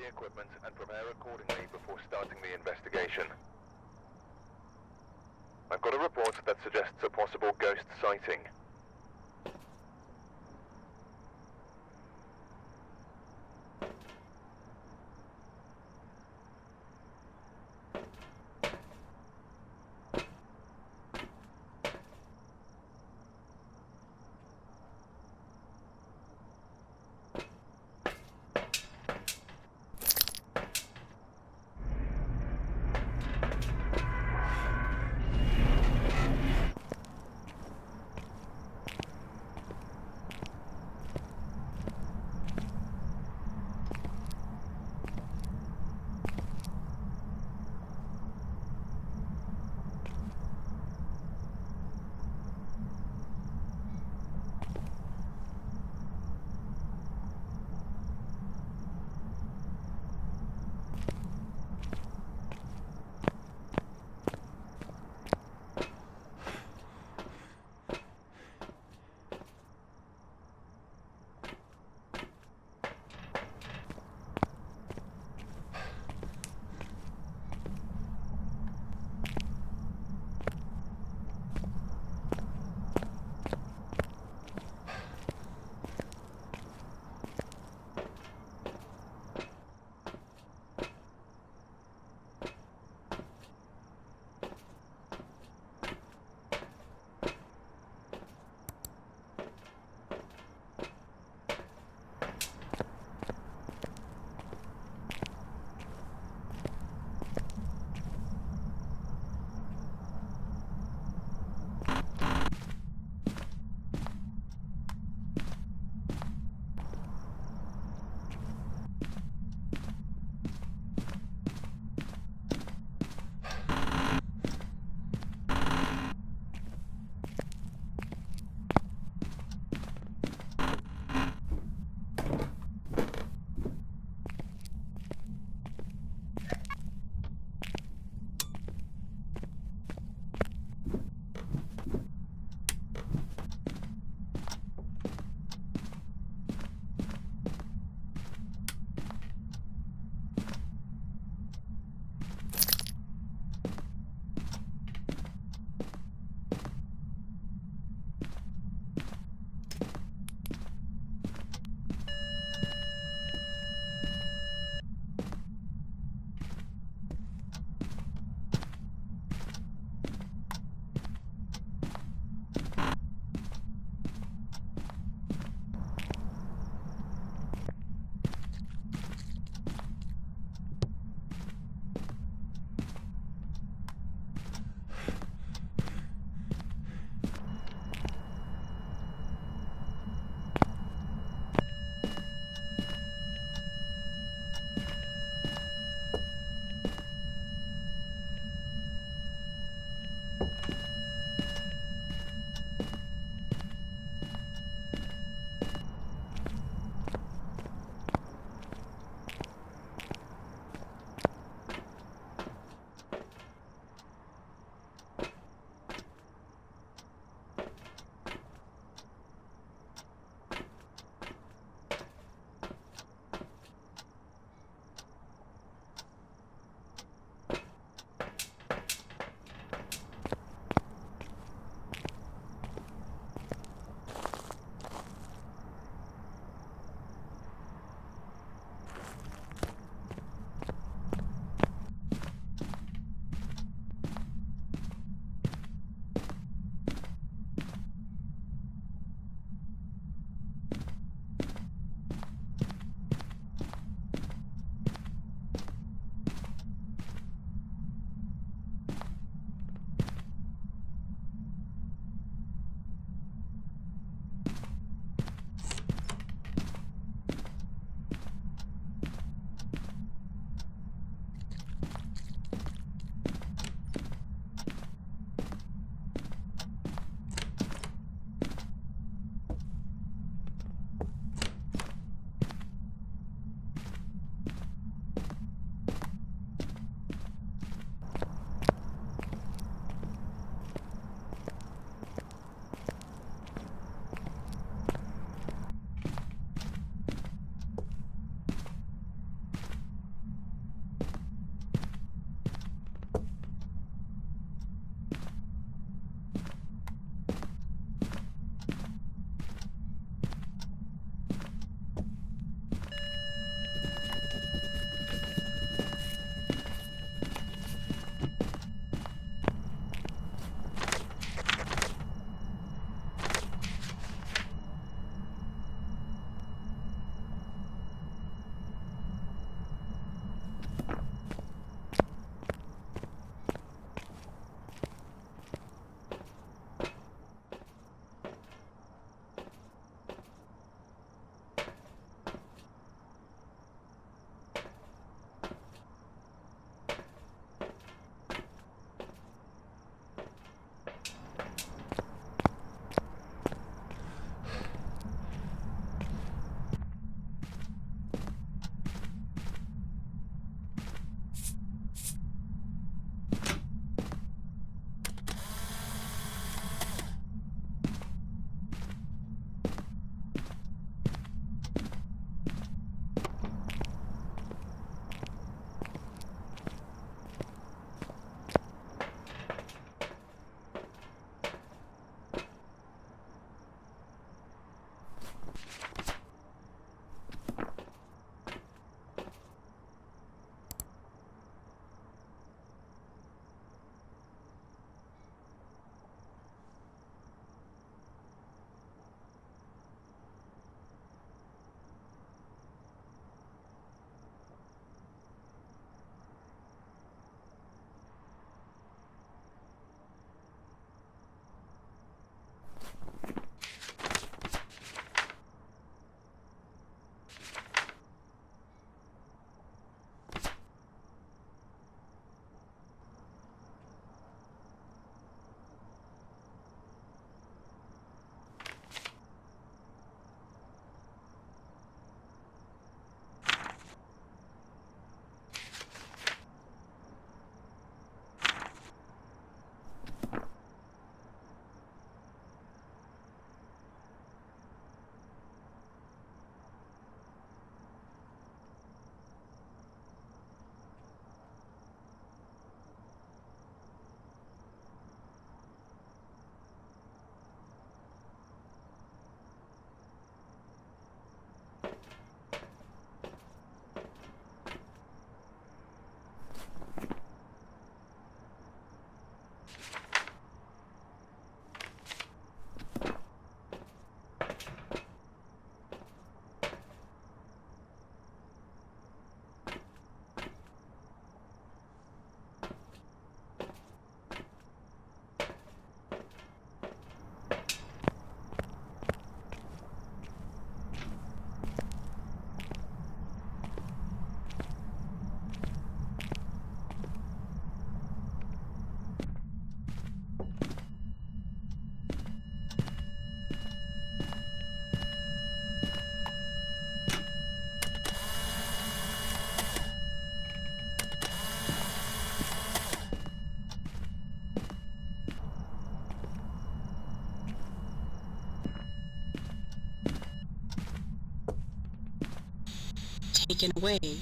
the equipment and prepare accordingly before starting the investigation. I've got a report that suggests a possible ghost sighting. taken away.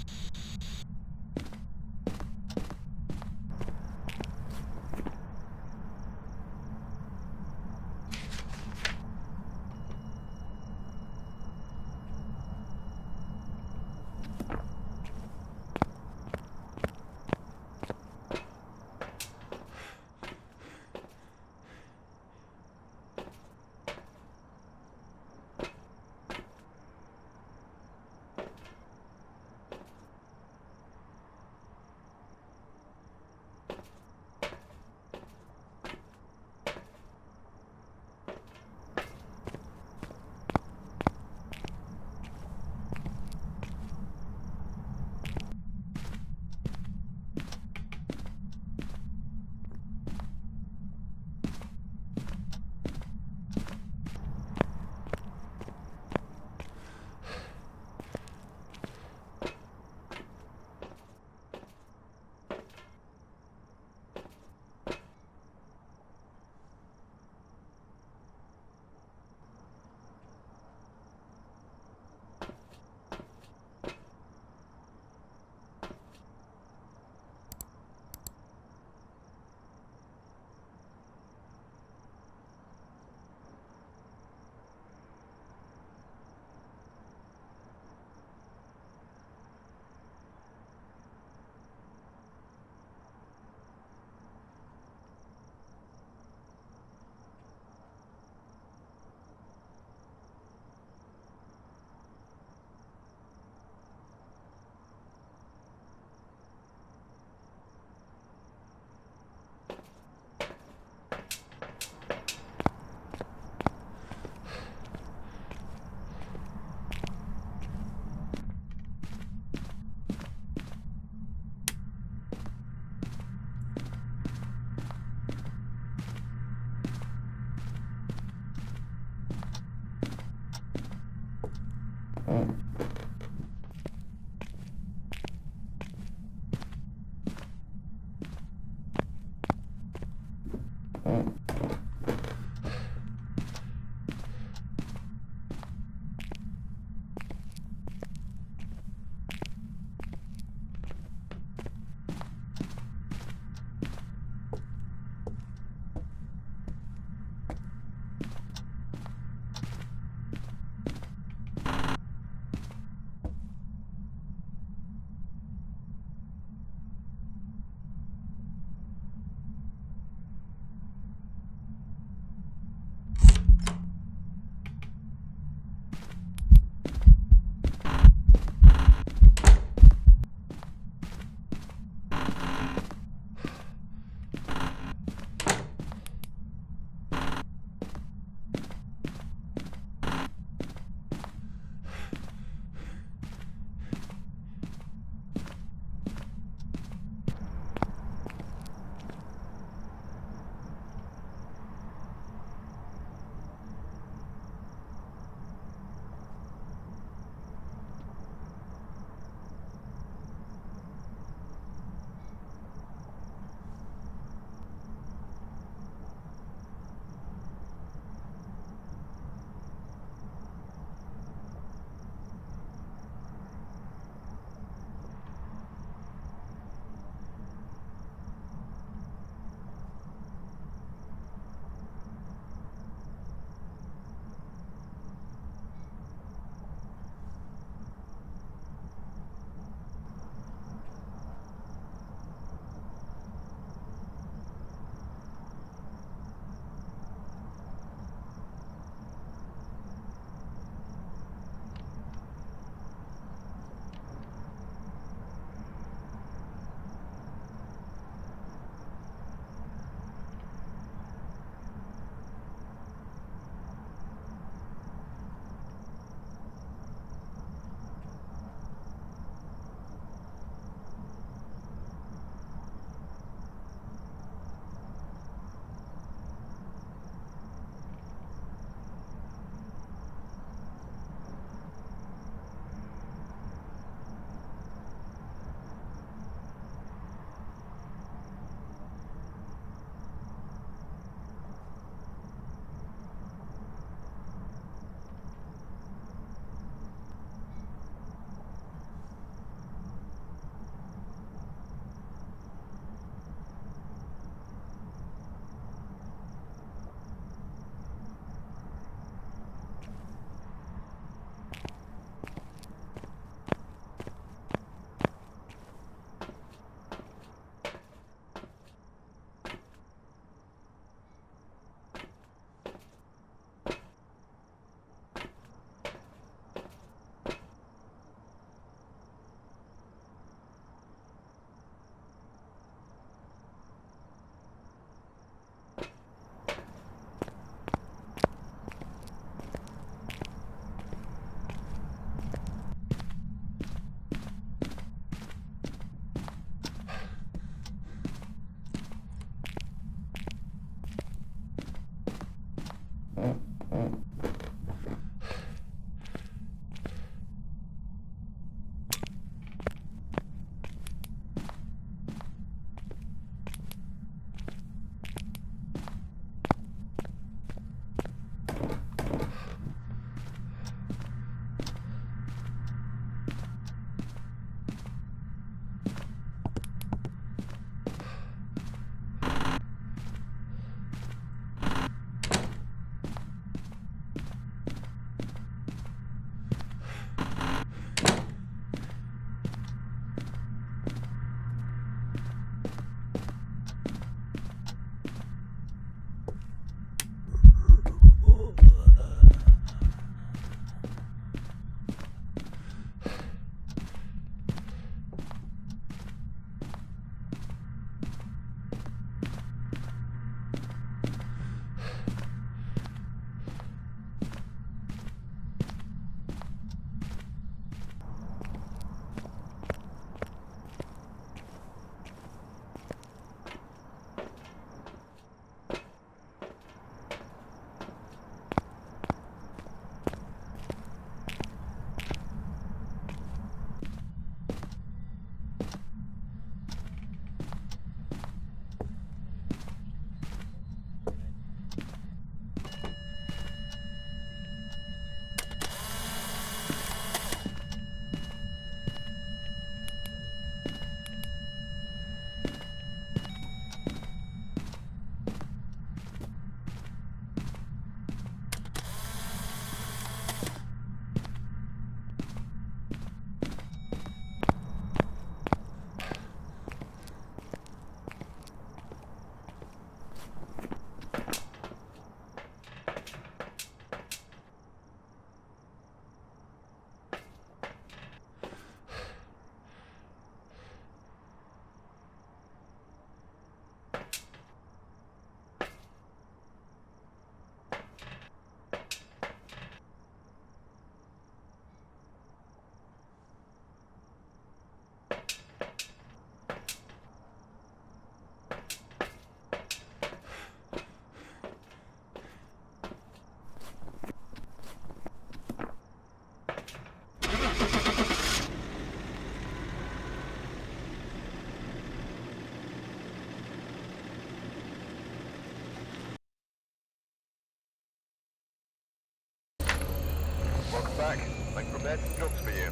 Prepared some jobs for you.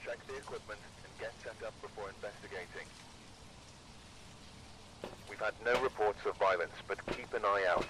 Check the equipment and get set up before investigating. We've had no reports of violence, but keep an eye out.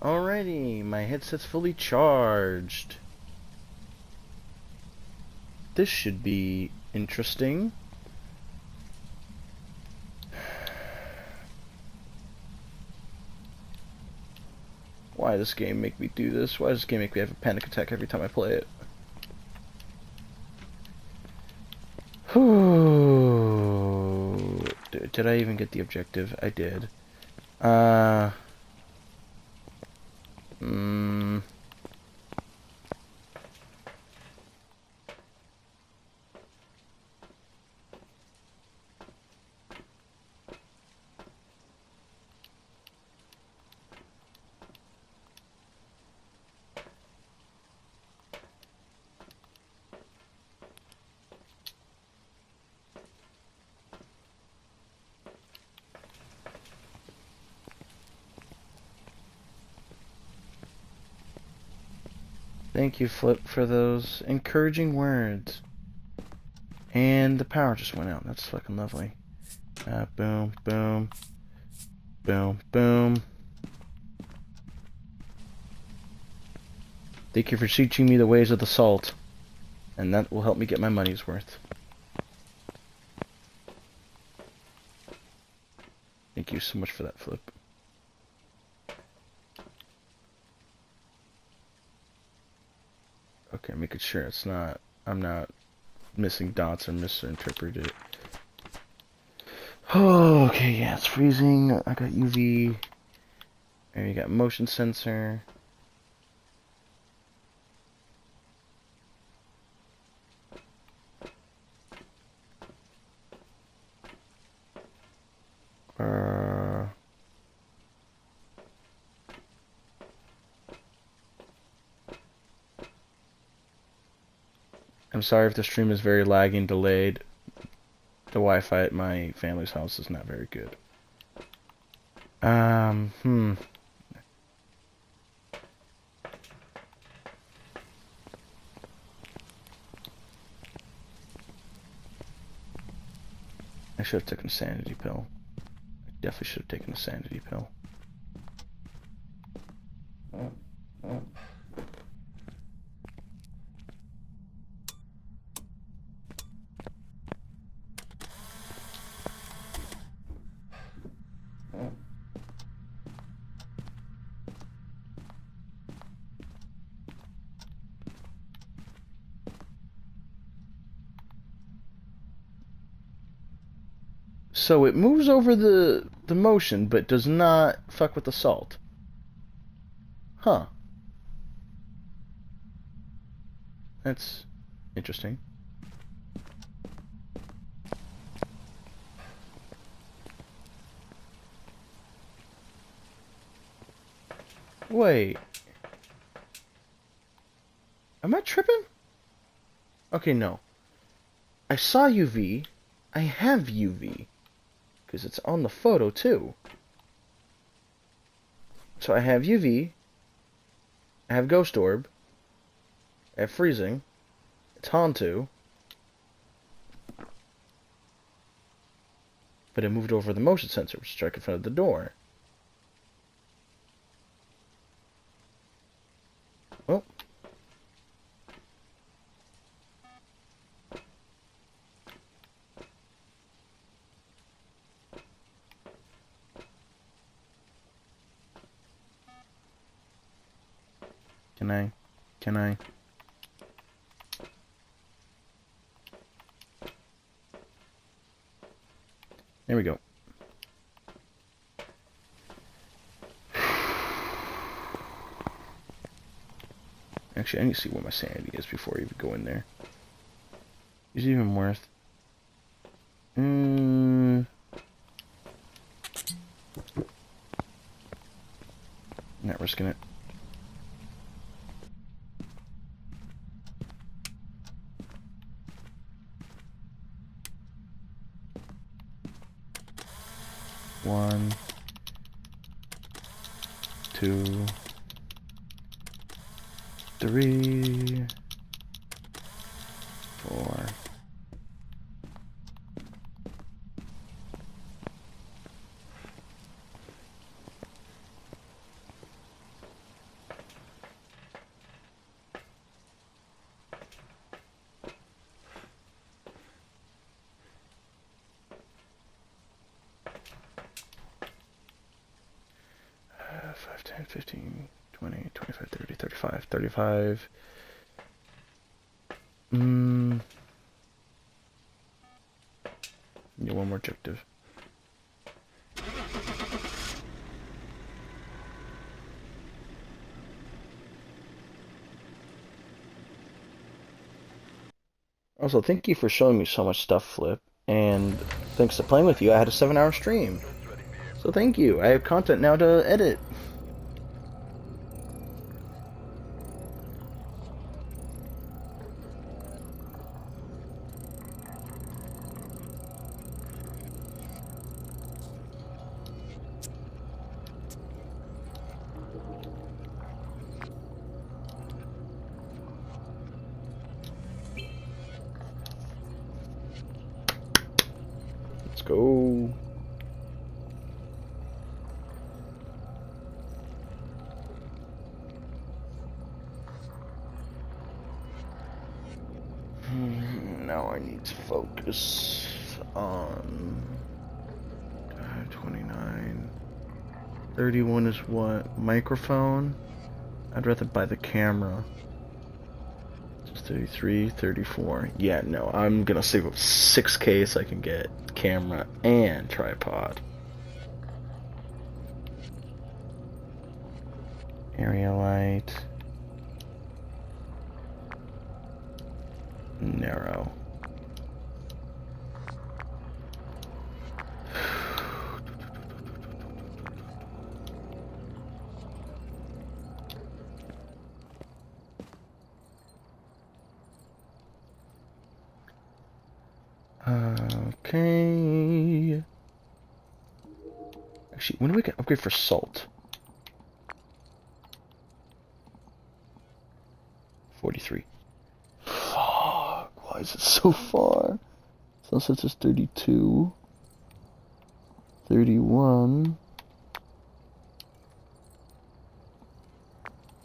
Alrighty, my headset's fully charged. This should be interesting. Why does this game make me do this? Why does this game make me have a panic attack every time I play it? Did I even get the objective? I did. Thank you, Flip, for those encouraging words. And the power just went out. That's fucking lovely. Boom, boom. Boom, boom. Thank you for teaching me the ways of the salt. And that will help me get my money's worth. Thank you so much for that, Flip. Okay, making sure it's not... I'm not missing dots or misinterpreted it. Oh, okay, yeah, it's freezing. I got UV. There you got motion sensor. I'm sorry if the stream is very laggy and delayed. The Wi-Fi at my family's house is not very good. I should have taken a sanity pill. I definitely should have taken a sanity pill. So it moves over the motion, but does not fuck with the salt. Huh. That's interesting. Wait. Am I tripping? Okay, no. I saw UV. I have UV. Because it's on the photo, too. So I have UV. I have Ghost Orb. I have Freezing. It's Hantu. But it moved over the motion sensor, which is right in front of the door. Oh. Can I? There we go. Actually, I need to see what my sanity is before I even go in there. Is it even worth? Not risking it. One, two, three, four. 5, 10, 15, 20, 25, 30, 35, 35. Need one more objective. Also, thank you for showing me so much stuff, Flip. And thanks to playing with you, I had a 7-hour stream. So thank you. I have content now to edit. Let's go. Now I need to focus on 29. 31 is what? Microphone? I'd rather buy the camera. Just 33, 34. Yeah, no, I'm gonna save up 6K so I can get camera and tripod. Area light. Narrow. Okay. Actually, when do we get upgrade for salt? 43. Fuck, why is it so far? Sunset is 32. 31.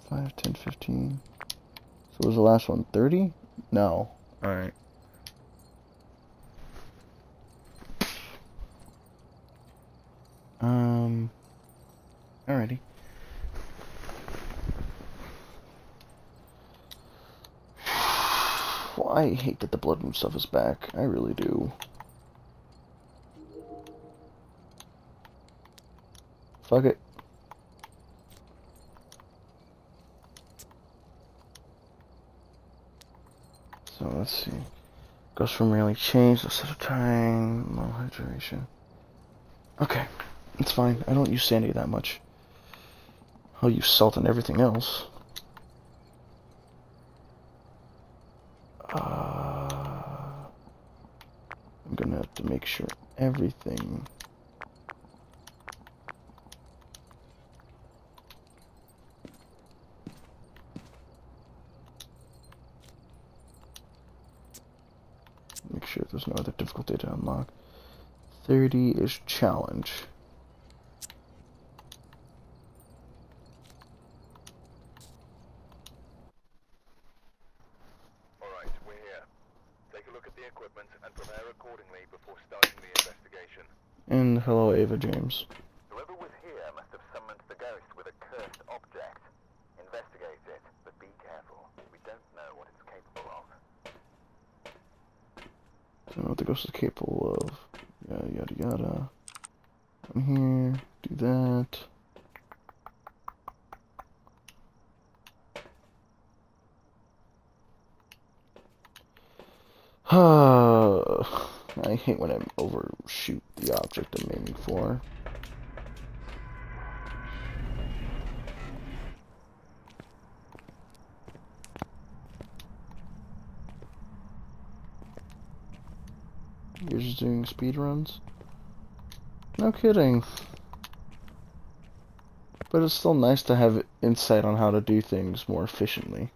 5, 10, 15. So what was the last one? 30? No. Alright. Alrighty. Well, I hate that the blood moon stuff is back. I really do. Fuck it. So let's see. Goes from really change, set of time, low hydration. Okay, it's fine. I don't use sandy that much. I'll use salt and everything else. I'm gonna have to make sure everything. Make sure there's no other difficulty to unlock. 30 is challenge. Alright, we're here. Take a look at the equipment and prepare accordingly before starting the investigation. And hello, Ava James. Whoever was here must have summoned the ghost with a cursed object. Investigate it, but be careful. We don't know what it's capable of. Don't know what the ghost is capable of. Yada yada yada. I'm here. Do that. I hate when I overshoot the object I'm aiming for. You're just doing speed runs? No kidding. But it's still nice to have insight on how to do things more efficiently.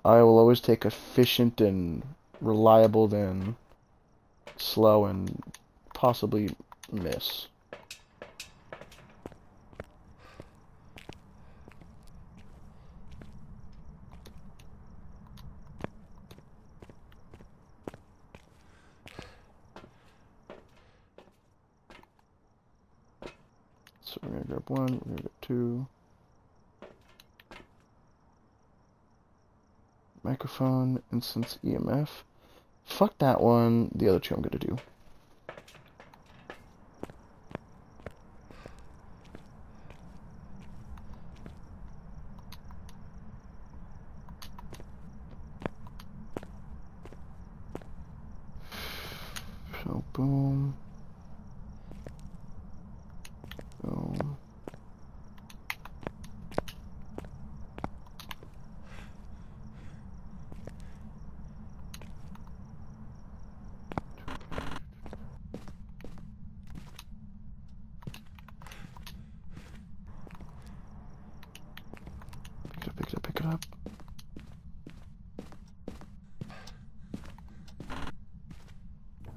I will always take efficient and reliable than slow and possibly miss. grab one, we're gonna get two. Microphone, instance EMF. Fuck that one. The other two I'm gonna do. So boom. Boom. Pick it up, pick it up.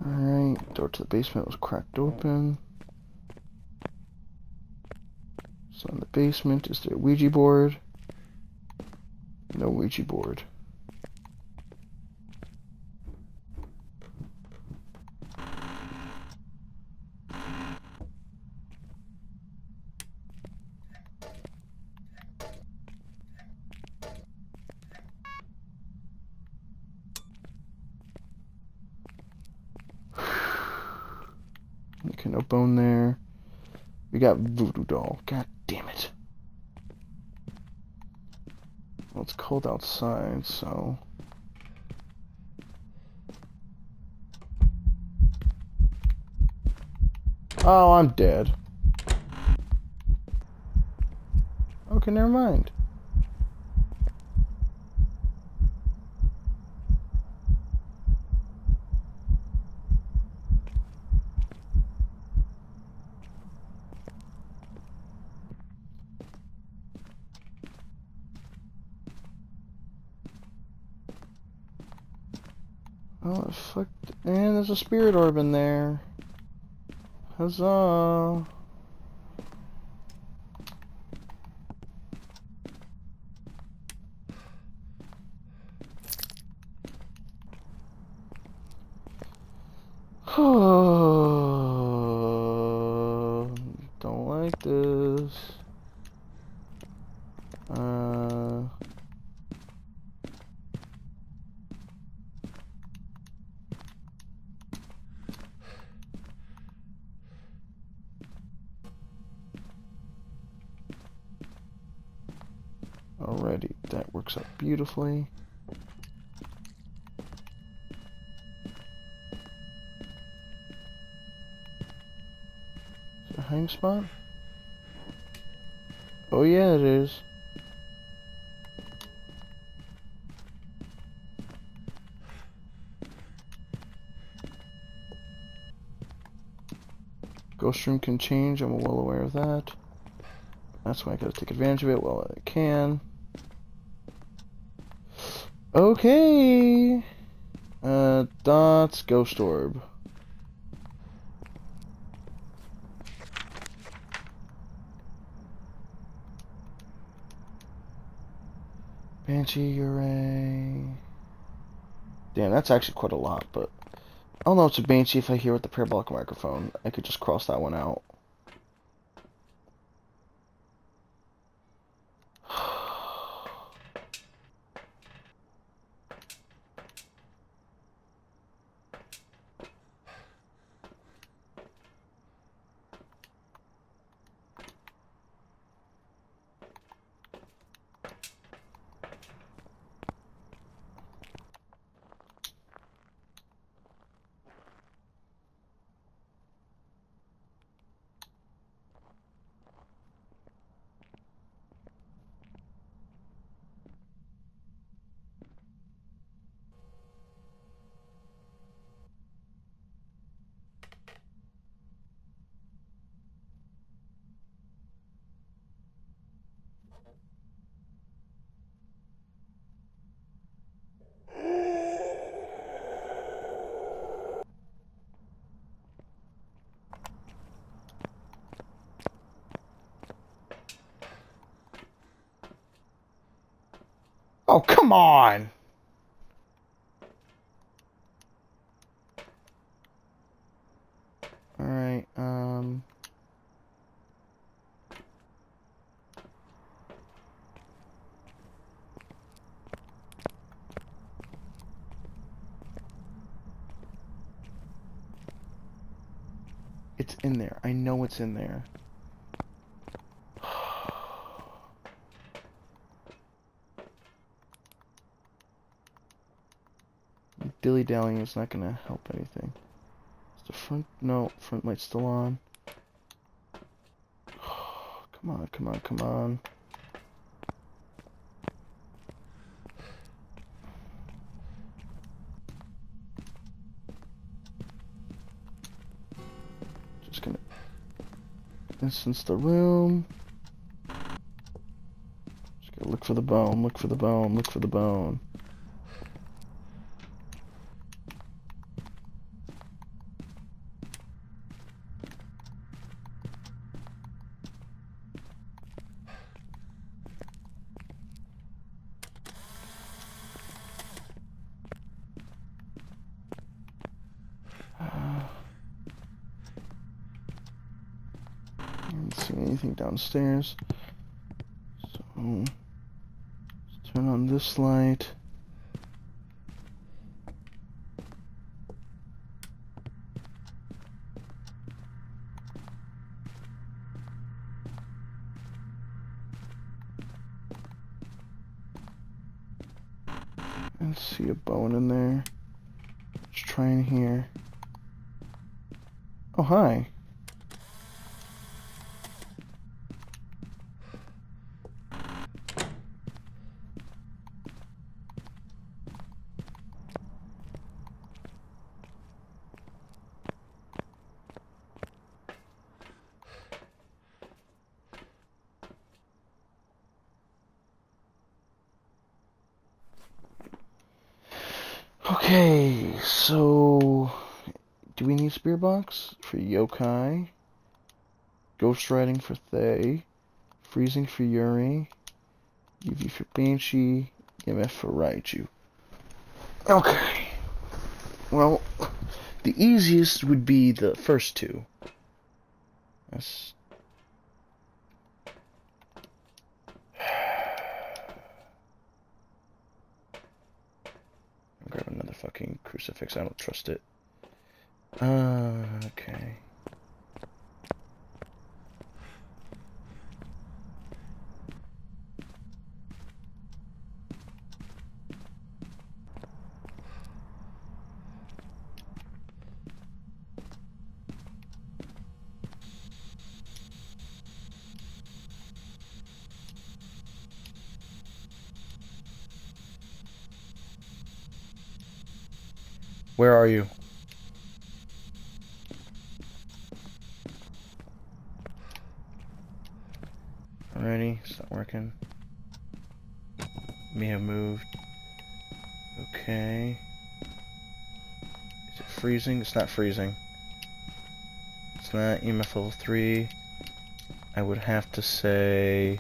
Alright, door to the basement was cracked open. So in the basement, is there a Ouija board? No Ouija board. Okay, no bone there. We got voodoo doll. God damn it. Well, it's cold outside, so... Oh, I'm dead. Okay, never mind. Oh, fuck. And there's a spirit orb in there. Huzzah. Don't like this. Alrighty, that works out beautifully. Is it a hang spot? Oh yeah, it is. Ghost room can change, I'm well aware of that. That's why I gotta take advantage of it while I can. Okay! That's Ghost Orb. Banshee Uray. Damn, that's actually quite a lot, but... I'll know it's a Banshee if I hear with the parabolic microphone. I could just cross that one out. Oh, come on! Alright, It's in there. I know it's in there. Dilly-dallying is not gonna help anything. Is the front... No, front light's still on. Come on, come on, come on. Just gonna instance the room. Just gotta look for the bone, look for the bone, look for the bone. I don't see anything downstairs. So, let's turn on this light. And see a bone in there. Let's try in here. Oh, hi. Okay, so do we need spirit box for yokai? Ghostwriting for Thay, freezing for Yuri, UV for Banshee, EMF for Raiju. Okay. Well, the easiest would be the first two. That's... I'll grab another fucking crucifix. I don't trust it. Okay. Where are you? Alrighty, it's not working. May have moved. Okay. Is it freezing? It's not freezing. It's not EMF level 3. I would have to say...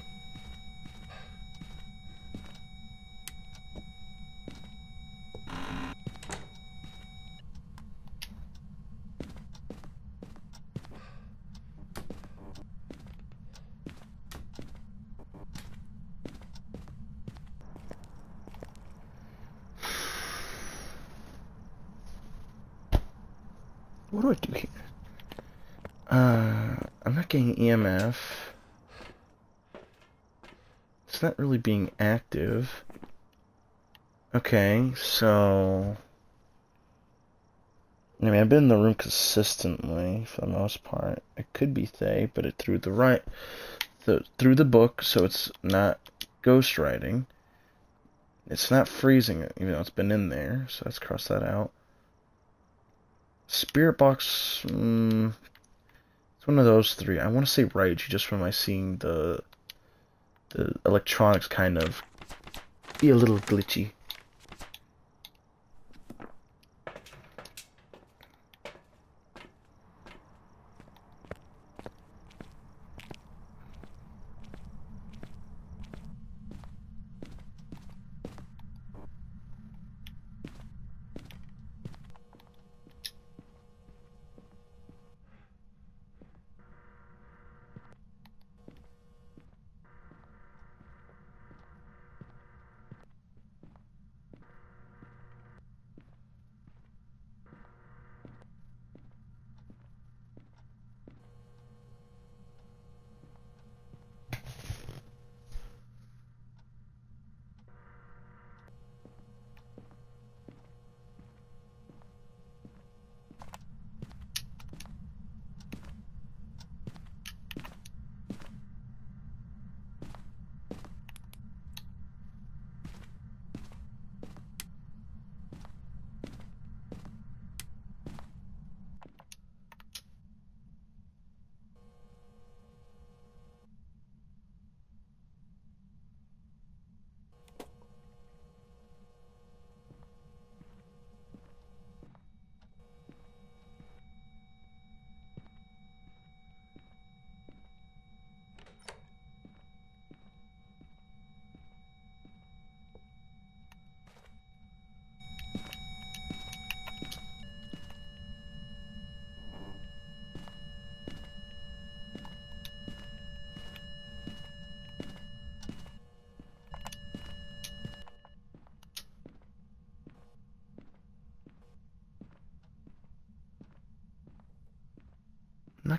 What do I do here? I'm not getting EMF. It's not really being active. Okay, so... I mean, I've been in the room consistently, for the most part. It could be Thay, but it threw through the book, so it's not ghostwriting. It's not freezing it, even though it's been in there, so let's cross that out. Spirit box, it's one of those three. I want to say Raiju just from my seeing the electronics kind of be a little glitchy.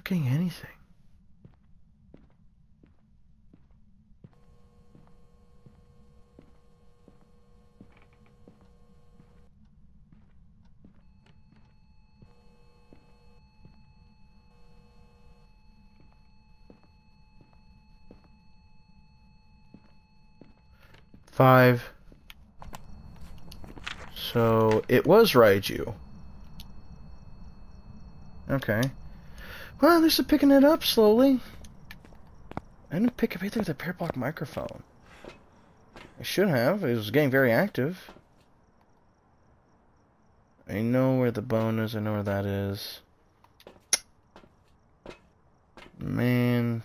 getting anything. Five. So it was Raiju. Okay. Well, at least they're picking it up slowly. I didn't pick up anything with a parabolic microphone. I should have. It was getting very active. I know where the bone is. I know where that is. Man.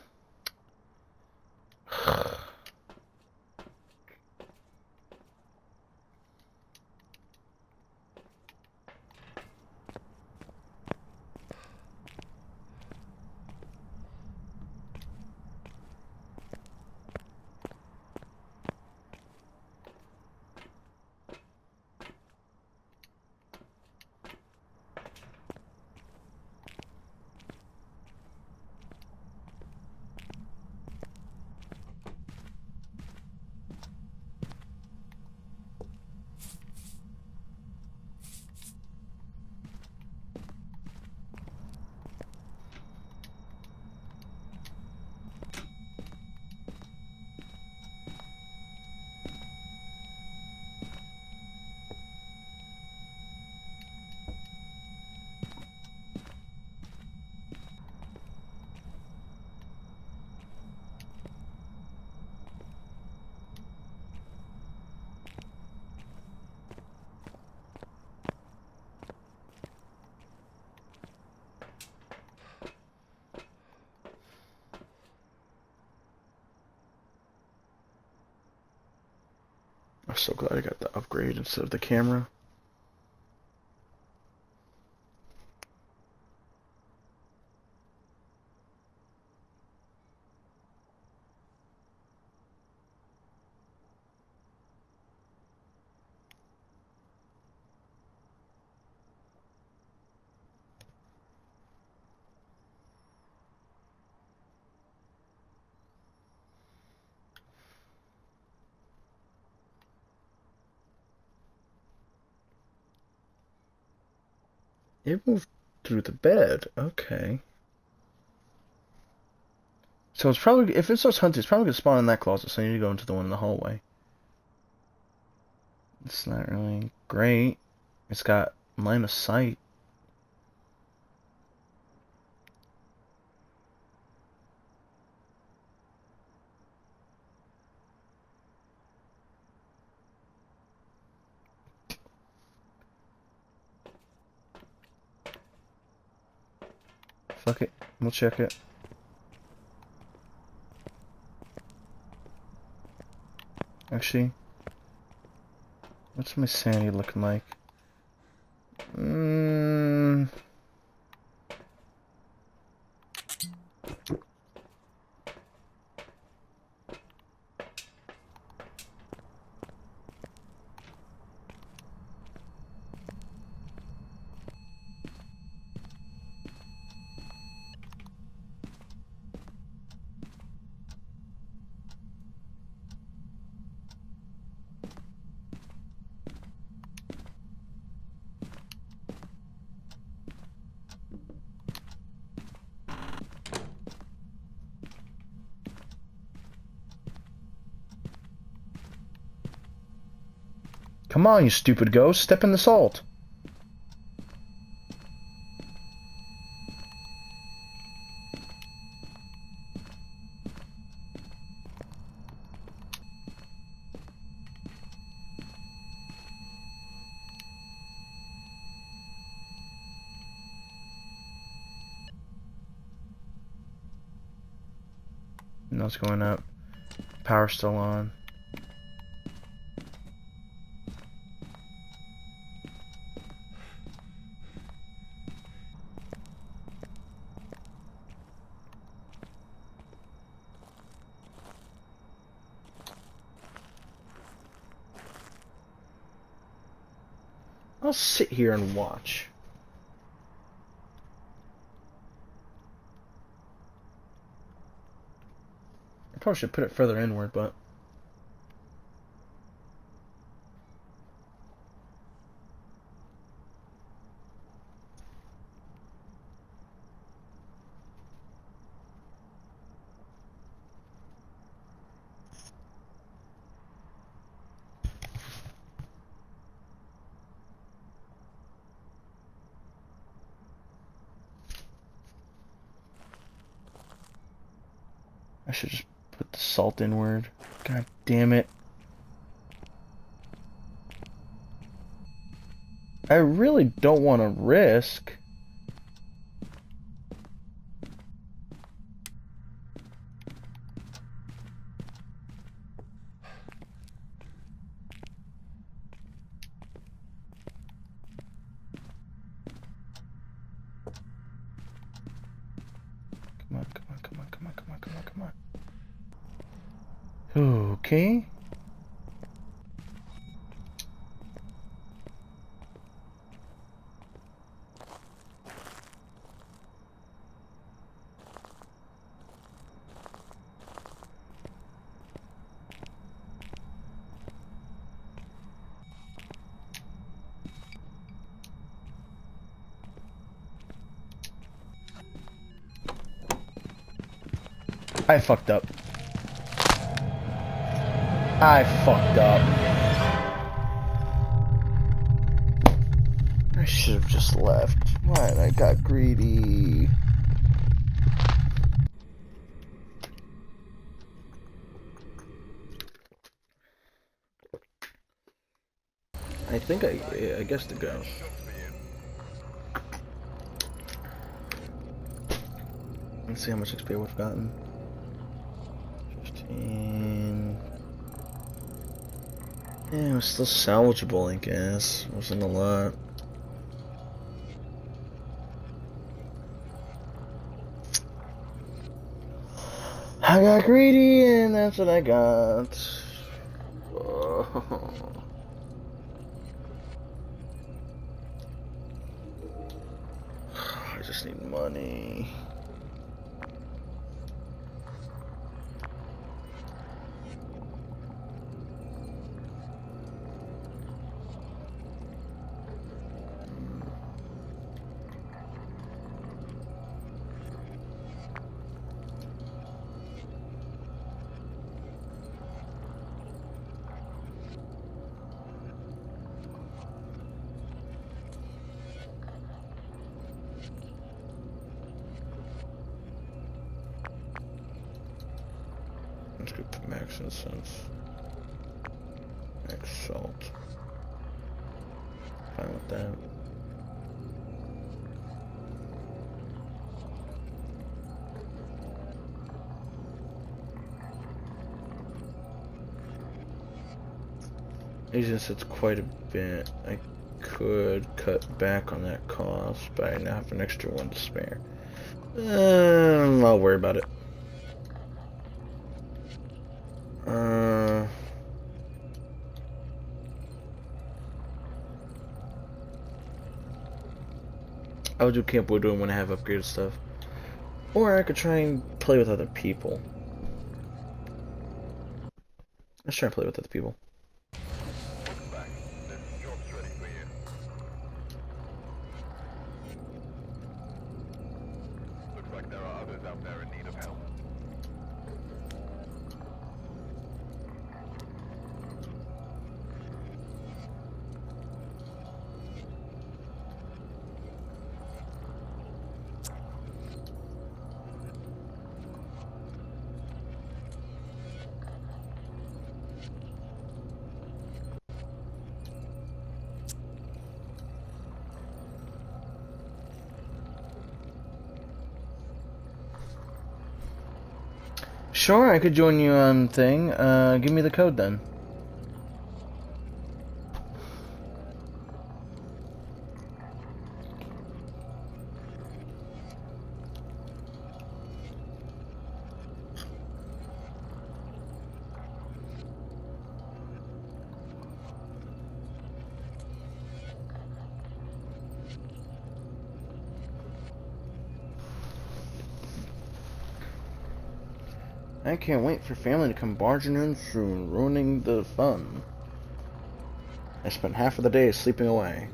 I'm so glad I got the upgrade instead of the camera. It moved through the bed. Okay. So it's probably, if it starts hunting, it's probably going to spawn in that closet, so I need to go into the one in the hallway. It's not really great. It's got line of sight. Fuck it. We'll check it. Actually, what's my sanity looking like? Come on, you stupid ghost. Step in the salt. No, it's going up. Power's still on. I'll sit here and watch. Probably should put it further inward, but... I should just put the salt inward. God damn it. I really don't want to risk. Come on, come on, come on, come on, come on, come on, come on. Okay. I fucked up. I fucked up. I should have just left. Why? I got greedy. I think I guess to go. Let's see how much XP we've gotten. 15. Yeah, it was still salvageable, I guess. It wasn't a lot. I got greedy, and that's what I got. Oh. I just need money. Let's go to max incense. Max salt. Fine with that. Since it's quite a bit, I could cut back on that cost, but I now have an extra one to spare. I'll worry about it. I would do Camp Woodwind when I have upgraded stuff. Or I could try and play with other people. Let's try and play with other people. Looks like there are others out there in need of help. Sure, I could join you on thing. Give me the code then. I can't wait for family to come barging in soon, ruining the fun. I spent half of the day sleeping away.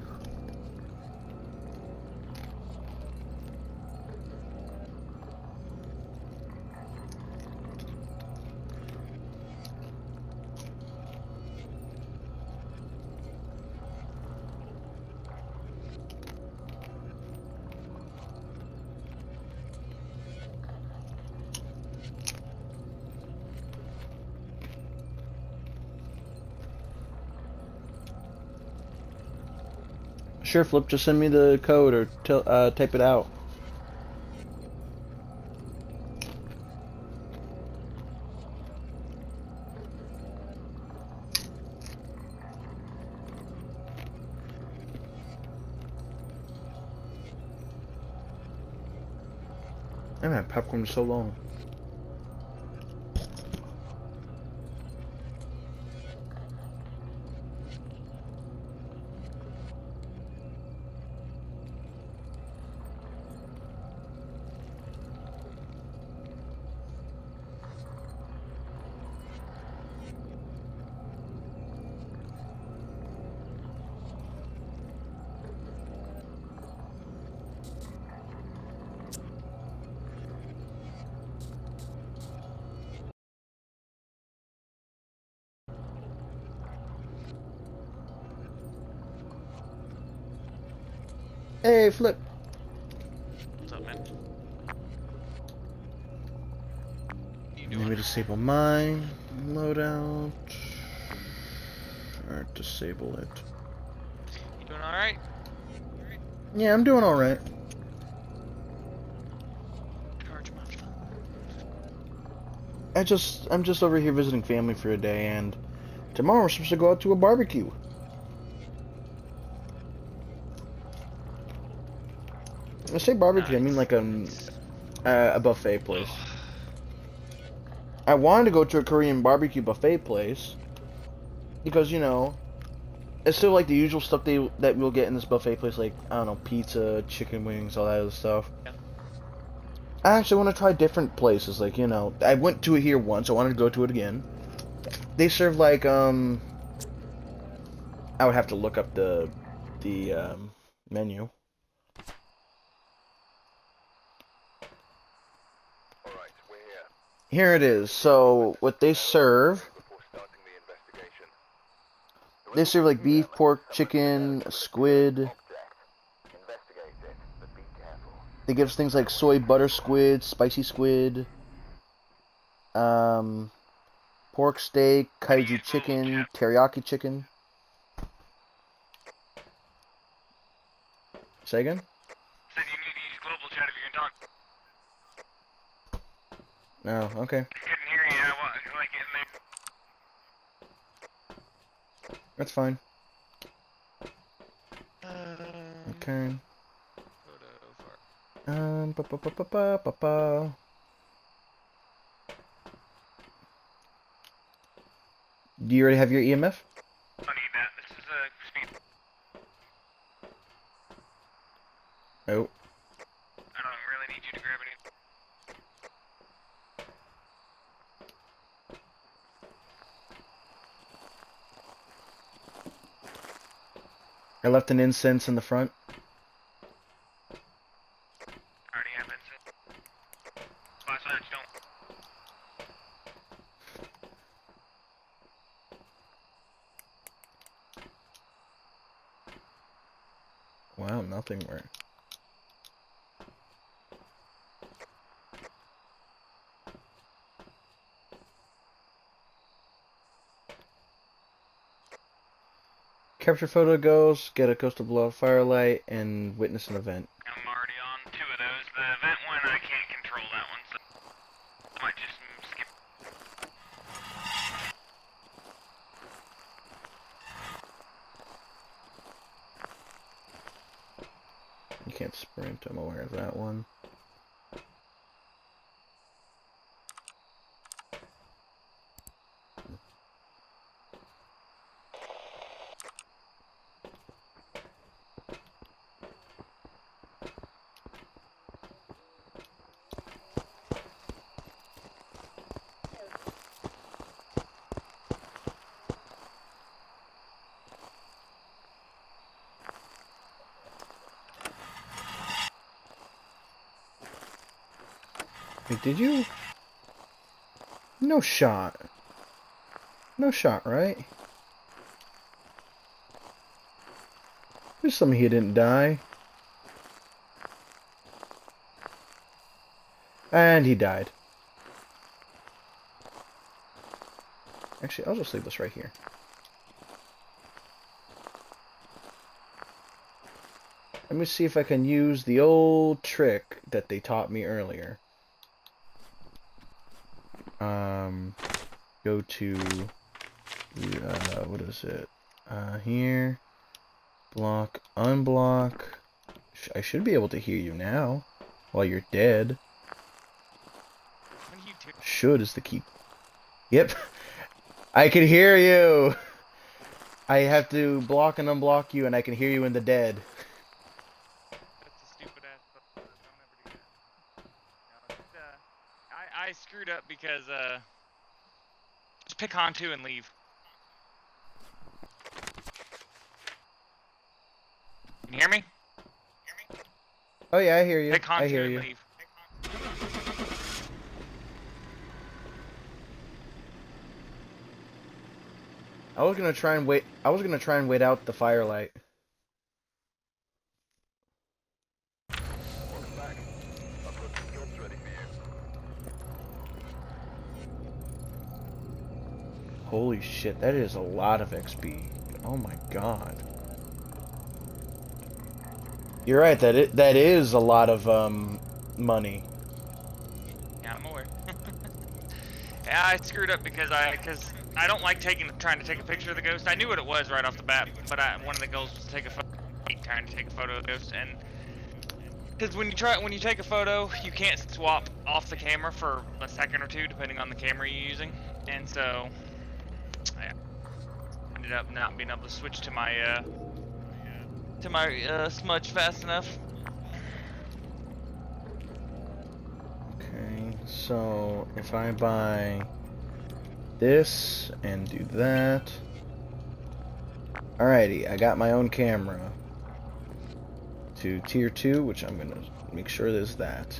Sure, Flip, just send me the code or type it out. I haven't had popcorn in so long. Hey, Flip. What's up, man? You Let doing? me disable mine. Loadout. Or disable it. You doing alright? Yeah, I'm doing alright. Charge my phone. I'm just over here visiting family for a day, and tomorrow we're supposed to go out to a barbecue. When I say barbecue, I mean like a buffet place. Ugh. I wanted to go to a Korean barbecue buffet place because, you know, it's still like the usual stuff that we'll get in this buffet place, like, I don't know, pizza, chicken wings, all that other stuff. Yeah. I actually want to try different places, like, you know, I went to it here once, I wanted to go to it again. They serve like I would have to look up the menu. Alright, we're here. Here it is. So what they serve, Before starting the investigation. they serve like beef, pork, chicken, squid. Object. Investigate it, but be careful. They give us things like soy butter squid, spicy squid, pork steak, kaiju chicken, teriyaki chicken. Say again? Said you need to use global chat if you can talk. No, okay. Couldn't hear you. I was like in That's fine. there. Okay. Photo for. Ba ba ba ba ba ba ba. Do you already have your EMF? I need that. This is a speed. Oh. I don't really need you to grab any. I left an incense in the front. I already have that set. Flashlights don't. Wow, nothing worked. Capture photo ghost, get a ghost to blow out firelight, and witness an event. I'm already on 2 of those. The event one, I can't control that one, so I might just skip. You can't sprint, I'm aware of that one. Wait, did you? No shot. No shot, right? There's some he didn't die. And he died. Actually, I'll just leave this right here. Let me see if I can use the old trick that they taught me earlier. Go to, what is it? Here. Block, unblock. I should be able to hear you now, while you're dead. What are you doing? Should is the key. Yep. I can hear you! I have to block and unblock you, and I can hear you in the dead. That's a stupid ass. Don't ever do that. No, I screwed up because just pick on two and leave. Can you hear me? Oh yeah, I hear you. Pick on I two hear and you. leave. I was gonna try and wait. I was gonna try and wait out the firelight. Welcome back. I've got some jobs ready for you. Holy shit, that is a lot of XP. Oh my god. You're right. That is a lot of money. Yeah, I'm aware. Yeah, I screwed up because I don't like trying to take a picture of the ghost. I knew what it was right off the bat, but one of the goals was to take a photo. Trying to take a photo of the ghost, and because when you take a photo, you can't swap off the camera for a second or two, depending on the camera you're using, and so I ended up not being able to switch to my smudge fast enough. Okay, so if I buy this and do that. Alrighty, I got my own camera. To tier 2, which I'm gonna make sure there's that.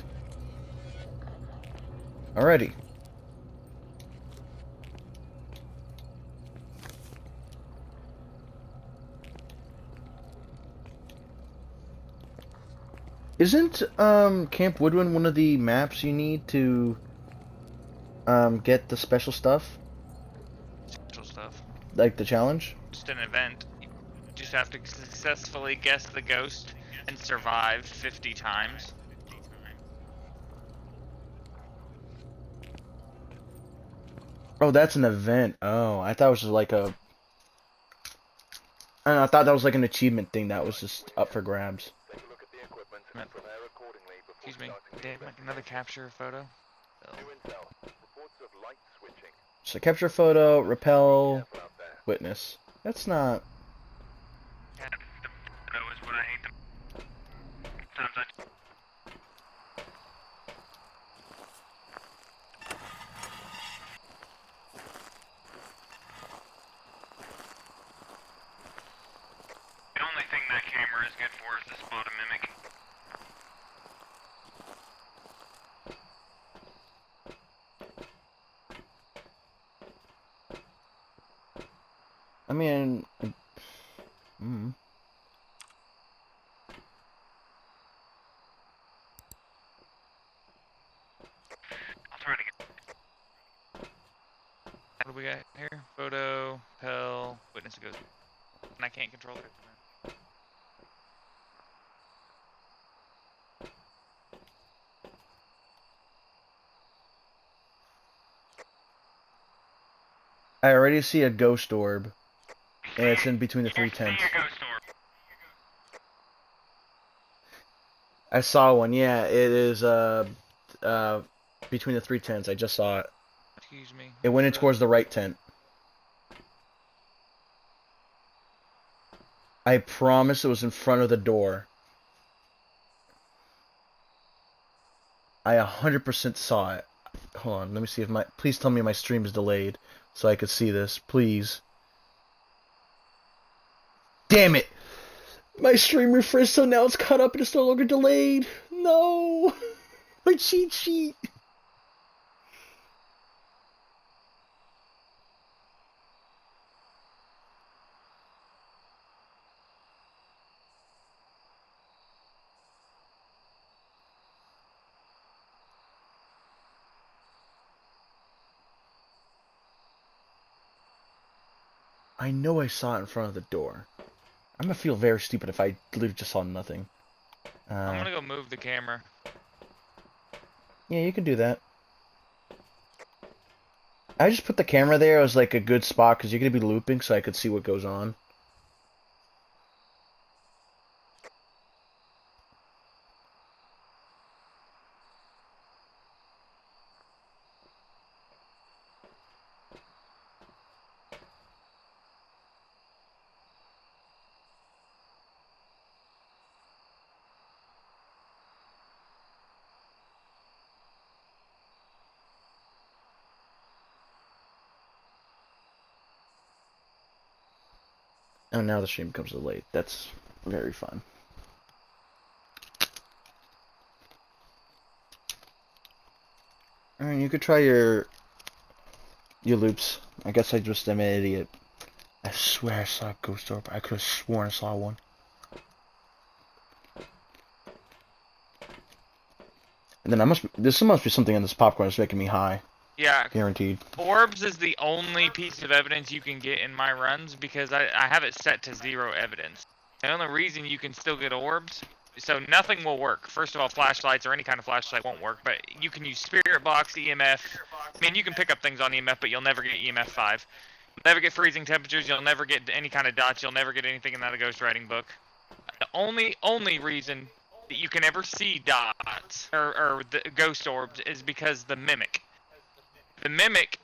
Alrighty. Isn't Camp Woodwind one of the maps you need to get the special stuff? Special stuff. Like the challenge? Just an event. You just have to successfully guess the ghost and survive 50 times. Oh, that's an event. Oh, I thought it was just like a... I don't know, I thought that was like an achievement thing that was just up for grabs. Take a look at the equipment and prepare accordingly before Excuse me. starting the Did make another capture photo? Oh. New intel. Reports of light switching. So capture photo, repel, Careful out there. witness. That's not... Yeah, the photo is what I hate the times I... The only thing that camera is good for is to spot a mimic. I mean... I'll try to get... What do we got here? Photo, Pel, witness goes. And I can't control it. I already see a ghost orb. And it's in between the 3 tents. See a ghost orb. I saw one, yeah. It is between the 3 tents. I just saw it. Excuse me. It went in towards the right tent. I promise it was in front of the door. I 100% saw it. Hold on, let me see if my... Please tell me my stream is delayed so I could see this, please. Damn it! My stream refreshed, so now it's caught up and it's no longer delayed. No! My cheat sheet! I know I saw it in front of the door. I'm gonna feel very stupid if I literally just saw nothing. I'm gonna go move the camera. Yeah, you can do that. I just put the camera there as like a good spot because you're gonna be looping, so I could see what goes on. Oh, now the stream becomes delayed. That's very fun. Alright, you could try your loops. I guess I just am an idiot. I swear I saw a ghost orb. I could have sworn I saw one. And then this must be something in this popcorn that's making me high. Yeah. Guaranteed. Orbs is the only piece of evidence you can get in my runs because I have it set to 0 evidence. The only reason you can still get orbs, so nothing will work. First of all, flashlights or any kind of flashlight won't work, but you can use spirit box, EMF. I mean, you can pick up things on EMF, but you'll never get EMF 5. You'll never get freezing temperatures, you'll never get any kind of dots, you'll never get anything in that ghost writing book. The only reason that you can ever see dots or the ghost orbs is because the mimic. The mimic,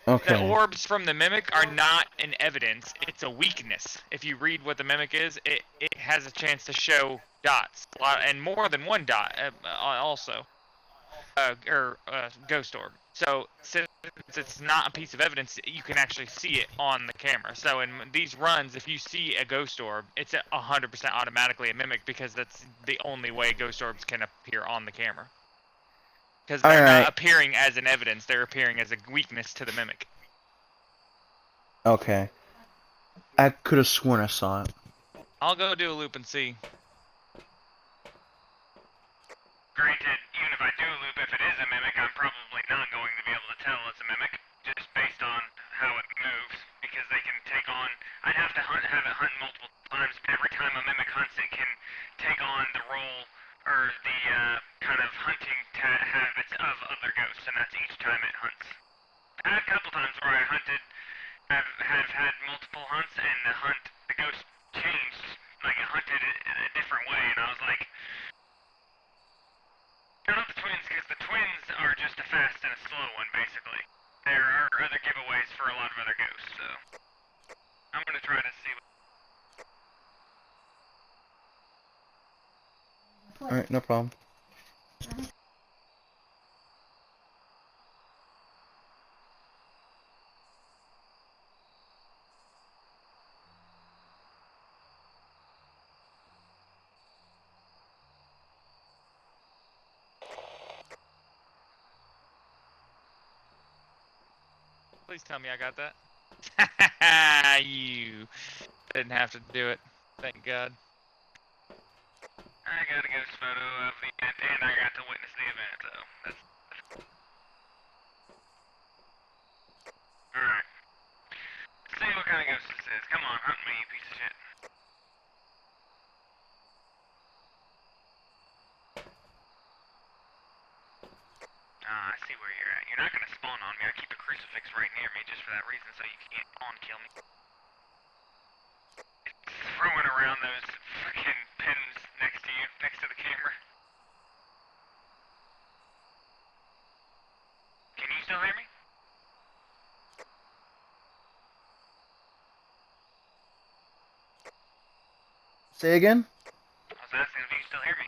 Okay. the orbs from the mimic are not an evidence, it's a weakness. If you read what the mimic is, it has a chance to show dots, and more than one dot also, ghost orb. So since it's not a piece of evidence, you can actually see it on the camera. So in these runs, if you see a ghost orb, it's 100% automatically a mimic because that's the only way ghost orbs can appear on the camera. Because they're not appearing as an evidence, they're appearing as a weakness to the mimic. Okay. I could have sworn I saw it. I'll go do a loop and see. Granted, even if I do a loop, if it is a mimic, I'm probably not going to be able to tell it's a mimic, just based on how it moves, because they can take on... I'd have to have it hunt multiple times, but every time a mimic hunts, it can take on the role or the kind of hunting habits of other ghosts, and that's each time it hunts. I had a couple times where I hunted, have had multiple hunts, and the ghost changed, like it hunted it in a different way, and I was like, they're not the twins, because the twins are just a fast and a slow one, basically. There are other giveaways for a lot of other ghosts, so I'm gonna try to see what... Alright, no problem. Please tell me I got that. You didn't have to do it. Thank God. I got a ghost photo of the event, and I got to witness the event, so that's cool. Alright. Let's see what kind of ghost this is. Come on, hunt me, you piece of shit. Ah, I see where you're at. You're not gonna spawn on me. I keep a crucifix right near me just for that reason, so you can't spawn kill me. It's throwing around those fucking pins next to you, next to the camera. Can you still hear me? Say again? I was asking if you still hear me.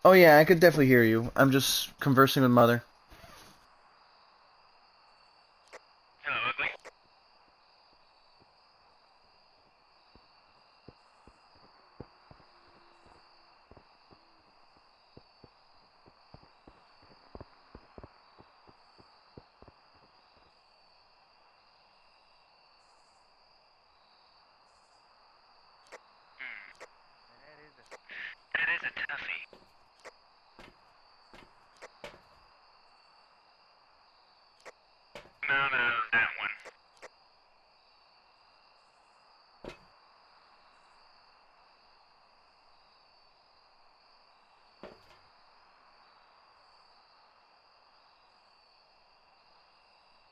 Oh yeah, I could definitely hear you. I'm just conversing with Mother. Hello, ugly. That is a toughie.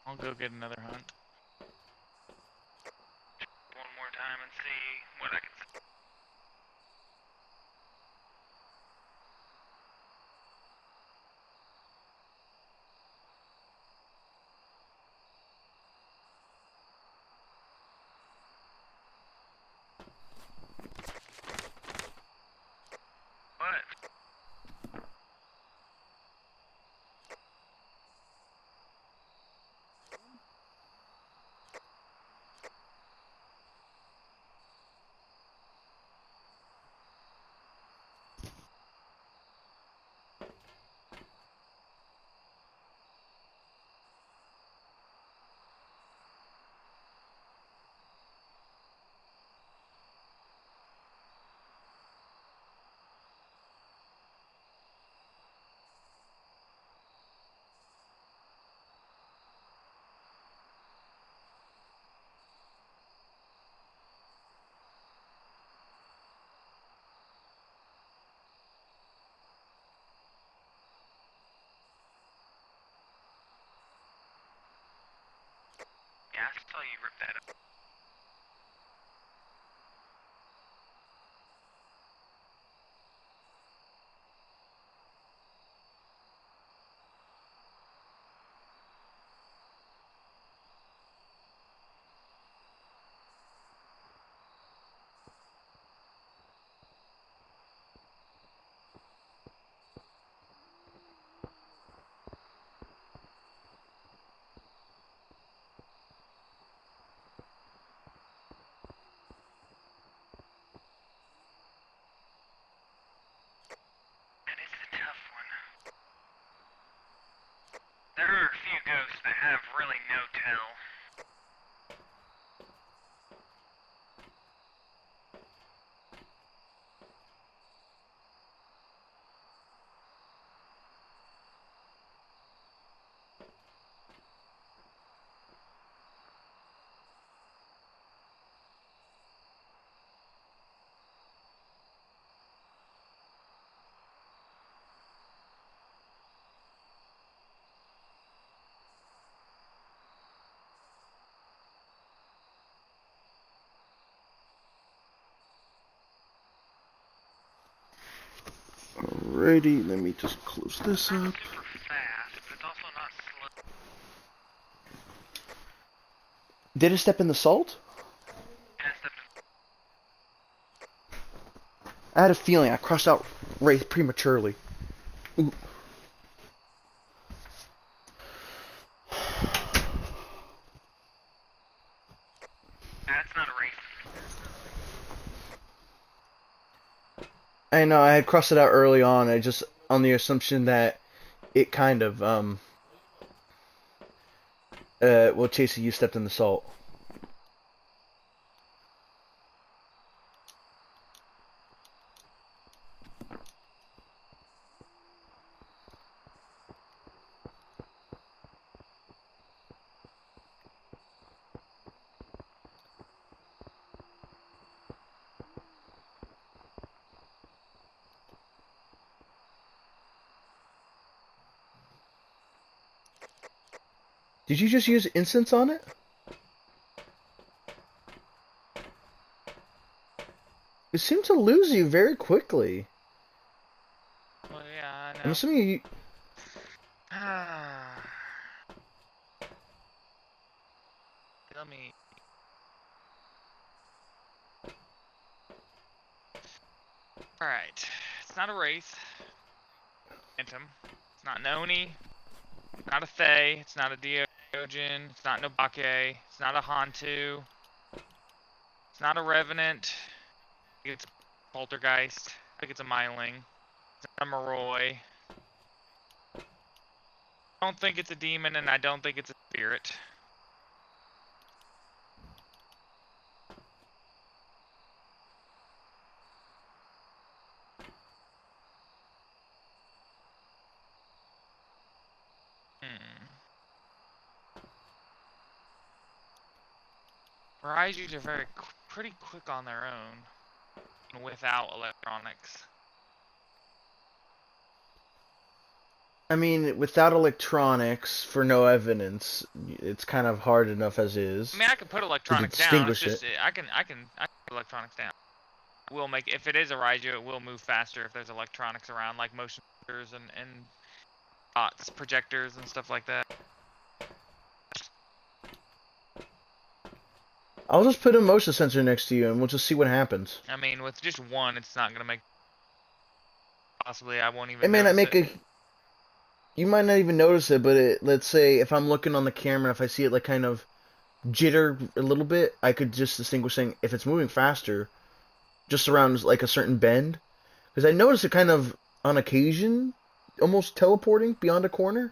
I'll go get another hunt. One more time and see what I can see. What? Yeah, I saw you rip that up. And it's a tough one. There are a few ghosts that have really no tell. Alrighty, let me just close this Not up. super fast, but it's also not slow. Did it step in the salt? Yeah, it's I had a feeling I crossed out Wraith prematurely. Ooh. that's not a race. I know I had crossed it out early on. I just on the assumption that it kind of well, Chasey, you stepped in the salt. Did you just use incense on it? It seemed to lose you very quickly. Well, yeah, I I'm know. assuming you. Let me. Alright. It's not a Wraith. Phantom. It's not Noni. It's not a Fae. It's not a Deogen. It's not Nobake. It's not a Hantu. It's not a Revenant. I think it's a Poltergeist. I think it's a Myling. It's not a Moroi. I don't think it's a demon, and I don't think it's a spirit. Raijus are pretty quick on their own, without electronics. I mean, without electronics for no evidence, it's kind of hard enough as is I mean, I can put to electronics down. It's distinguish just it. I can put electronics down. Will make if it is a Raiju, it will move faster if there's electronics around, like motion sensors and dots, projectors, and stuff like that. I'll just put a motion sensor next to you, and we'll just see what happens. I mean, with just one, it's not gonna make. Possibly, I won't even. It may not notice make a. You might not even notice it, but let's say if I'm looking on the camera, if I see it like kind of jitter a little bit, I could just distinguish saying if it's moving faster, just around like a certain bend, because I notice it kind of on occasion, almost teleporting beyond a corner.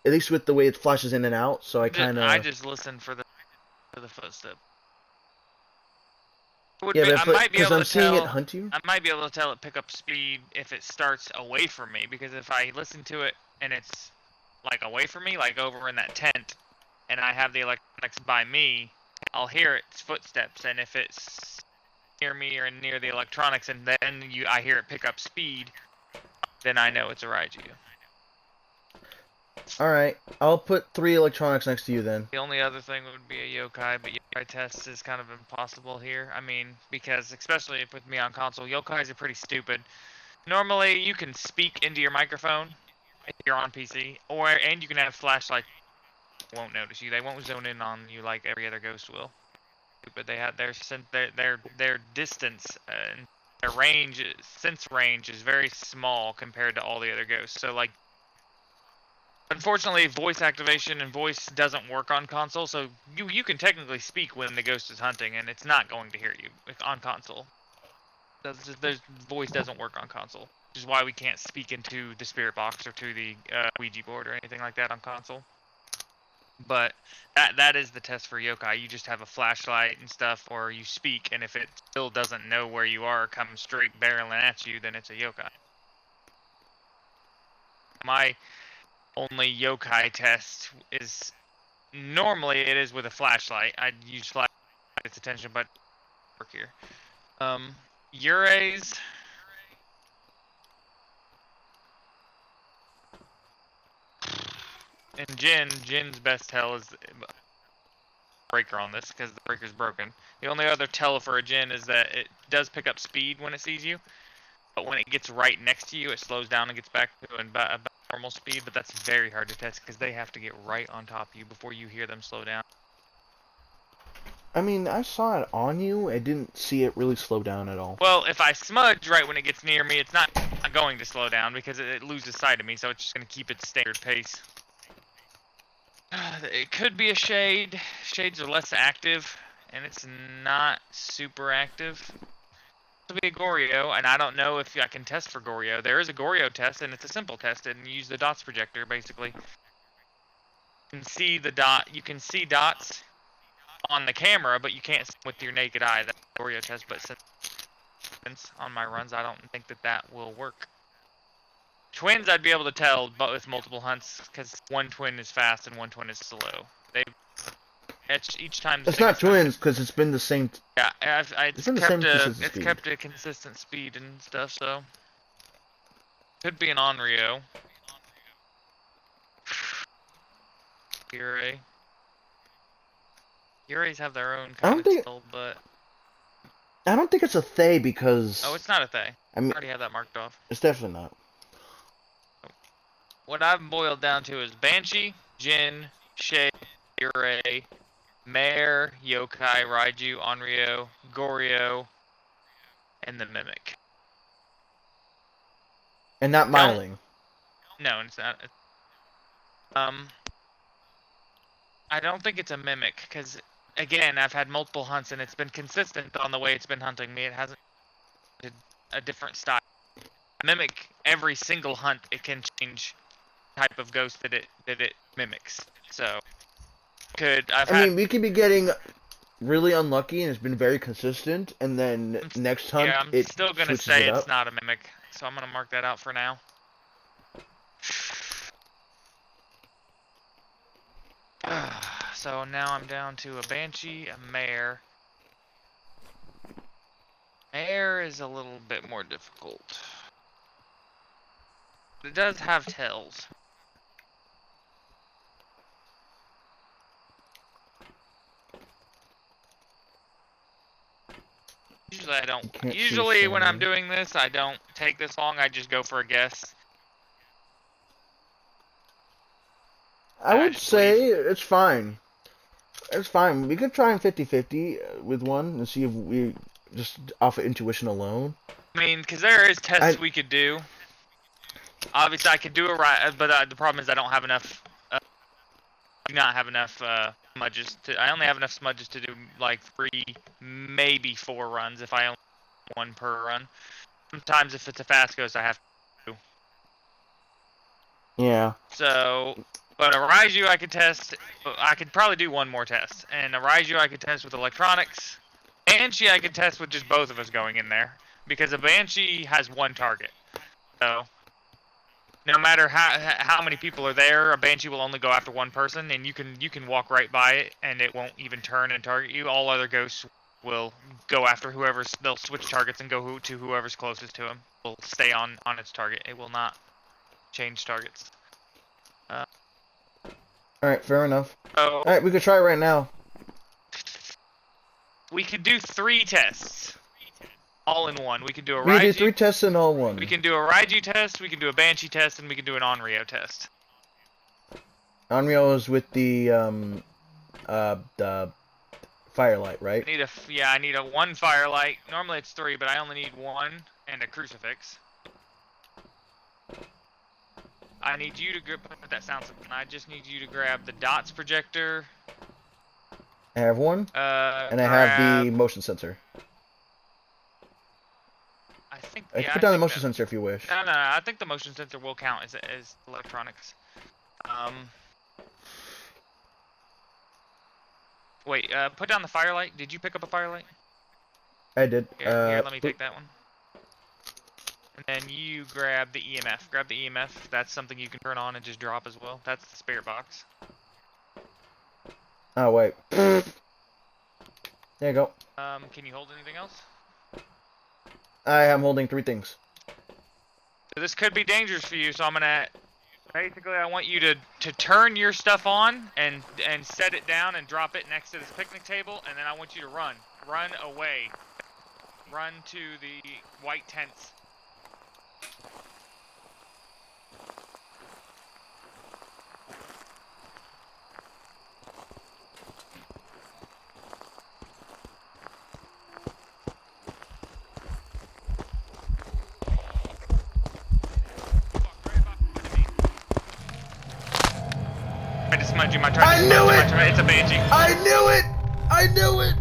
At least with the way it flashes in and out, so I kind I of. just listen for the footstep. Yeah, I but might be because able I'm to seeing tell. it hunt you. I might be able to tell it pick up speed if it starts away from me, because if I listen to it and it's like away from me, like over in that tent, and I have the electronics by me, I'll hear its footsteps, and if it's near me or near the electronics, and then I hear it pick up speed, then I know it's a Raiju. Alright, I'll put 3 electronics next to you then. The only other thing would be a yokai, but yokai test is kind of impossible here. I mean, because especially if with me on console, yokais are pretty stupid. Normally, you can speak into your microphone if you're on PC, and you can have flashlight. Won't notice you. They won't zone in on you like every other ghost will. But they have their distance and their sense range is very small compared to all the other ghosts. So like. Unfortunately, voice activation and voice doesn't work on console, so you can technically speak when the ghost is hunting, and it's not going to hear you on console. The voice doesn't work on console, which is why we can't speak into the spirit box or to the Ouija board or anything like that on console. But that is the test for yokai. You just have a flashlight and stuff, or you speak, and if it still doesn't know where you are, comes straight barreling at you, then it's a yokai. My only yokai test is normally it is with a flashlight. I'd use flashlight its attention, but work here. Urays. And Jin's best tell is breaker on this because the breaker's broken. The only other tell for a Jin is that it does pick up speed when it sees you, but when it gets right next to you, it slows down and gets back to about normal speed. But that's very hard to test because they have to get right on top of you before you hear them slow down. I mean, I saw it on you. I didn't see it really slow down at all. Well, if I smudge right when it gets near me, it's not going to slow down because it loses sight of me, so it's just going to keep its standard pace. It could be a shade. Shades are less active, and it's not super active. It could be a Goryo, and I don't know if I can test for Goryo. There is a Goryo test, and it's a simple test, and you use the dots projector, basically. You can see the dot. You can see dots on the camera, but you can't see with your naked eye. That's a Goryo test, but since on my runs, I don't think that will work. Twins, I'd be able to tell, but with multiple hunts, because one twin is fast and one twin is slow. Each time. It's not twins, because it's been the same. Yeah, it's kept a consistent speed and stuff, so could be an Onryo. Yurei. Yureis have their own kind of skill, but I don't think it's a Thay because. Oh, it's not a Thay. I mean, I already have that marked off. It's definitely not. What I've boiled down to is Banshee, Jin, Shade, Yurei, Mare, Yokai, Raiju, Onryo, Goryo, and the Mimic. And not Myling. No, it's not. I don't think it's a Mimic, because, again, I've had multiple hunts, and it's been consistent on the way it's been hunting me. It hasn't been a different style. Mimic, every single hunt, it can change type of ghost that it mimics. So I mean, we could be getting really unlucky and it's been very consistent, and then next hunt I'm still gonna say it's not a mimic, so I'm gonna mark that out for now. So now I'm down to a Banshee, a Mare. Mare is a little bit more difficult. It does have tails. Usually I don't. Can't see Usually when I'm Shannon. doing this, I don't take this long. I just go for a guess. I would just say it's fine. It's fine. We could try and 50-50 with one and see if we just off of intuition alone. I mean, because there is tests we could do. Obviously, I could do it right, but the problem is I don't have enough. Do not have enough smudges to. I only have enough smudges to do like 3, maybe 4 runs. If I only do 1 per run. Sometimes if it's a fast ghost, I have to. Yeah. So, but a Raiju I could test. I could probably do 1 more test, and a Raiju I could test with electronics. Banshee I could test with just both of us going in there, because a Banshee has 1 target. So, no matter how many people are there, a Banshee will only go after 1 person, and you can walk right by it, and it won't even turn and target you. All other ghosts will go after whoever's. They'll switch targets and go to whoever's closest to him. Will stay on its target. It will not change targets. Alright, fair enough. So Alright, we could try it right now. we could do 3 tests, all in one. We could do a We can do Raiju. 3 tests in all one. We can do a Raiju test. We can do a Banshee test, and we can do an Onryo test. Onryo is with the firelight, right? I need a 1 firelight. Normally it's 3, but I only need 1 and a crucifix. I need you to put that sound something. I just need you to grab the dots projector. I have one, and I have the motion sensor. I think. I can put down the motion sensor if you wish. No. I think the motion sensor will count as electronics. Wait. Put down the firelight. Did you pick up a firelight? I did. Here, let me take that one. And then you grab the EMF. Grab the EMF. That's something you can turn on and just drop as well. That's the spirit box. Oh wait. There you go. Can you hold anything else? I am holding 3 things. So this could be dangerous for you, so I'm gonna. Basically, I want you to turn your stuff on and set it down and drop it next to this picnic table, and then I want you to run. Run away. Run to the white tents. I just smudged you my turn. I knew it! It's a Banshee. I knew it! I knew it!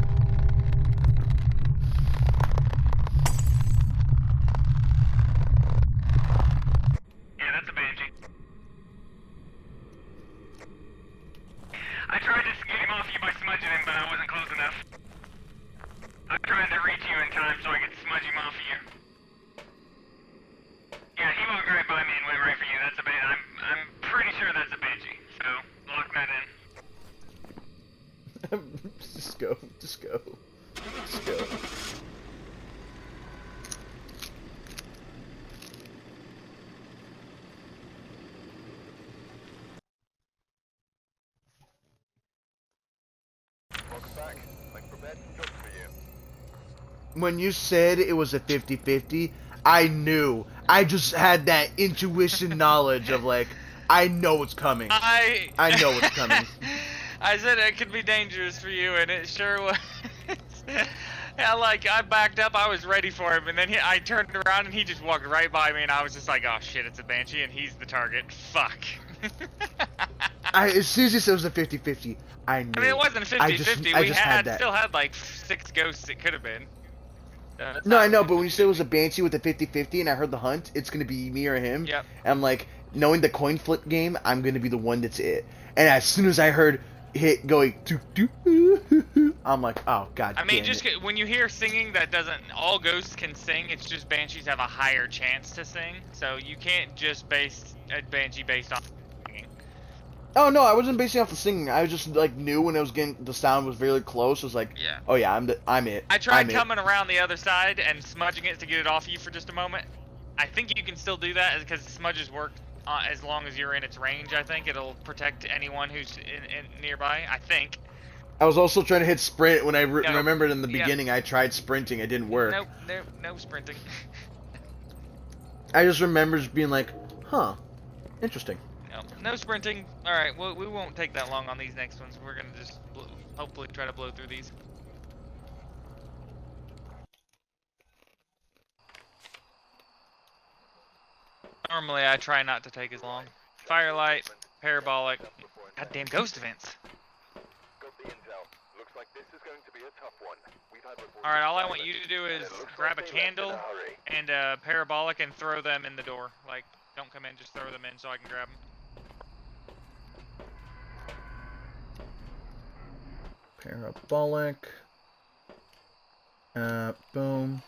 Yeah, that's a Banshee. I tried to get him off you by smudging him, but I wasn't close enough. I tried to reach you in time so I could smudge him off of you. Yeah, he walked right by me and went right for you. That's a Banshee. I'm pretty sure that's a Banshee. So lock that in. Just go. Just go. Just go. Welcome back. I've prepared some jobs for you. When you said it was a 50-50, I knew. I just had that intuition knowledge of like, I know it's coming. I know it's coming. I said it could be dangerous for you, and it sure was. Yeah, like, I backed up, I was ready for him, and then I turned around and he just walked right by me, and I was just like, oh shit, it's a Banshee, and he's the target. Fuck. As soon as you said it was a 50-50, I knew. I mean, it wasn't 50-50, I just had that. still had like 6 ghosts it could have been. No, I know, but when you said it was a Banshee with a 50-50 and I heard the hunt, it's gonna be me or him. Yep. And I'm like, knowing the coin flip game, I'm gonna be the one that's it. And as soon as I heard hit going, I'm like, oh god. I mean, damn just it. when you hear singing, that doesn't. All ghosts can sing. It's just banshees have a higher chance to sing. So you can't just base a banshee based on singing. Oh no, I wasn't basing off the singing. I was just like knew when I was getting the sound was very close. I was like, Yeah. oh yeah, I'm it. I tried I'm coming around the other side and smudging it to get it off you for just a moment, I think you can still do that because smudges work as long as you're in its range. I think it'll protect anyone who's in nearby. I think. I was also trying to hit sprint when I No. remembered in the Yeah. beginning I tried sprinting. It didn't work. No sprinting. I just remember just being like, huh, interesting. No sprinting. All right, well, we won't take that long on these next ones. We're gonna just hopefully try to blow through these. Normally, I try not to take as long. Firelight, parabolic, goddamn ghost events. Got the intel. Looks like this is going to be a tough one. We've had reports. All right, all I want you to do is It looks grab a like they left in candle a hurry. and a parabolic and throw them in the door. Like, don't come in, just throw them in so I can grab them. Parabolic. Boom.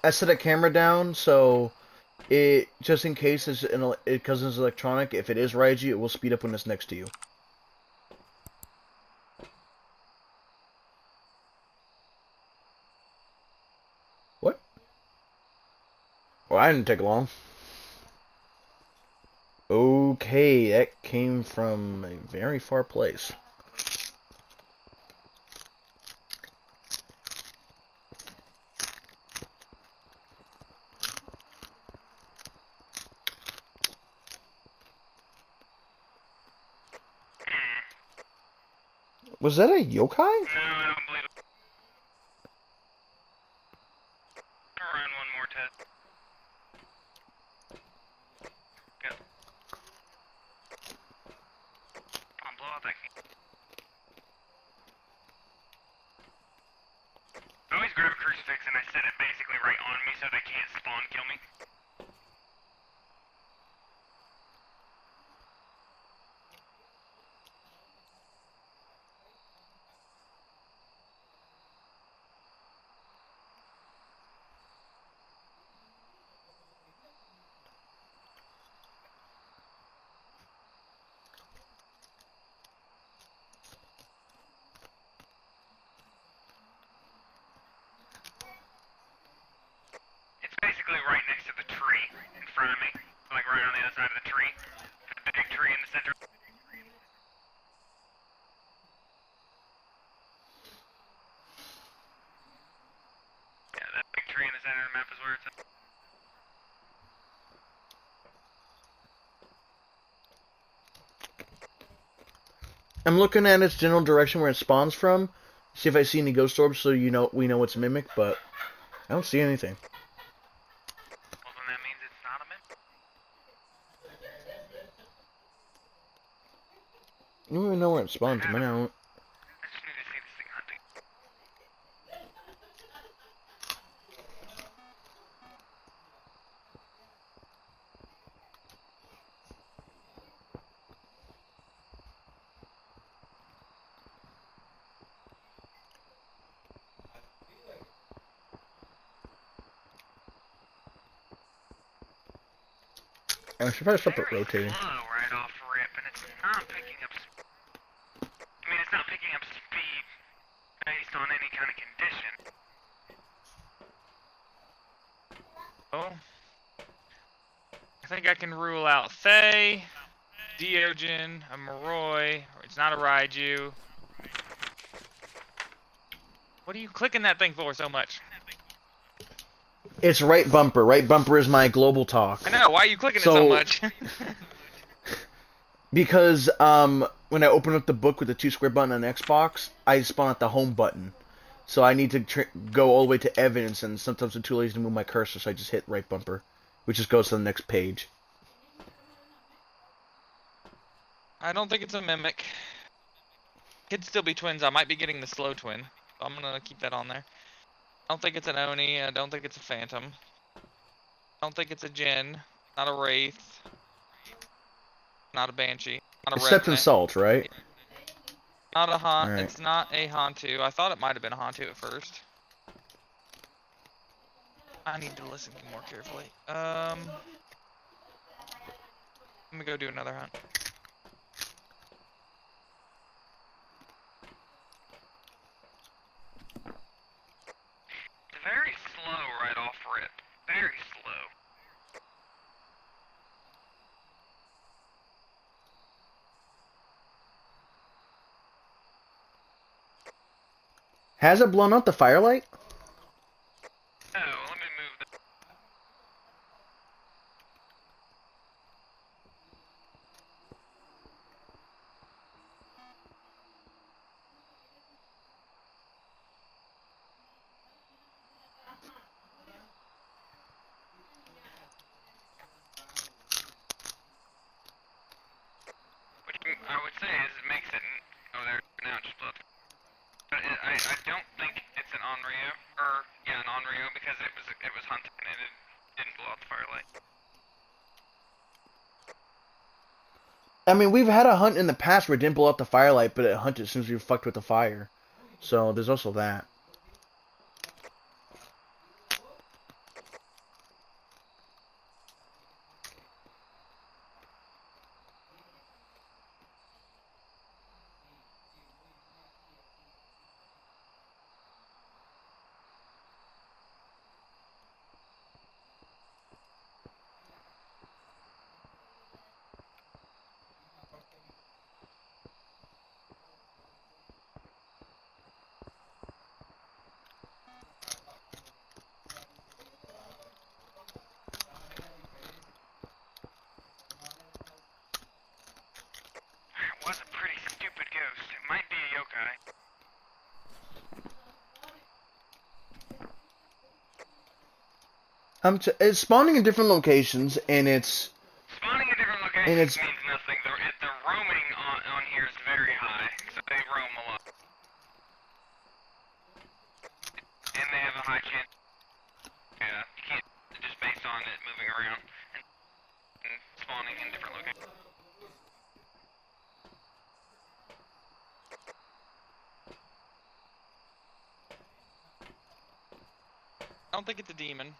I set a camera down so it just in case it's because it's electronic. If it is Raiju, it will speed up when it's next to you. What? Well, I didn't take long. Okay, that came from a very far place. Was that a yokai? No, I don't believe it. I'll run one more test. Go. Come on, blow out that can. I always grab a crucifix and I set it basically right on me so they can't spawn kill me. It's basically right next to the tree in front of me, like right on the other side of the tree. The big tree in the center. Yeah, that big tree in the center of the map is where it's at. I'm looking at its general direction where it spawns from. See if I see any ghost orbs, so we know it's Mimic, but I don't see anything. Well, then that means it's not a mimic. I don't even know where it spawns. I mean, I don't. I just need to see this thing hunting. I should probably stop it Very rotating. slow right off rip, and it's not picking up. I mean, it's not picking up speed based on any kind of condition. Oh. I think I can rule out Thay, Deogen, a Moroi. It's not a Raiju. What are you clicking that thing for so much? It's right bumper. Right bumper is my global talk. I know. Why are you clicking it so much? Because when I open up the book with the 2 square button on Xbox, I spawn at the home button. So I need to go all the way to evidence, and sometimes I'm too lazy to move my cursor, so I just hit right bumper, which just goes to the next page. I don't think it's a mimic. Could still be twins. I might be getting the slow twin. I'm gonna keep that on there. I don't think it's an Oni. I don't think it's a Phantom. I don't think it's a Jinn. Not a Wraith. not a banshee. Not a Except in revenant. Salt, right? Not a haunt. Alright. It's not a Hantu. I thought it might have been a Hantu at first. I need to listen more carefully. Let me go do another hunt. It's very slow right off rip. Very slow. Has it blown out the firelight? Oh, let me move the... I would say is it makes it... Oh, there, now it just blew up. But I don't think it's an Onryo, or, yeah, an Onryo, because it was hunting and it didn't blow out the firelight. I mean, we've had a hunt in the past where it didn't blow out the firelight, but it hunted as soon as we fucked with the fire. So, there's also that. It was a pretty stupid ghost. It might be a yokai. It's spawning in different locations, and it's... Spawning in different locations And it's- means nothing. The roaming on here is very high, so they roam a lot. And they have a high chance. Yeah, you can't just based on it moving around and spawning in different locations. I don't think it's a demon.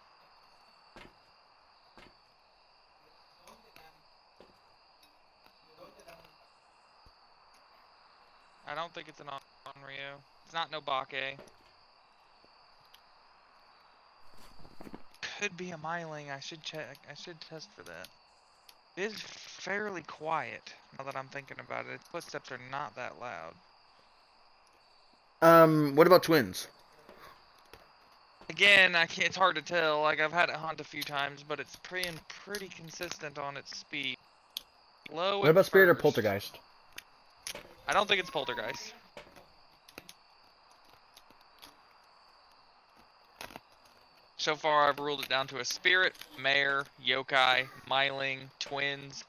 I don't think it's an Onryo. It's not Nobake. Could be a Myling. I should check. I should test for that. It is fairly quiet now that I'm thinking about it. Its footsteps are not that loud. What about twins? Again, it's hard to tell. Like, I've had it hunt a few times, but it's pretty consistent on its speed. Low. What at about Spirit or first. Poltergeist? I don't think it's Poltergeist. So far, I've ruled it down to a Spirit, Mare, Yokai, Myling, Twins,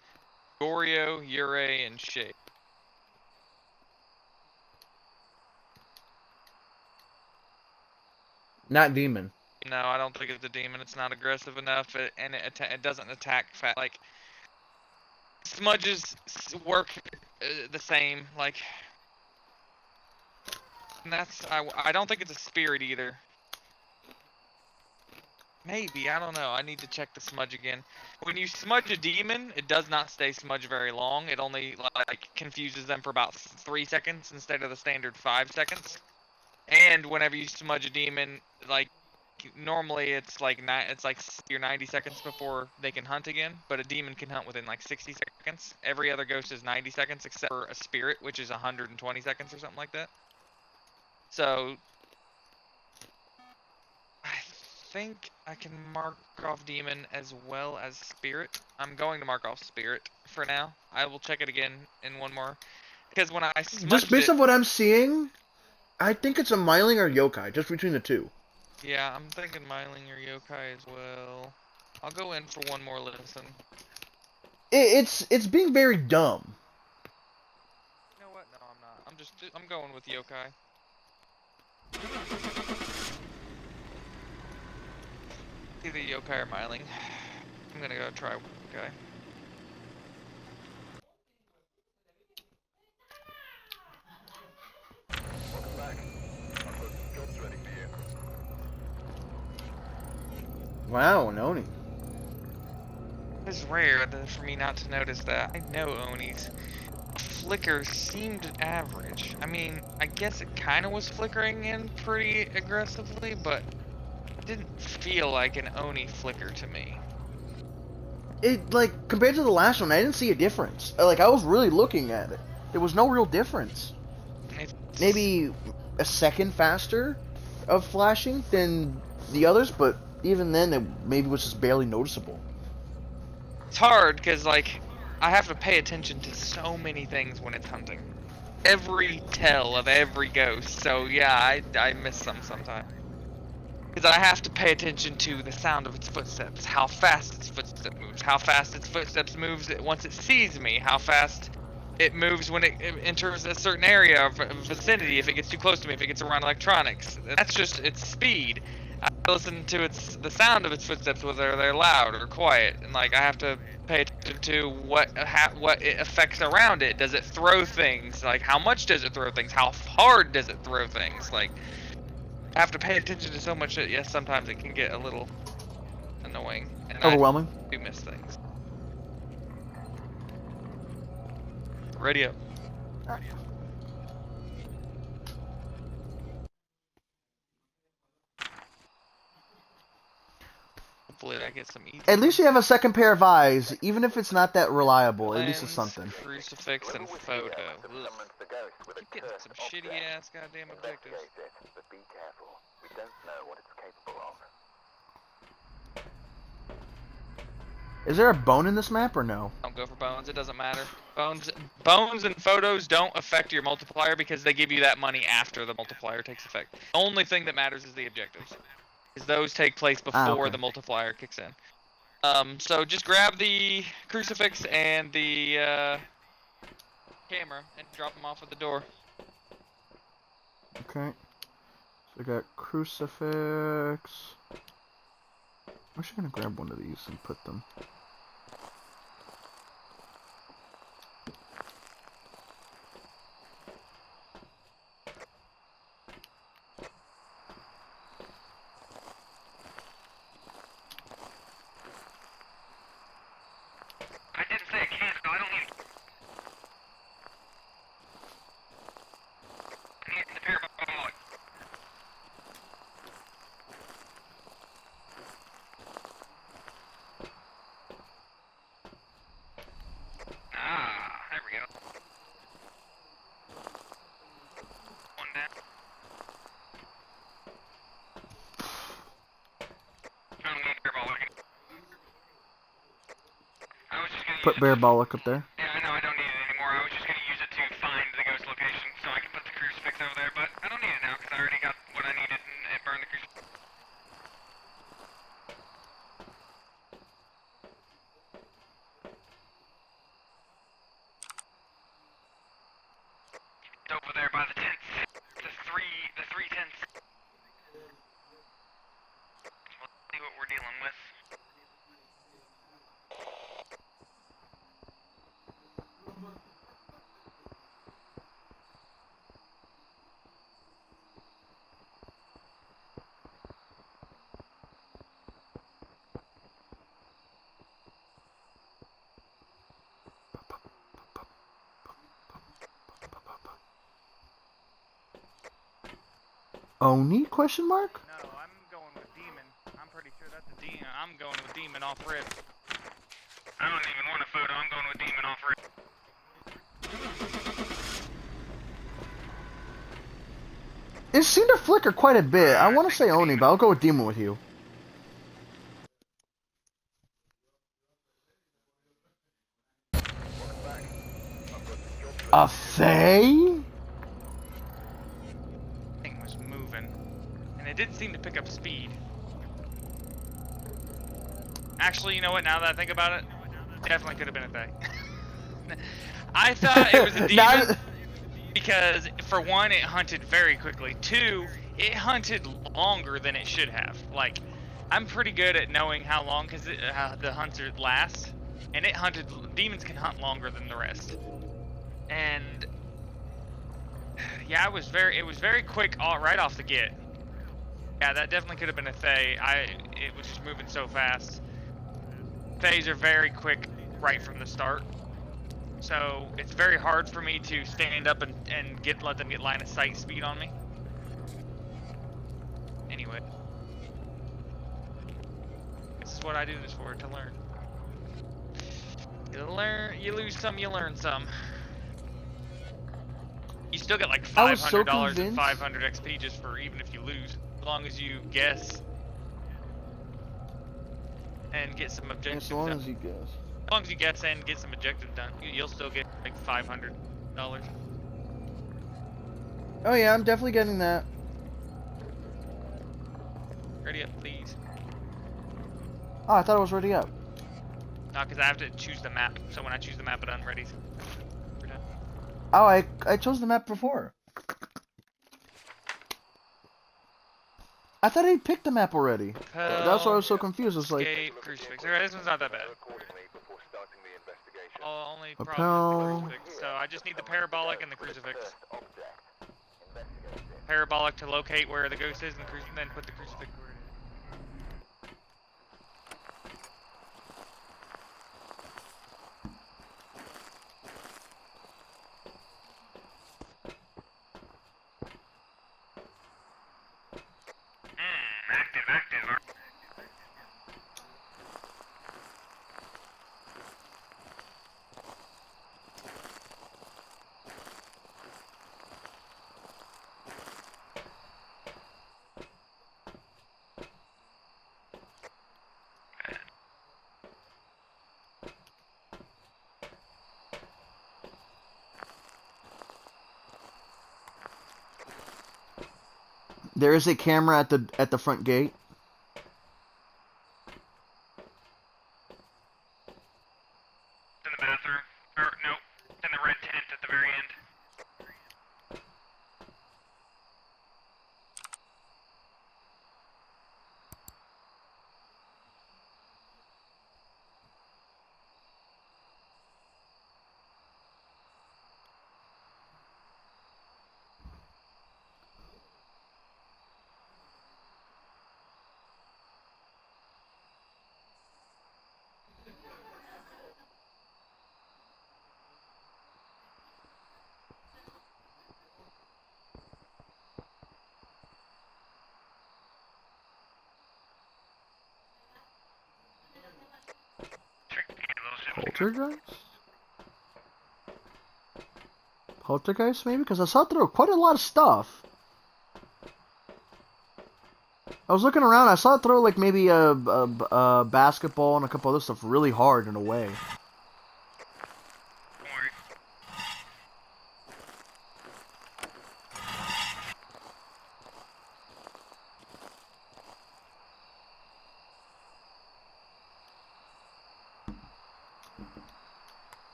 Goryo, Yurei, and Shake. Not demon. No, I don't think it's a demon. It's not aggressive enough, and it doesn't attack fat. Like, smudges work the same. Like, and I don't think it's a spirit either. Maybe, I don't know. I need to check the smudge again. When you smudge a demon, it does not stay smudged very long. It only like confuses them for about 3 seconds instead of the standard 5 seconds. And whenever you smudge a demon, like normally it's like your 90 seconds before they can hunt again, but a demon can hunt within like 60 seconds. Every other ghost is 90 seconds except for a spirit, which is 120 seconds or something like that. So I think I can mark off demon as well as spirit. I'm going to mark off spirit for now. I will check it again in one more, because when I smudged Just based it, on what I'm seeing, I think it's a Myling or Yokai, just between the two. yeah, I'm thinking Myling or Yokai as well. I'll go in for one more listen. It's being very dumb. You know what? No, I'm not. I'm going with Yokai. Either Yokai or Myling. I'm gonna go try Yokai. Wow, an Oni. It's rare for me not to notice that. I know Onis. Flicker seemed average. I mean, I guess it kind of was flickering in pretty aggressively, but it didn't feel like an Oni flicker to me. It, like, compared to the last one, I didn't see a difference. Like, I was really looking at it. There was no real difference. It's, Maybe a second faster of flashing than the others, but even then, it maybe was just barely noticeable. It's hard because, like, I have to pay attention to so many things when it's hunting. Every tell of every ghost. So yeah, I miss some sometimes. Because I have to pay attention to the sound of its footsteps, how fast its footsteps moves, how fast its footsteps moves once it sees me, how fast it moves when it enters a certain area of vicinity, if it gets too close to me, if it gets around electronics. That's just its speed. I listen to the sound of its footsteps, whether they're loud or quiet, and like I have to pay attention to what it affects around it. Does it throw things? Like how much does it throw things? How hard does it throw things? Like I have to pay attention to so much that yes, sometimes it can get a little annoying. And Overwhelming? I do miss things. Ready up. Hopefully I get some easy. At least you have a second pair of eyes, even if it's not that reliable. At least it's Lens, something. Crucifix and photo. must have summoned the ghost with a Keep getting cursed some object. shitty ass goddamn objectives. Investigate it, but be careful. We don't know what it's capable of. Is there a bone in this map or no? Don't go for bones, it doesn't matter. Bones and photos don't affect your multiplier because they give you that money after the multiplier takes effect. The only thing that matters is the objectives. Because those take place before okay. the multiplier kicks in. So just grab the crucifix and the camera and drop them off at the door. Okay. So I got crucifix. I'm actually gonna grab one of these and put them. I didn't say a candle. I don't need. I need the parabolic. Ah, there we go. One down. I don't need parabolic. I was just gonna Put use it. Bearbolic up there. Yeah, I know I don't need it anymore. I was just gonna use it to find the ghost location so I can put the crucifix over there, but I don't need it now because I already got what I needed and it burned the crucifix. It's over there by the tents. The three tents. Let's see what we're dealing with. Oni? Question mark? No, I'm going with demon. I'm pretty sure that's a demon. I'm going with demon off rip. I don't even want a photo. I'm going with demon off rip. It seemed to flicker quite a bit. I want to say Oni, but I'll go with Demon with you. A Fae? Thing was moving, and it didn't seem to pick up speed. Actually, you know what? Now that I think about it, it definitely could have been a thing. I thought it was a demon because, for one, it hunted very quickly. Two, it hunted longer than it should have. Like, I'm pretty good at knowing how long because the hunts last, and it hunted. Demons can hunt longer than the rest. And yeah, it was very quick right off the get. Yeah, that definitely could have been a Fae. it was just moving so fast. Fays are very quick right from the start. So it's very hard for me to stand up and let them get line of sight speed on me. Anyway. This is what I do this for, to learn. You lose some, you learn some. You still get like I was so $500 and convinced. 500 XP just for even if you lose, as long as you guess and get some objectives As long done. as you guess. As long as you guess and get some objectives done, you'll still get like $500. Oh yeah, I'm definitely getting that. Ready up, please. Oh, I thought it was already up. No, because I have to choose the map. So when I choose the map, it unreadies. We're done. Oh, I chose the map before. I thought I picked the map already. That's why I was so confused. It's like Escape, crucifix. Alright, this one's not that bad. Accordingly before starting the investigation. Only Lapel. problem is the crucifix. So I just need the parabolic and the crucifix. Cursed object. Investigate it. Parabolic to locate where the ghost is, and then put the crucifix where it is. Active. there is a camera at the front gate. It's in the bathroom. Or, no, it's in the red tent at the very end. Poltergeist? Poltergeist, maybe? Because I saw through quite a lot of stuff. I was looking around, I saw it throw like maybe a basketball and a couple other stuff really hard in a way. Don't worry.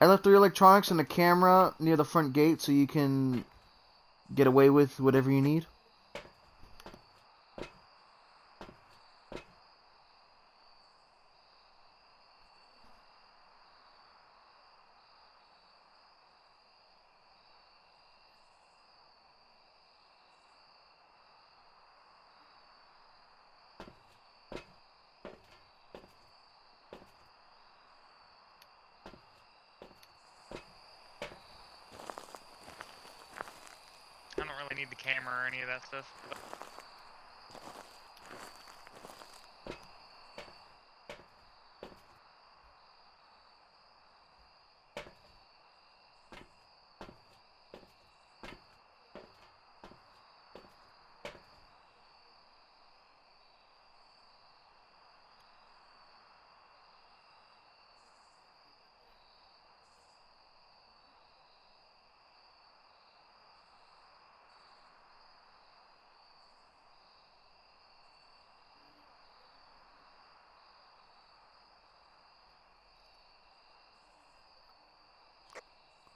I left 3 electronics and a camera near the front gate so you can get away with whatever you need. I don't really need the camera or any of that stuff. But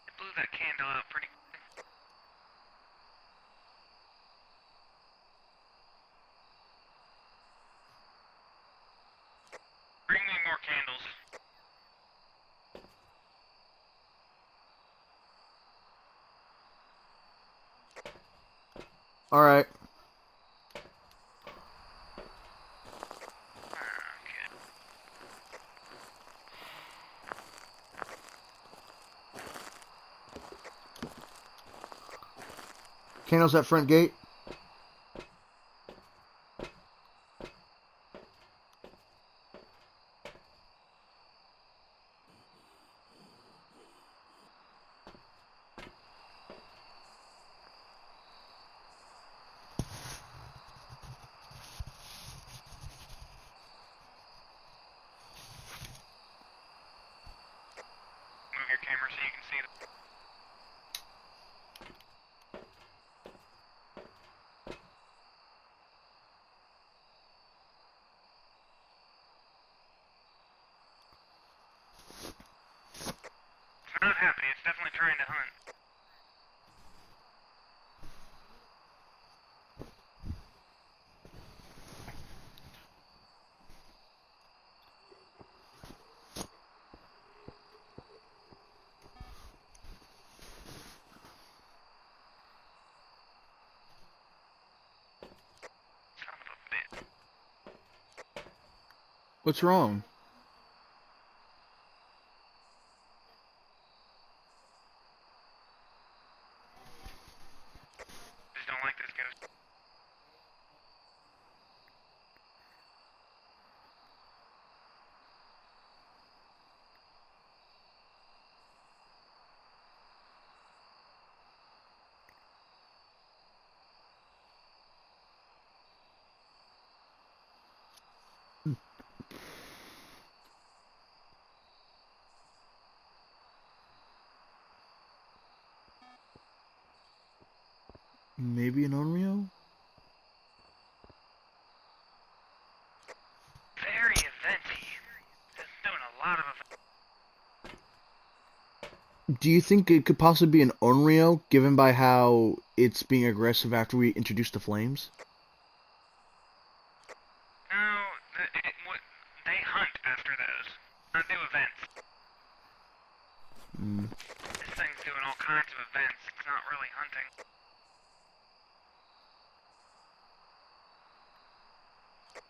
It blew that candle out pretty quick. Bring me more candles. All right. Okay. Candles at front gate. Move your camera so you can see the... It's not happy. It's definitely trying to hunt. Son of a bitch. What's wrong? Just don't like this ghost. Maybe an Onryo? Very eventy. Just doing a lot of events. Do you think it could possibly be an Onryo, given by how it's being aggressive after we introduced the flames? No, they hunt after those. Not do events. This thing's doing all kinds of events. It's not really hunting.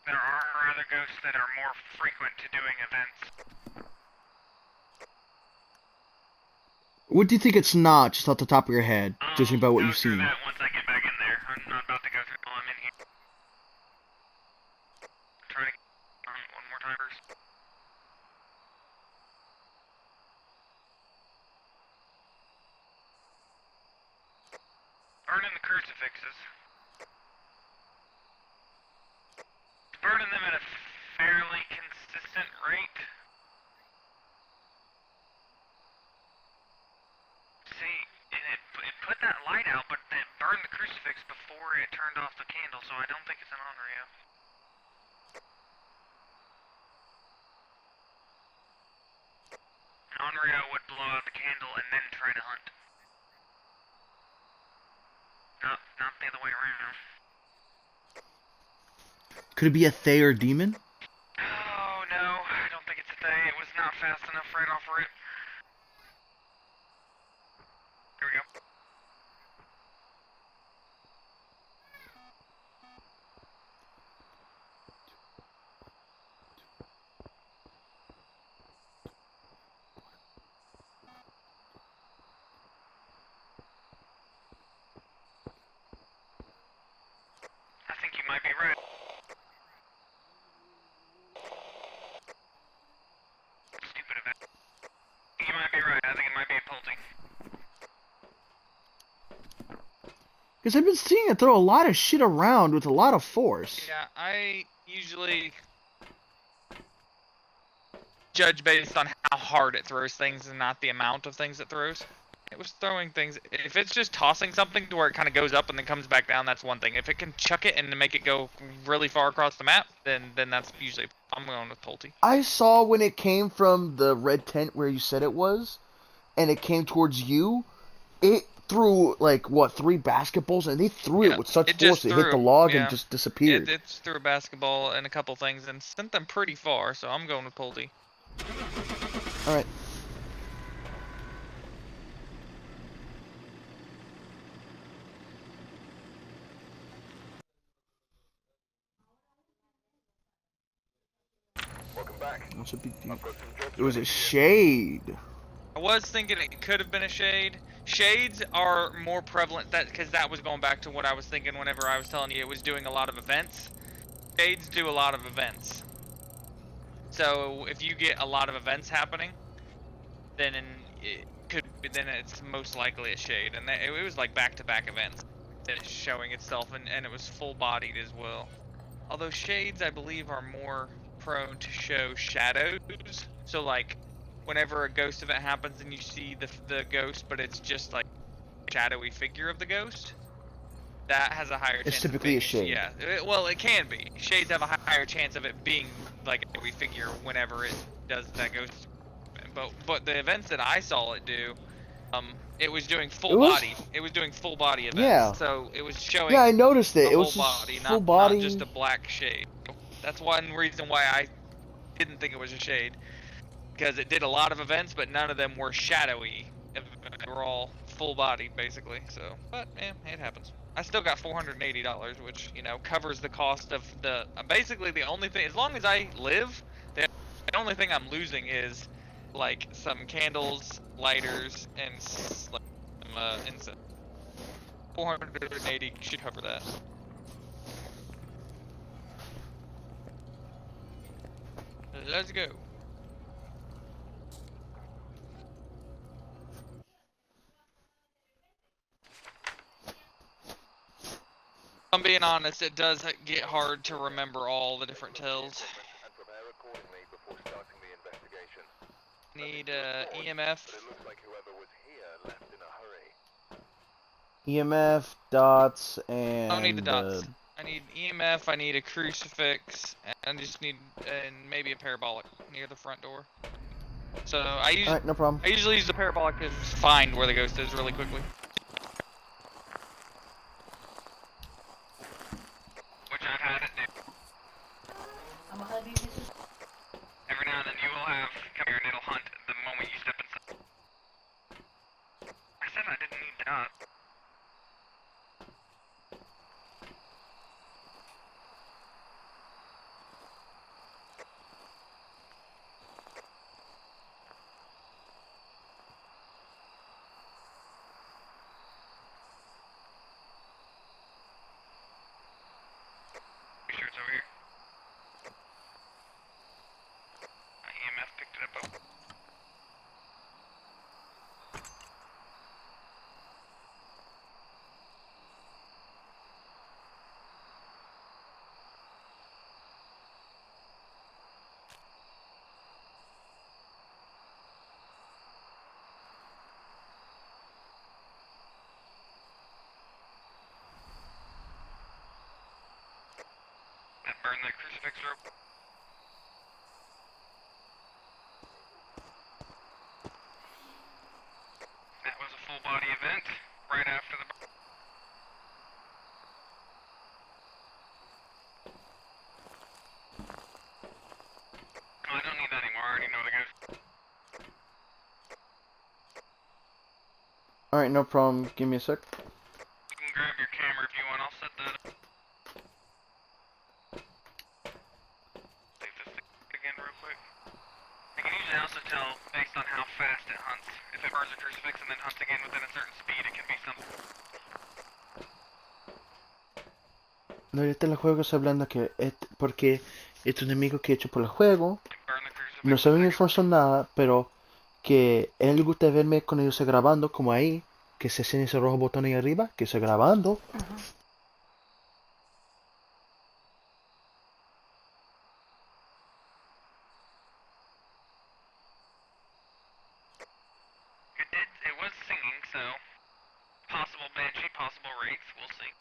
There are other ghosts that are more frequent to doing events. What do you think it's not, just off the top of your head, judging by what Go you've through seen? that once I get back in there. I'm not about to go through while I'm in here. Try to get one more time first. Burning the crucifixes. Burning them at a fairly consistent rate. See, and it put that light out, but it burned the crucifix before it turned off the candle, so I don't think it's an Onryo. An Onryo would blow out the candle and then try to hunt. Not the other way around. Could it be a Thayer demon? Oh no, I don't think it's a Thay. It was not fast enough right off rip. Here we go. I think you might be right. Stupid event. You might be right. I think it might be a Pulte. Because I've been seeing it throw a lot of shit around with a lot of force. Yeah, I usually judge based on how hard it throws things and not the amount of things it throws. It was throwing things. If it's just tossing something to where it kind of goes up and then comes back down, that's one thing. If it can chuck it and make it go really far across the map, then that's usually. I'm going with Pulte. I saw when it came from the red tent where you said it was, and it came towards you, it threw, like, what, 3 basketballs, and they threw it with such force it hit the log and just disappeared. It threw a basketball and a couple things and sent them pretty far, so I'm going with Pulte. Alright. Welcome back. That's a big deal. I've got some jobs It was a ready for you. shade. I was thinking it could have been a shade. Shades are more prevalent because that was going back to what I was thinking whenever I was telling you it was doing a lot of events. Shades do a lot of events. So if you get a lot of events happening, then then it's most likely a shade. And it was like back-to-back events that it's showing itself, and it was full-bodied as well. Although shades, I believe, are more prone to show shadows. So like, whenever a ghost event happens and you see the ghost, but it's just like a shadowy figure of the ghost, that has a higher chance. It's typically of a shade. Yeah, well, it can be. Shades have a higher chance of it being like a shadowy figure whenever it does that ghost. But the events that I saw it do, it was doing full body. It was doing full body events. Yeah. So it was showing. Yeah, I noticed it. The It was whole just body, full not body. just a black shade. That's one reason why I didn't think it was a shade, because it did a lot of events, but none of them were shadowy. They were all full bodied, basically. So, but yeah, it happens. I still got $480, which covers the cost of the. Basically, the only thing, as long as I live, the only thing I'm losing is like some candles, lighters, and some incense. 480 should cover that. Let's go. I'm being honest, it does get hard to remember all the different tells. And prepare accordingly before starting the investigation. Need But EMF. it looks like whoever was here left in a hurry. EMF, dots, and I don't need the dots. I need EMF, I need a crucifix, and I just need maybe a parabolic near the front door. So Alright, no problem. I usually use the parabolic to find where the ghost is really quickly. Which I've had it do. Every now and then you will have come here and it'll hunt the moment you step inside. I said I didn't need dots. Sure it's over here. EMF picked it up. And burn that crucifix rope. That was a full body event right after the. Oh, I don't need that anymore. I already know the ghost. Alright, no problem. Give me a sec. You can grab your camera if you want. I'll set that up. Save this again real quick. You can usually also tell based on how fast it hunts. If it burns a crucifix and then hunts again within a certain speed, it can be something. No, este es el juego que estoy hablando que porque es un enemigo que he hecho por el juego. Burn the crucifix. No saben información nada, pero que a él le gusta verme cuando yo estoy grabando, como ahí, que se hacen ese rojo botón ahí arriba, que estoy grabando. It was singing, so possible banshee, possible wraiths. We'll see.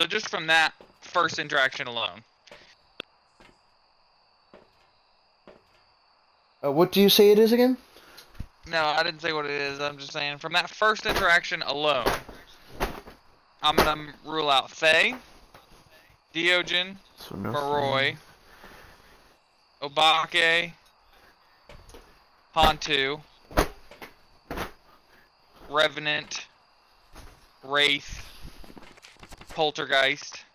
So just from that first interaction alone. What do you say it is again? No, I didn't say what it is. I'm just saying from that first interaction alone, I'm gonna rule out Faye, Diogen, So no. Moroi, Obake, Hantu, Revenant, Wraith, Poltergeist.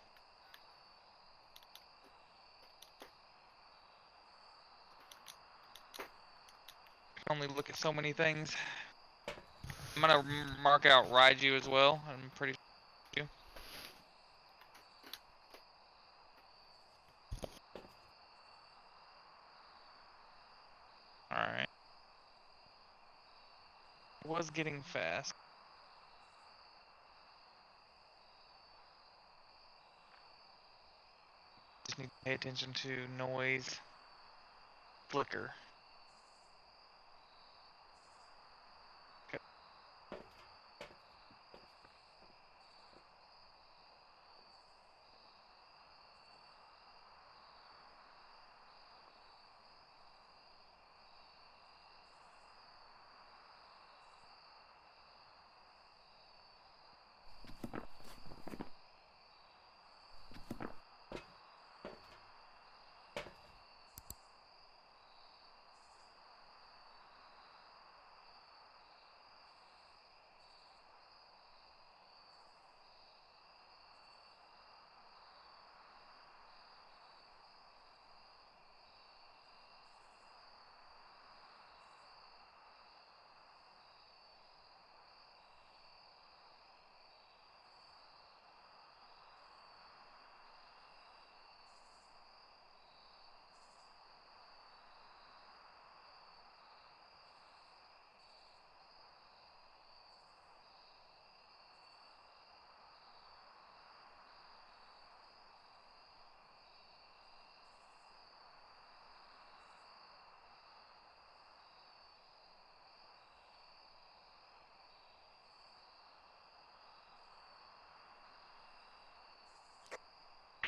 I can only look at so many things. I'm gonna mark out Raiju as well. I'm pretty sure. Alright. Was getting fast. Just need to pay attention to noise, flicker.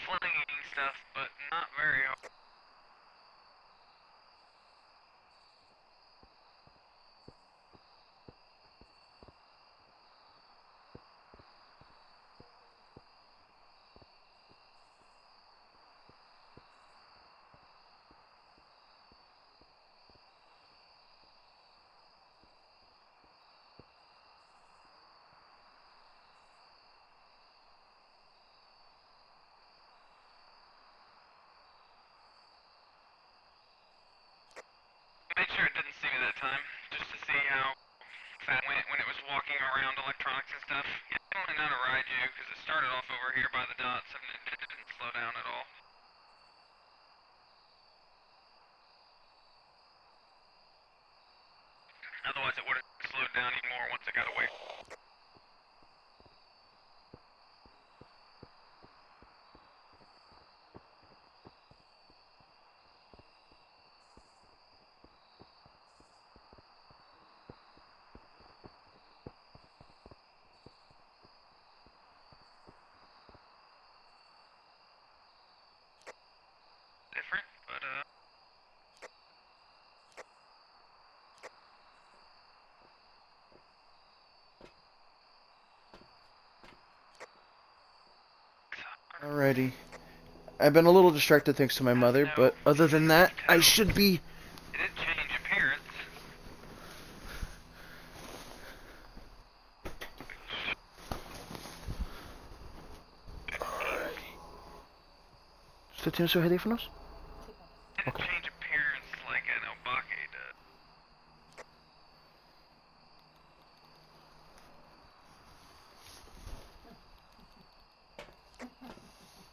Flinging stuff, but not very hard. Made sure it didn't see me that time, just to see how fast it went when it was walking around electronics and stuff. Yeah, definitely not a Raiju, because it started off over here by the dots and it didn't slow down at all. Otherwise it would have slowed down even more once it got away. Different, but Alrighty. I've been a little distracted thanks to my mother, but other than that, I should be. it did change appearance. ¿Usted tiene sus audífonos? It didn't change appearance like an Obake does.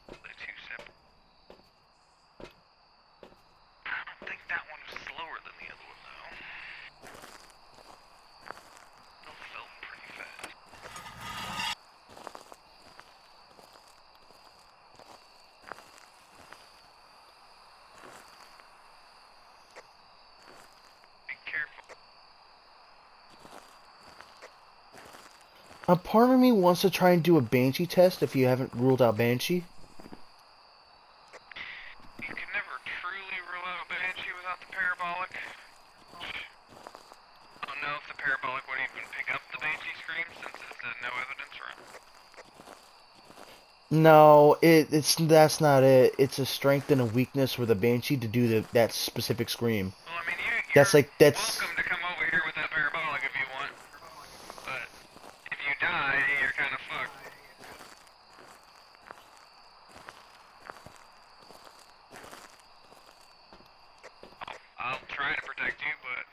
They're two separate. I don't think that one was slower than the other one though. Both felt pretty fast. A part of me wants to try and do a Banshee test if you haven't ruled out Banshee. You can never truly rule out a Banshee without the parabolic. I don't know if the parabolic would even pick up the Banshee scream since there's no evidence around. No, that's not it. It's a strength and a weakness with a Banshee to do that specific scream. Well, I mean, That's you're that's welcome to come over here with that parabolic if you want, but if you die, you're kind of fucked. I'll try to protect you, but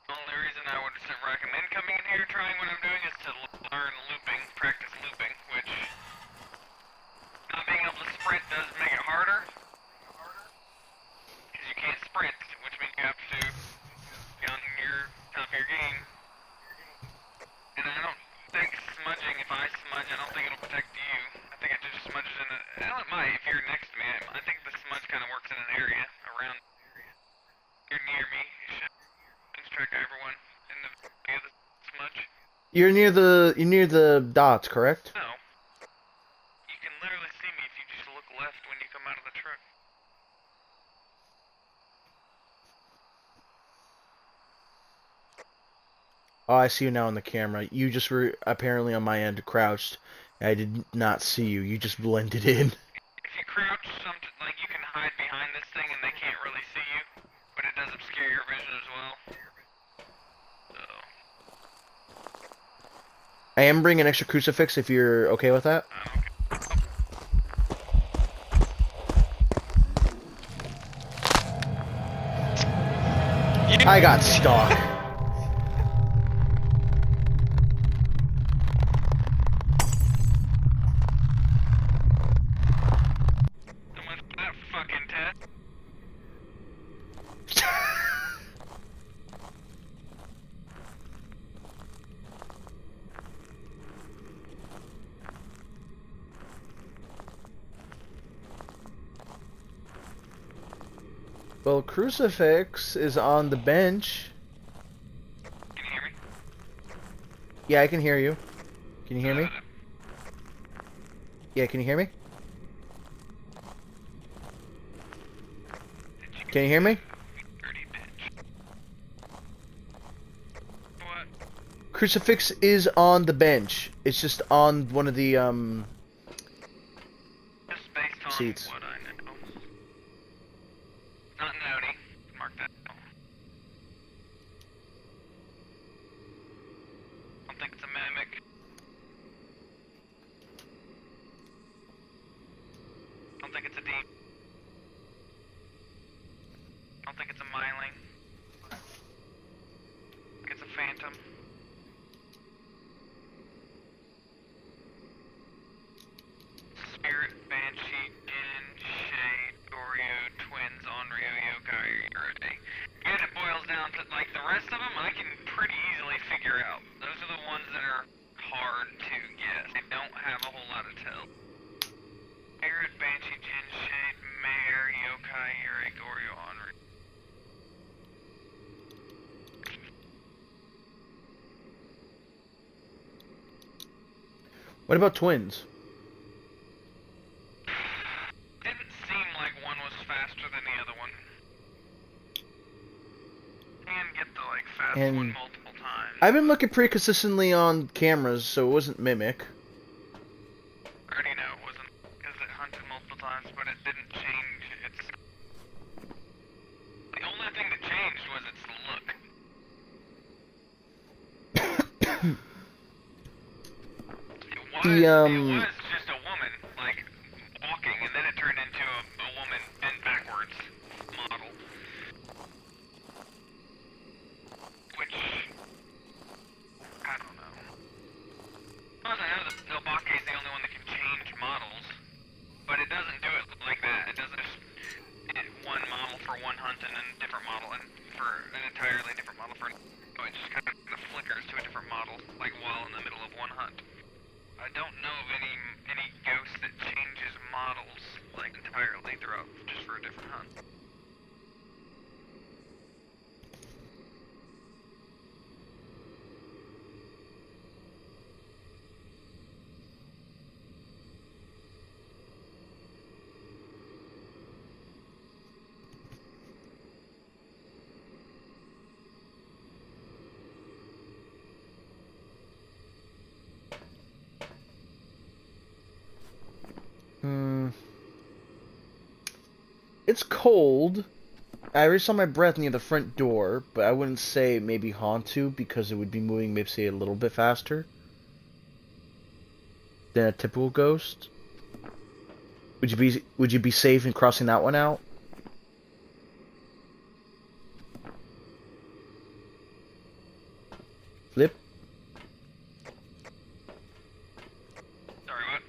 the only reason I would recommend coming in here trying what I'm doing is to learn looping, practice looping, which not being able to sprint does make it harder. Because you can't sprint, which means you have to be on your top of your game. And I don't think smudging, if I smudge, I don't think it'll protect you. I think it just smudges in a... Well, it might if you're next to me. I think the smudge kind of works in an area around... You're near me. You should lose track of everyone in the area of the smudge. you're near the dots, correct? No. You can literally see me if you just look left when you come out of the truck. Oh, I see you now on the camera. You just were apparently on my end crouched. I did not see you. You just blended in. If you crouch, like you can hide behind this thing and they can't really see you, but it does obscure your vision as well. So, I am bringing an extra crucifix if you're okay with that. You I got stuck. so much for that fucking test. Well, crucifix is on the bench. Can you hear me? Yeah, I can hear you. Can you hear me? Yeah, can you hear me? Can you hear me? Dirty bitch. What? Crucifix is on the bench. It's just on one of the Just based on seats. what I know. Not Noni. Mark that down. I don't think it's a mimic. I don't think it's a deep. I don't think it's a myling. I think it's a phantom. Spirit, Banshee, Jin, Shade, Goryo, Twins, Onryo, Yokai, Yurei. Again, it boils down to, like, the rest of them I can pretty easily figure out. Those are the ones that are hard to guess. They don't have a whole lot of tell. Spirit, Banshee, Jin, Shade, Mare, Yokai, Yurei, Goryo, Onryo. What about twins? Didn't seem like one was faster than the other one. Can get the, like, fast And one multiple times. I've been looking pretty consistently on cameras, so it wasn't mimic. I already know it wasn't, because it hunted multiple times, but it didn't change its... The only thing that changed was its look. It was just a woman, like, walking, and then it turned into a woman bent backwards model. Which... I don't know. As far as I know, the Obake is the only one that can change models, but it doesn't do it like that. It doesn't just one model for one hunt and then a different model, and for an entirely different model for... It just kind of flickers to a different model, like while in the middle of one hunt. I don't know of any ghost that changes models, like, entirely throughout, just for a different hunt. it's cold. I already saw my breath near the front door, but I wouldn't say maybe Hantu because it would be moving maybe say a little bit faster than a typical ghost. Would you be safe in crossing that one out? Flip. Sorry, what?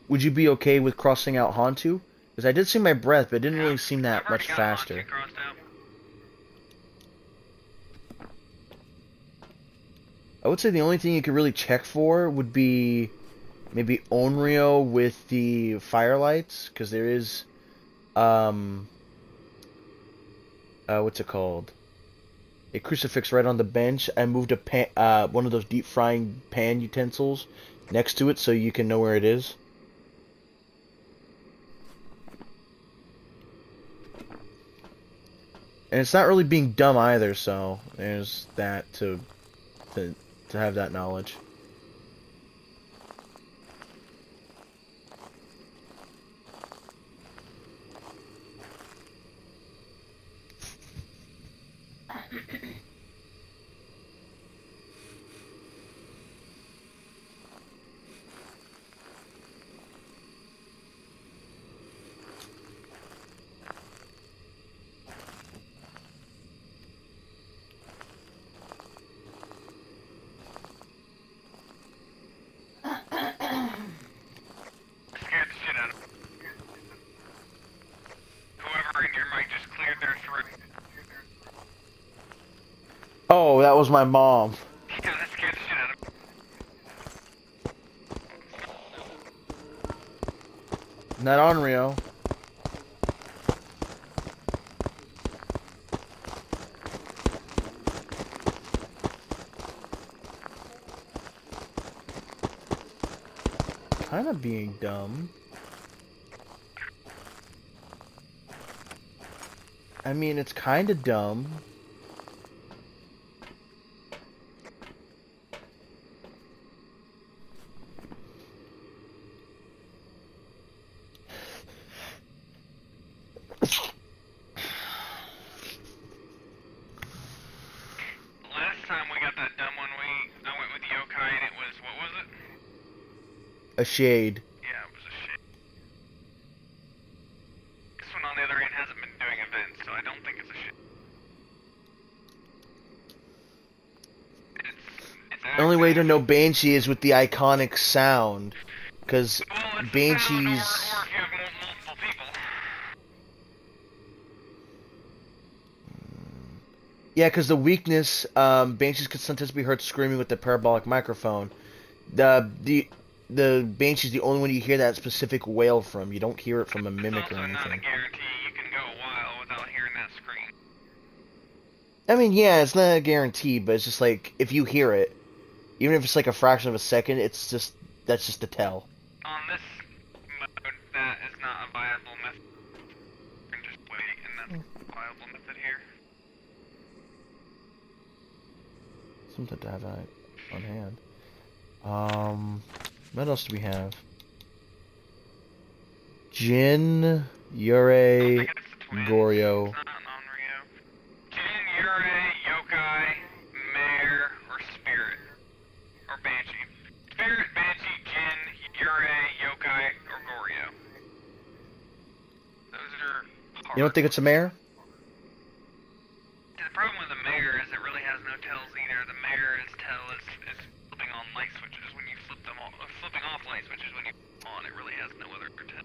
Would you be okay with crossing out Hantu? Because I did see my breath, but it didn't really seem that I've already much got faster. Monty crossed out. I would say the only thing you could really check for would be maybe Onryo with the firelights, because there is, what's it called? A crucifix right on the bench. I moved a pan, one of those deep frying pan utensils next to it so you can know where it is. And it's not really being dumb either, so there's that to have that knowledge. Scared the shit out of me. Whoever in your mic just cleared their throat. Oh, that was my mom. Yeah, that scared the shit out of me. Not Onryo. Kind of being dumb. I mean, it's kind of dumb. Last time we got that dumb one, I went with Yokai and it was, what was it? A shade. Yeah, it was a shit. This one, on the other hand, hasn't been doing events, so I don't think it's a shit. It's The only way to active. know Banshee is with the iconic sound. Because Well, it's the sound, Banshees... or if you have multiple people. Yeah, because the weakness, Banshees could sometimes be heard screaming with the parabolic microphone. The Banshee's the only one you hear that specific wail from. You don't hear it from a mimic It's or also not a anything. guarantee you can go a while without hearing that scream. I mean, yeah, it's not a guarantee, but it's just like, if you hear it, even if it's like a fraction of a second, it's just, that's just a tell. On this mode, that is not a viable method. You can just wait, and that's a viable method here. Something to have that on hand. What else do we have? Jin, I Yurei, think it's the twins. Goryo. It's not Onryo. Jin, Yurei, Yokai, Mare, or Spirit. Or Banshee. Spirit, Banshee, Jin, Yurei, Yokai, or Goryo. Those are hard. You don't think it's a mare? The problem with the Mare is it really has no tells either. The Mare's tell is flipping on light switches when you flip them off. Flipping off light switches when you flip them on. It really has no other tell.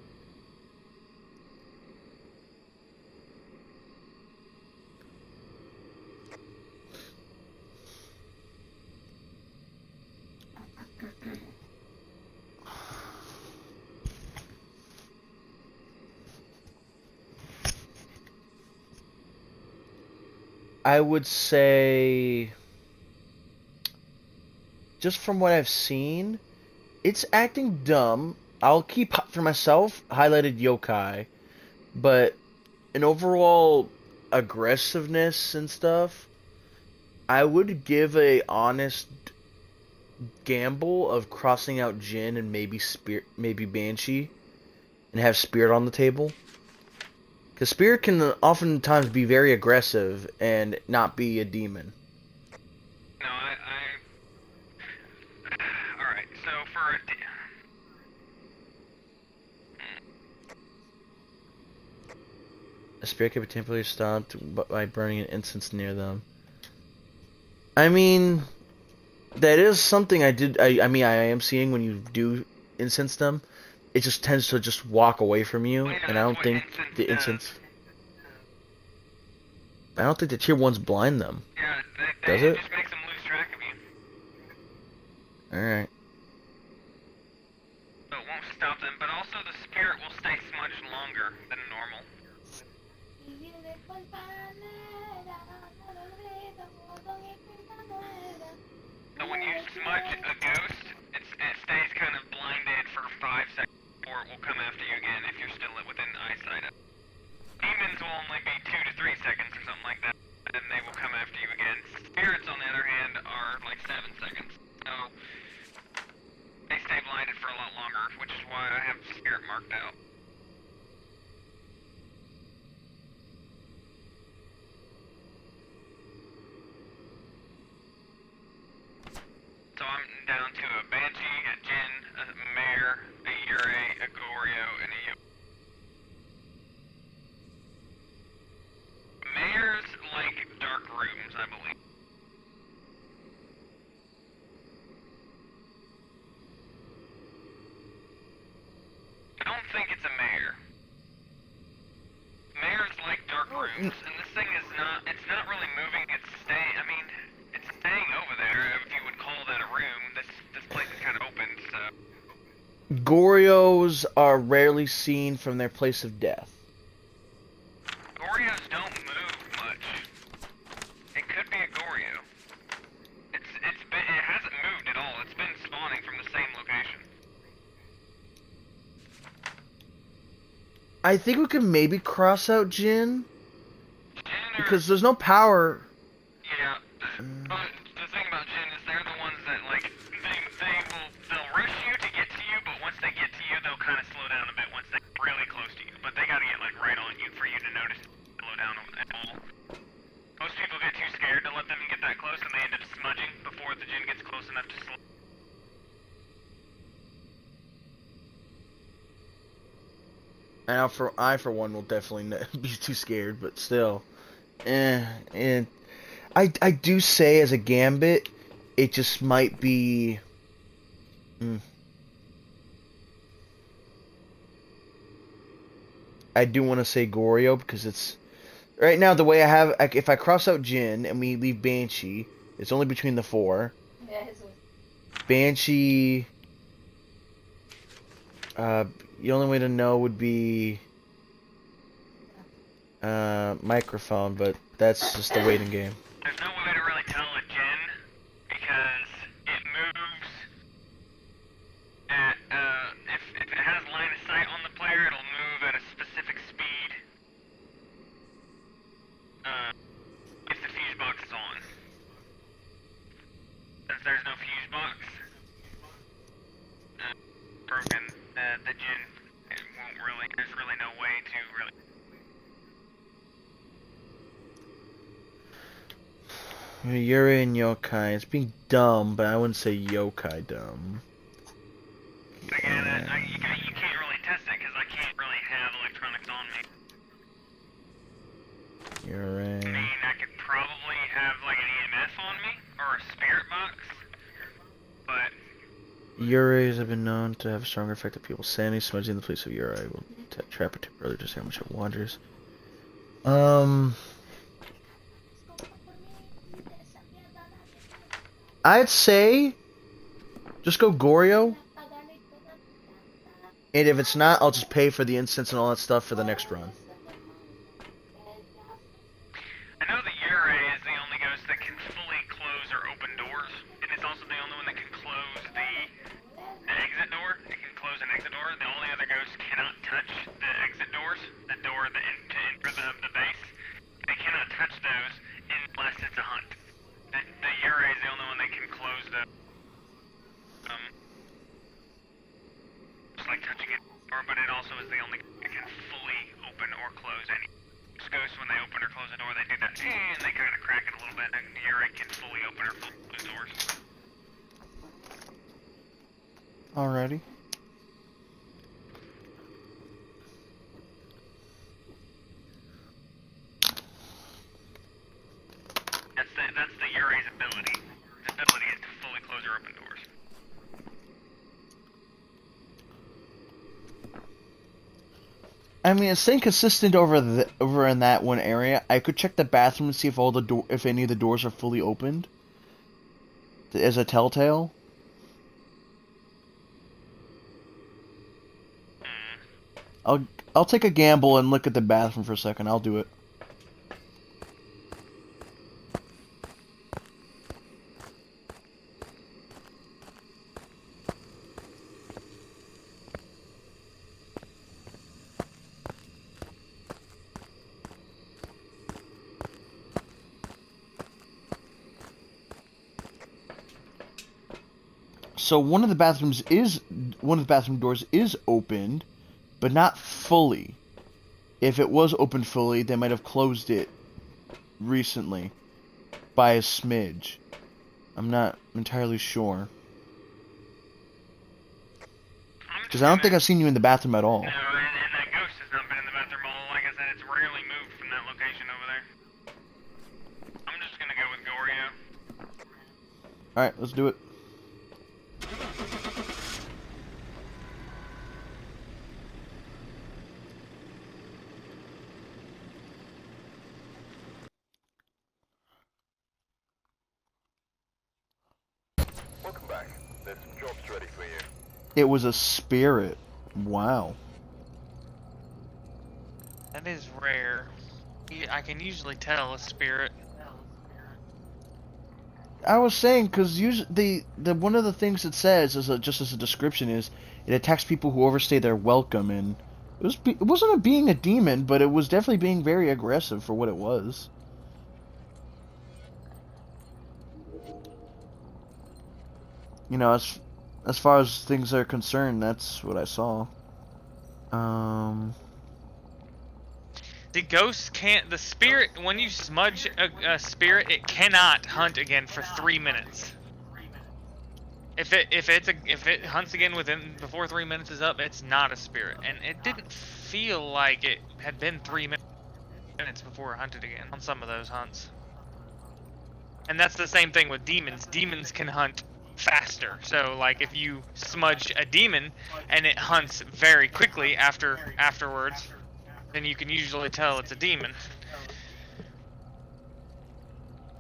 I would say, just from what I've seen, it's acting dumb. I'll keep for myself highlighted Yokai, but an overall aggressiveness and stuff, I would give a honest gamble of crossing out Jin and maybe Banshee, and have Spirit on the table. Because spirit can oftentimes be very aggressive and not be a demon. No, Alright, so for a A spirit can be temporarily stopped by burning an incense near them. I mean, that is something I did. I mean, I am seeing when you do incense them, it just tends to just walk away from you, Well, yeah, and I that's don't what think incense the does. incense. I don't think the tier ones blind them. Yeah, Does it it? just makes them lose track of you. All right. So it won't stop them, but also the spirit will stay smudged longer than normal. So when you smudge a ghost, it stays kind of blinded for 5 seconds before it will come after you again if you're still within eyesight of it. Demons will only be 2 to 3 seconds or something like that, and they will come after you again. Spirits, on the other hand, are like 7 seconds. So they stay blinded for a lot longer, which is why I have spirit marked out. So I'm down to a Banshee, a Jinn, a Mare, a Yurei, a Goryo, and a Yo. Mares like dark rooms, I believe. I don't think it's a Mare. Mares like dark rooms, and this thing is not, it's not really moving, it's staying, I mean, it's staying over there, if you would call that a room. This place is kind of open, so. Gorios are rarely seen from their place of death. Goryos don't move much. It could be a Goryo. It hasn't moved at all. It's been spawning from the same location. I think we can maybe cross out Jin Jinn because there's no power. yeah. But the thing about Jinn is they're the ones that like they'll rush you to get to you, but once they get to you, they'll kind of slow down a bit once they're really close to you. But they gotta get like right on you for you to notice slow down at all. Most people get too scared to let them get that close, and they end up smudging before the Jinn gets close enough to slow. Now, I for one will definitely be too scared, but still, and I do say as a gambit, it just might be. I do want to say Goryo because it's right now the way I have. If I cross out Jin and we leave Banshee, it's only between the 4. Banshee. The only way to know would be microphone, but that's just the waiting game. There's no way to really tell a Jinn because it moves at if it has line of sight on the player, it'll move at a specific speed. If the fuse box is on. Since there's no fuse box, broken, the Jinn, it won't really, there's really no way to really. Yuri and Yokai. It's being dumb, but I wouldn't say Yokai dumb. Again, you can't really test it because I can't really have electronics on me. Yuri. I mean, I could probably have like an EMF on me or a spirit box, but Yuris have been known to have a stronger effect on people. Sandy smudging the police of Yuri will trap it too early to see how much it wanders. I'd say just go Goryo. And if it's not, I'll just pay for the incense and all that stuff for the next run. I know that Yurei is the only ghost that can fully close or open doors, and it's also the only one that can close the exit door. It can close an exit door. The only other ghosts cannot touch the exit doors, the door to enter the base. They cannot touch those unless it's a hunt. The Yurei is the only one that can close the just like touching it, but it also is the only that can fully open or close any. close a door, they do that, and they kind of crack it a little bit, and Yuri can fully open or close doors. Alrighty. That's the Yuri's ability. His ability is to fully close or open doors. I mean, it's staying consistent over in that one area. I could check the bathroom and see if if any of the doors are fully opened as a telltale. I'll take a gamble and look at the bathroom for a second. I'll do it. So one of the bathroom doors is opened, but not fully. If it was open fully, they might have closed it recently by a smidge. I'm not entirely sure. Because I don't think I've seen you in the bathroom at all. No, and that ghost has not been in the bathroom all. Like I said, it's rarely moved from that location over there. I'm just gonna go with Goryo. Alright, let's do it. Welcome back. There's some jobs ready for you. It was a spirit. Wow. That is rare. I can usually tell a spirit. I was saying, because usually the one of the things it says, just as a description, is it attacks people who overstay their welcome, and it wasn't being a demon, but it was definitely being very aggressive for what it was. You know, as far as things are concerned, that's what I saw. The ghost can't. The spirit, when you smudge a spirit, it cannot hunt again for 3 minutes. If it hunts again before 3 minutes is up, it's not a spirit. And it didn't feel like it had been 3 minutes before it hunted again on some of those hunts. And that's the same thing with demons. Demons can hunt faster. So like if you smudge a demon and it hunts very quickly afterwards, then you can usually tell it's a demon.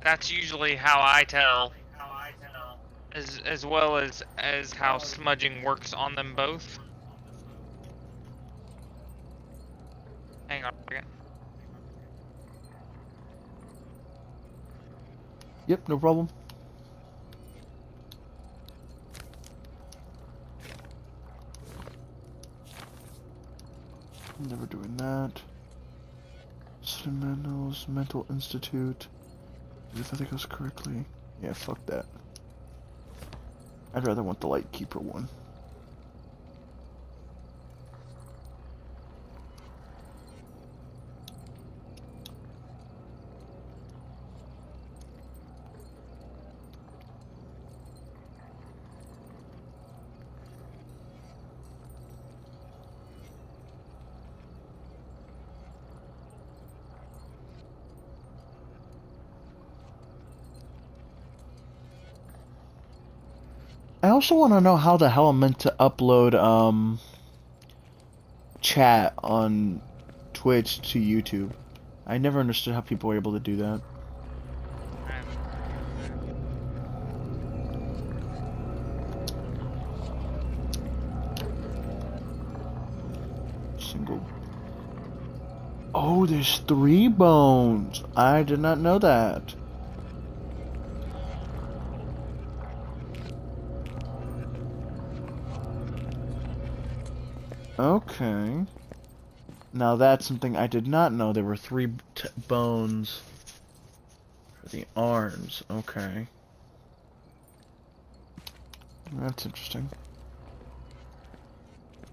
That's usually how I tell, as well as how smudging works on them both. Hang on a second. Yep, no problem. Never doing that. Fundamentals, Mental Institute. If I think it goes correctly. Yeah, fuck that. I'd rather want the Lightkeeper one. I also want to know how the hell I'm meant to upload chat on Twitch to YouTube. I never understood how people were able to do that. Single. Oh, there's 3 bones. I did not know that. Okay. Now that's something I did not know. There were 3 bones for the arms. Okay. That's interesting.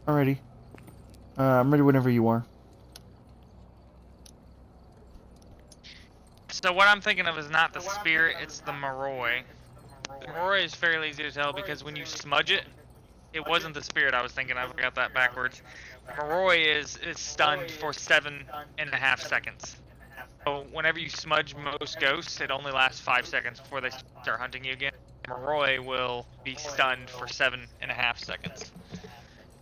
Alrighty. I'm ready whenever you are. So what I'm thinking of is not the spirit, it's the Moroi. The Moroi is fairly easy to tell because when you smudge it, it wasn't the spirit I was thinking of. I got that backwards. Moroi is stunned for 7.5 seconds. So whenever you smudge most ghosts, it only lasts 5 seconds before they start hunting you again. Moroi will be stunned for 7.5 seconds.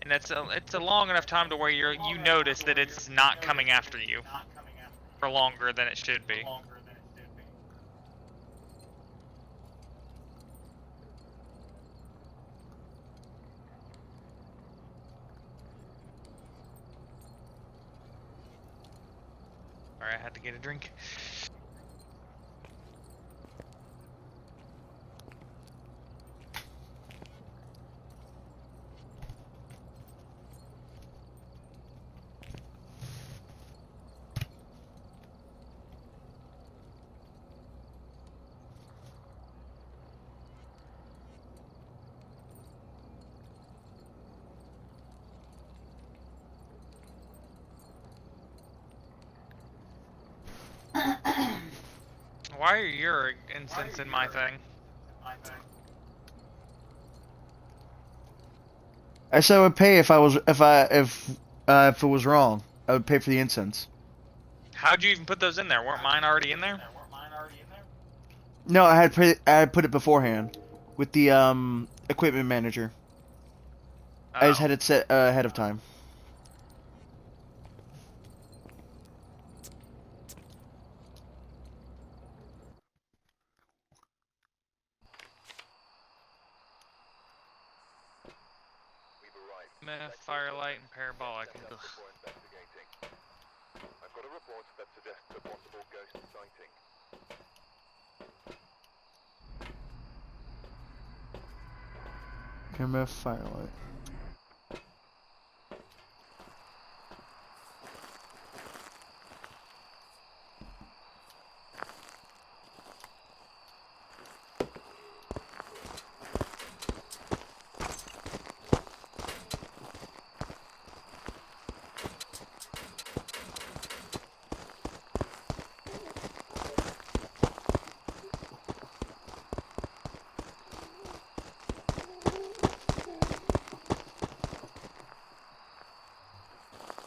And it's a long enough time to where you notice that it's not coming after you for longer than it should be. Sorry, I had to get a drink. Why are your incense in my thing? I said I would pay if it was wrong. I would pay for the incense. How'd you even put those in there? Weren't mine already in there? No, I had put it beforehand with the equipment manager. I just Oh. had it set ahead of time. We've arrived. Meh, firelight, and parabolic. Ugh. Before investigating. I've got a report that suggests a possible ghost sighting. Camera firelight.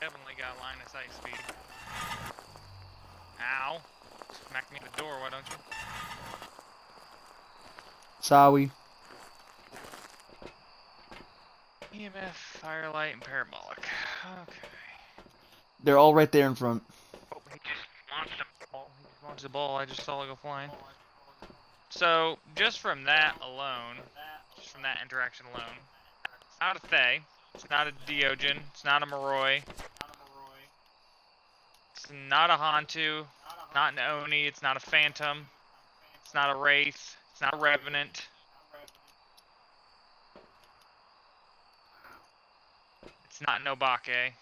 Definitely got line of sight speed. Ow. Smack me in the door, why don't you? Sorry. EMF, firelight, and parabolic. Okay. They're all right there in front. Oh, he just launched a ball. He just launched a ball. I just saw it go flying. So, just from that alone, just from that interaction alone, it's not a Thay, it's not a Deogen, it's not a Moroi, it's not a Hantu, not an Oni, it's not a Phantom, it's not a Wraith, it's not a Revenant. It's not Nobake.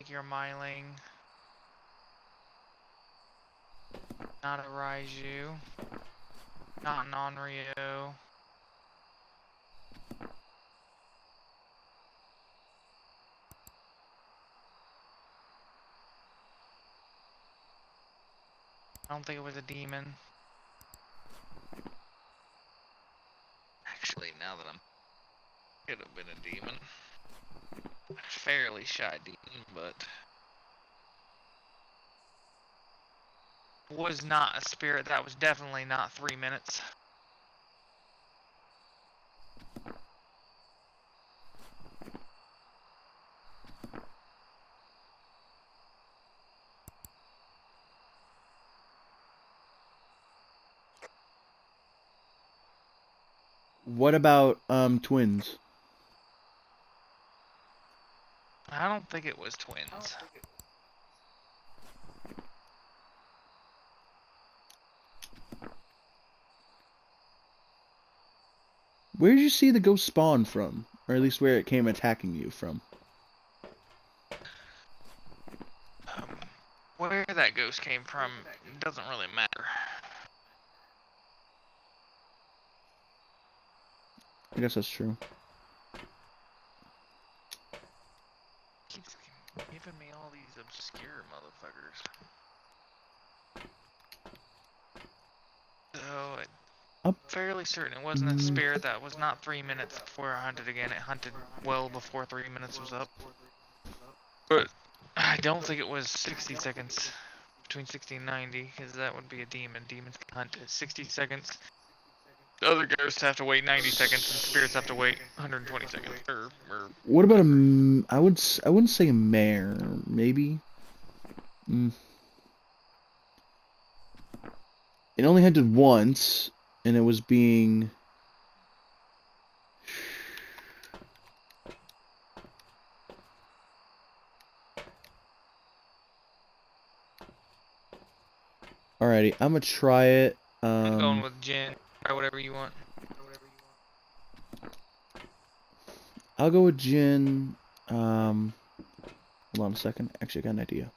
Like your Myling. Not a Raiju. Not an Onryo. I don't think it was a demon. Actually, now that I'm... Could have been a demon. Fairly shy demon, but... Was not a spirit. That was definitely not 3 minutes. What about twins? I don't think it was twins. Where did you see the ghost spawn from? Or at least where it came attacking you from? Where that ghost came from doesn't really matter. I guess that's true. Keeps giving me all these obscure motherfuckers. So, I'm fairly certain it wasn't a spirit. That was not 3 minutes before I hunted again. It hunted well before 3 minutes was up. But I don't think it was 60 seconds. Between 60 and 90, because that would be a demon. Demons can hunt at 60 seconds. Other ghosts have to wait 90 seconds, and spirits have to wait 120 seconds. What about a... I wouldn't say a mare. Maybe? It only hunted once, and it was being... Alrighty, I'm gonna try it. I'm going with Jin. Try whatever you want. I'll go with Jin. Hold on a second. Actually, I got an idea.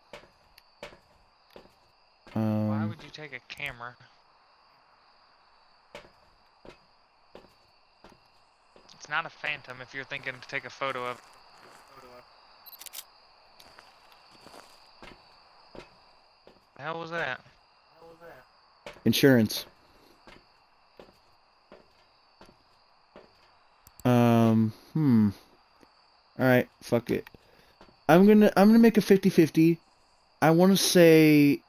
Why would you take a camera? It's not a phantom if you're thinking to take a photo of. The hell was that? Insurance. Alright, fuck it. I'm gonna make a 50-50. I wanna say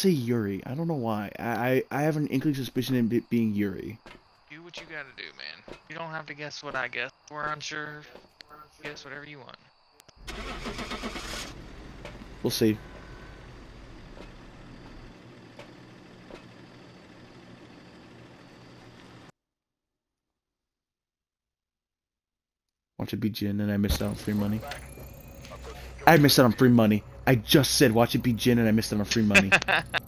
Yuri. I don't know why. I have an inkling suspicion in it being Yuri. Do what you gotta do, man. You don't have to guess what I guess. We're unsure. Guess whatever you want. We'll see. Watch it be Jin, and I missed out on free money. I missed out on free money. I just said watch it be Jin, and I missed out on free money.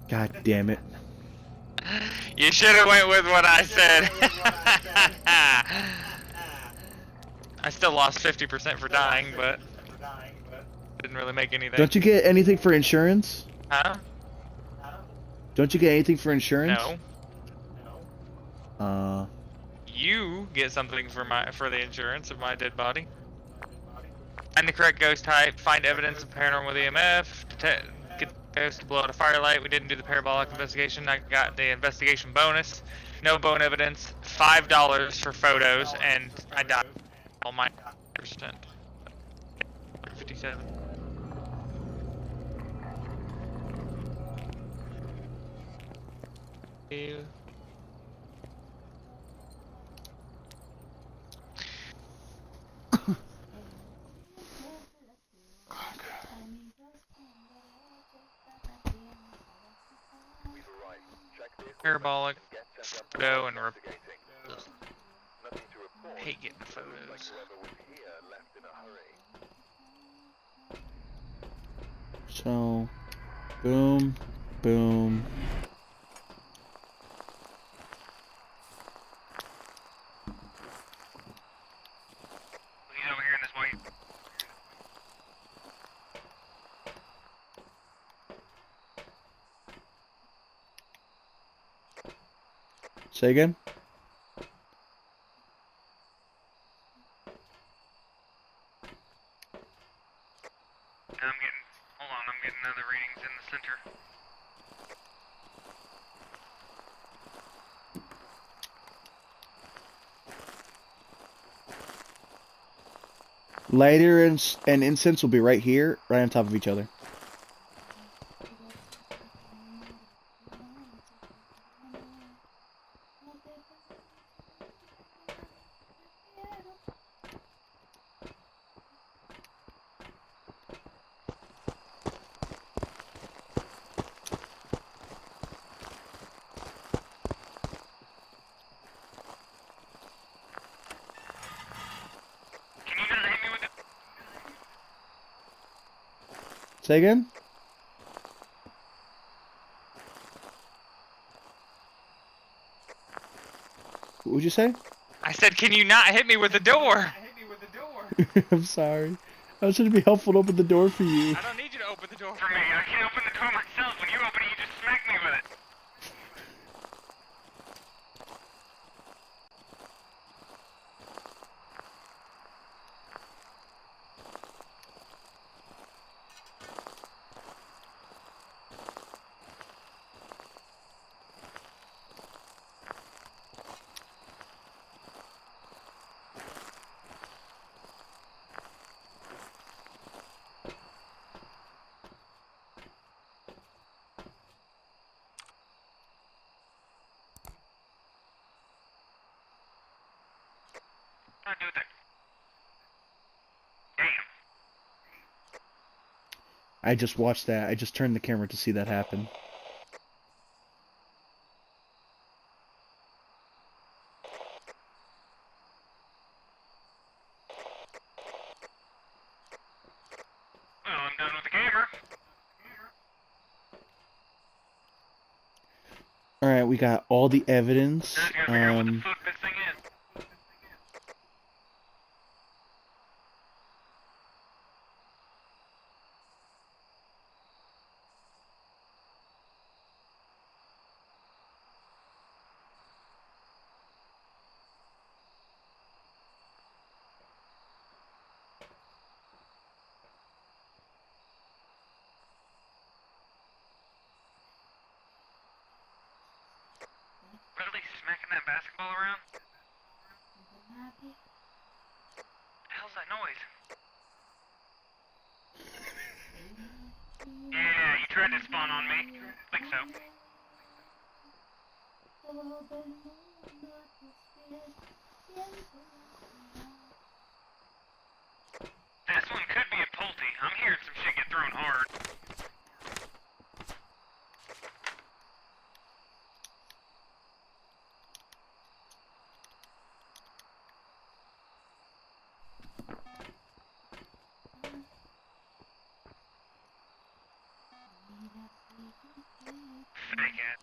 God damn it. You should have went with what I said. I still lost 50% for dying, but didn't really make anything. Don't you get anything for insurance? Huh? Don't you get anything for insurance? No. You get something for the insurance of my dead body. Find the correct ghost type. Find evidence of paranormal EMF. Get the ghost to blow out a firelight. We didn't do the parabolic investigation. I got the investigation bonus. No bone evidence. $5 for photos, and I died. All my %. 57. Ew. Parabolic, photo, and hate getting photos. So, boom, boom. He's over here in this white. Say again? Hold on, I'm getting other readings in the center. Lighter and incense will be right here, right on top of each other. Can you not hit me with it? Say again? What would you say? I said, can you not hit me with the door? I'm sorry. I was trying to be helpful to open the door for you. I don't need you to open the door For me, I can open the door myself. When you open it, you just smack me with it. What do with that? Damn. I just watched that. I just turned the camera to see that happen. Well, I'm done with the camera. Alright, we got all the evidence. Now I gotta figure out what the fuck this thing is. Really smacking that basketball around? The hell's that noise? Yeah, you tried to spawn on me. Think so. This one could be a Pulte. I'm hearing some shit get thrown hard. Fake it.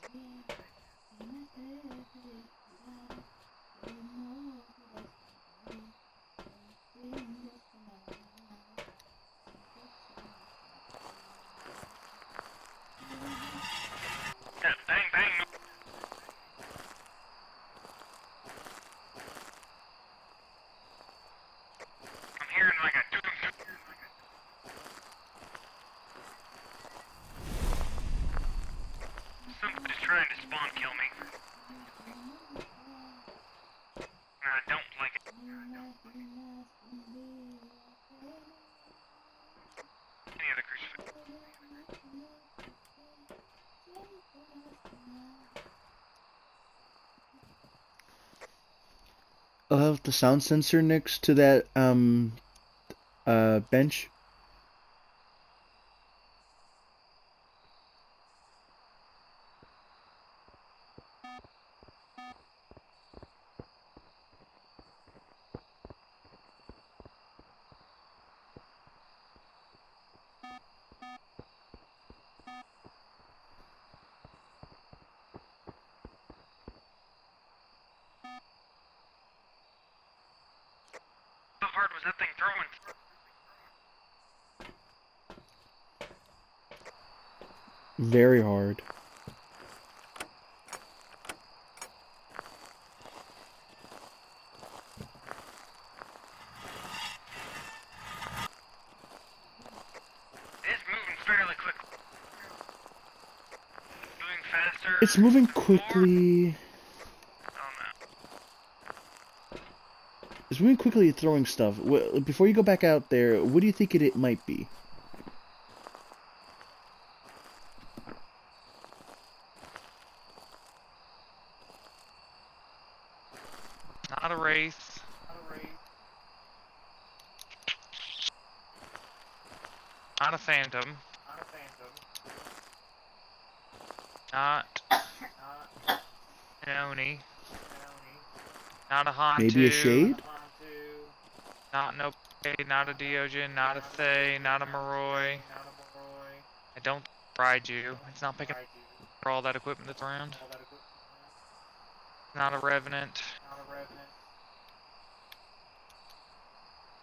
That bang bang. I'm hearing like a doom doom. Somebody's trying to spawn kill me. And I don't like it. Any other crucifix? I'll have the sound sensor next to that bench. How hard was that thing throwing? Very hard. It's moving quickly. It's moving quickly at throwing stuff. Before you go back out there, what do you think it might be? Not a race. Not a phantom. Not an Oni. Not a Hantu. Maybe a shade? Not no not a Deogen, not a Thay, not a Moroi. I don't ride you. It's not picking for all that equipment that's around. Not a Revenant.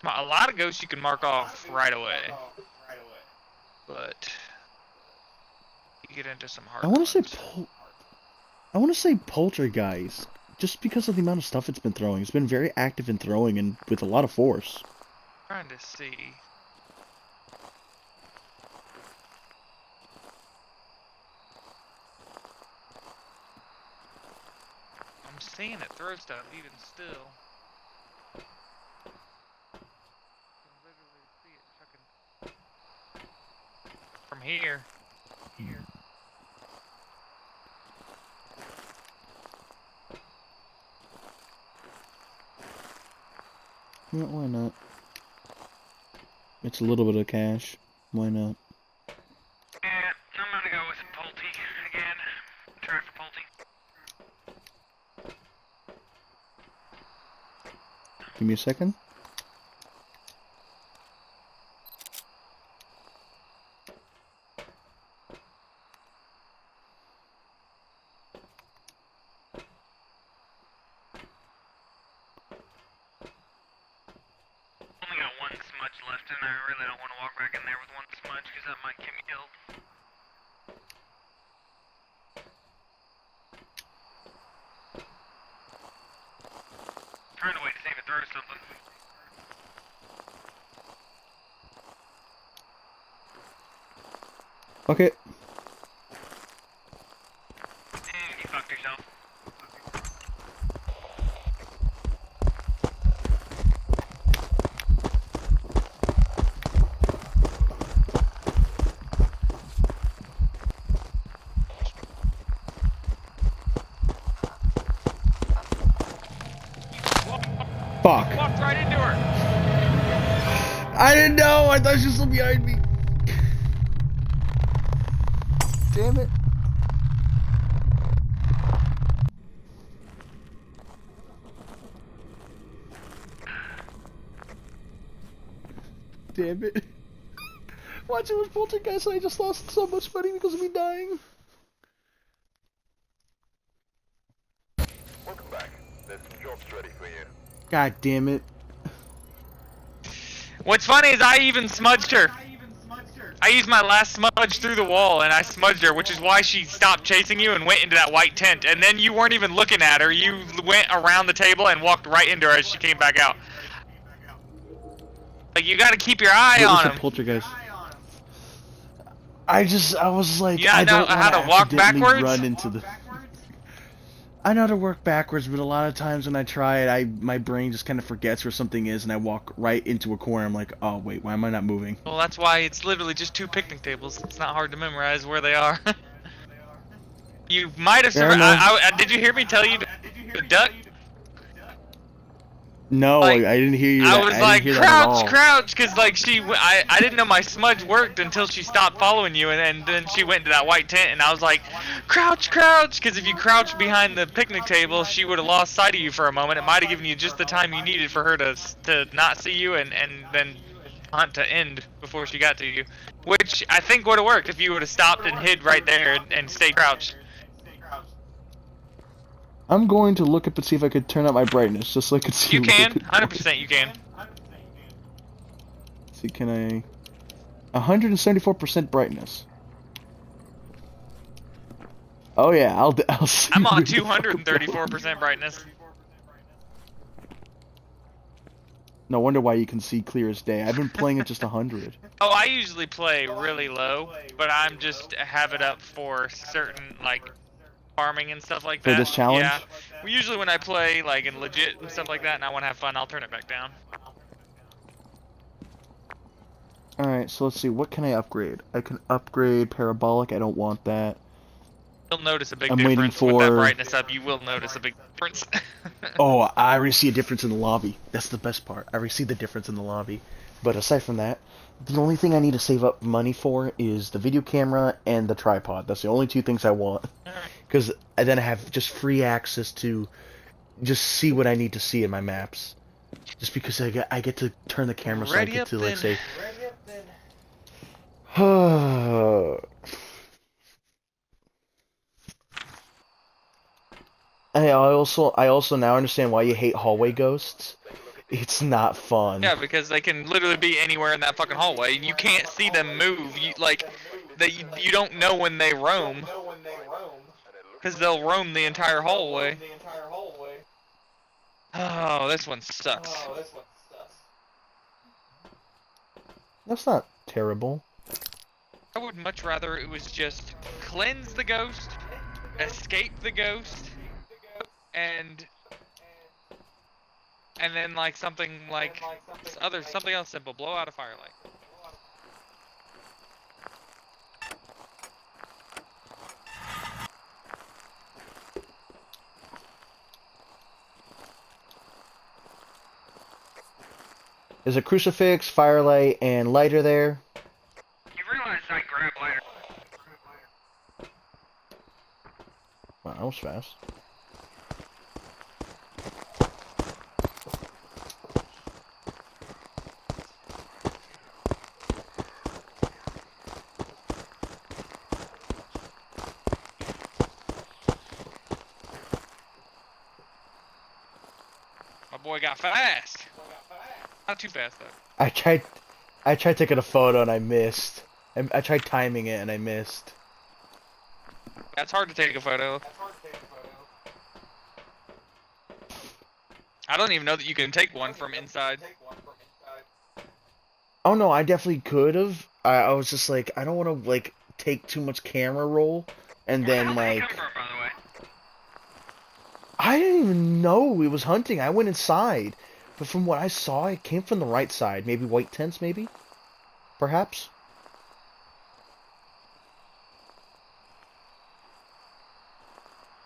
A lot of ghosts you can mark off right away. But you get into some hard I want to ones. say I want to say Poltergeist, just because of the amount of stuff it's been throwing. It's been very active in throwing and with a lot of force. Trying to see. I'm seeing it throw stuff even still. Can literally see it chucking from here. Yeah, why not? It's a little bit of cash. Why not? Yeah, I'm gonna go with Pulte again. Try for Pulte. Give me a second. Only got one smudge left, and I really don't want to walk back in there with one smudge because that might get me killed. Trying to wait to see if it throws something. Okay. And you fucked yourself. Fuck. Walked right into her. I didn't know. I thought she was still behind me. Damn it. Damn it. Watching with Poltergeist, I just lost so much money because of me dying. Welcome back. There's some jobs ready for you. God damn it. What's funny is I even smudged her. I used my last smudge through the wall and I smudged her, which is why she stopped chasing you and went into that white tent. And then you weren't even looking at her. You went around the table and walked right into her as she came back out. Like, you gotta keep your eye What was on the him. Poltergeist? I was like, You gotta I know don't how want to walk accidentally backwards? run into the... I know how to work backwards, but a lot of times when I try it, my brain just kind of forgets where something is, and I walk right into a corner. I'm like, oh wait, why am I not moving? Well, that's why it's literally just 2 picnic tables. It's not hard to memorize where they are. You might have Fair survived. enough. Did you hear me tell you to duck? No, Like, I didn't hear you. I was didn't like, hear that at all. crouch, because like I didn't know my smudge worked until she stopped following you, and then she went into that white tent, and I was like, crouch, because if you crouched behind the picnic table, she would have lost sight of you for a moment. It might have given you just the time you needed for her to not see you, and then hunt to end before she got to you, which I think would have worked if you would have stopped and hid right there and stayed crouched. I'm going to look up and see if I could turn up my brightness, just so I can see. You a can, little bit more. 100% you can. See, can I? 174% brightness. Oh yeah, I'll see. I'm on where the fuck I'm going. 234% brightness. No wonder why you can see clear as day. I've been playing at just 100. Oh, I usually play really low, but I'm just have it up for certain like farming and stuff like For that. this challenge? Yeah. Well, usually when I play like in legit and stuff like that, and I want to have fun, I'll turn it back down. Alright, so let's see. What can I upgrade? I can upgrade parabolic. I don't want that. You'll notice a big I'm waiting difference with that for- brightness up. You will notice a big difference. Oh, I already see a difference in the lobby. That's the best part. I already see the difference in the lobby. But aside from that, the only thing I need to save up money for is the video camera and the tripod. That's the only two things I want. Because then I have just free access to just see what I need to see in my maps. Just because I get to turn the camera so I Ready get up to, like, then. say... I also now understand why you hate hallway ghosts. It's not fun. Yeah, because they can literally be anywhere in that fucking hallway. You can't see them move. You don't know when they roam. Because they'll roam the entire hallway. Oh, this one sucks. That's not terrible. I would much rather it was just cleanse the ghost, escape the ghost, and then like something else simple, blow out a firelight. There's a crucifix, firelight, and lighter there. You realize I grab lighter. Wow, that was fast. My boy got fast. Not too fast though. I tried taking a photo and I missed. I tried timing it and I missed. That's hard to take a photo. I don't even know that you can take one from inside. Oh no, I definitely could have. I was just like, I don't want to like take too much camera roll and then Where did like it come from, by the way? I didn't even know it was hunting. I went inside, but from what I saw, it came from the right side. Maybe white tents, maybe, perhaps.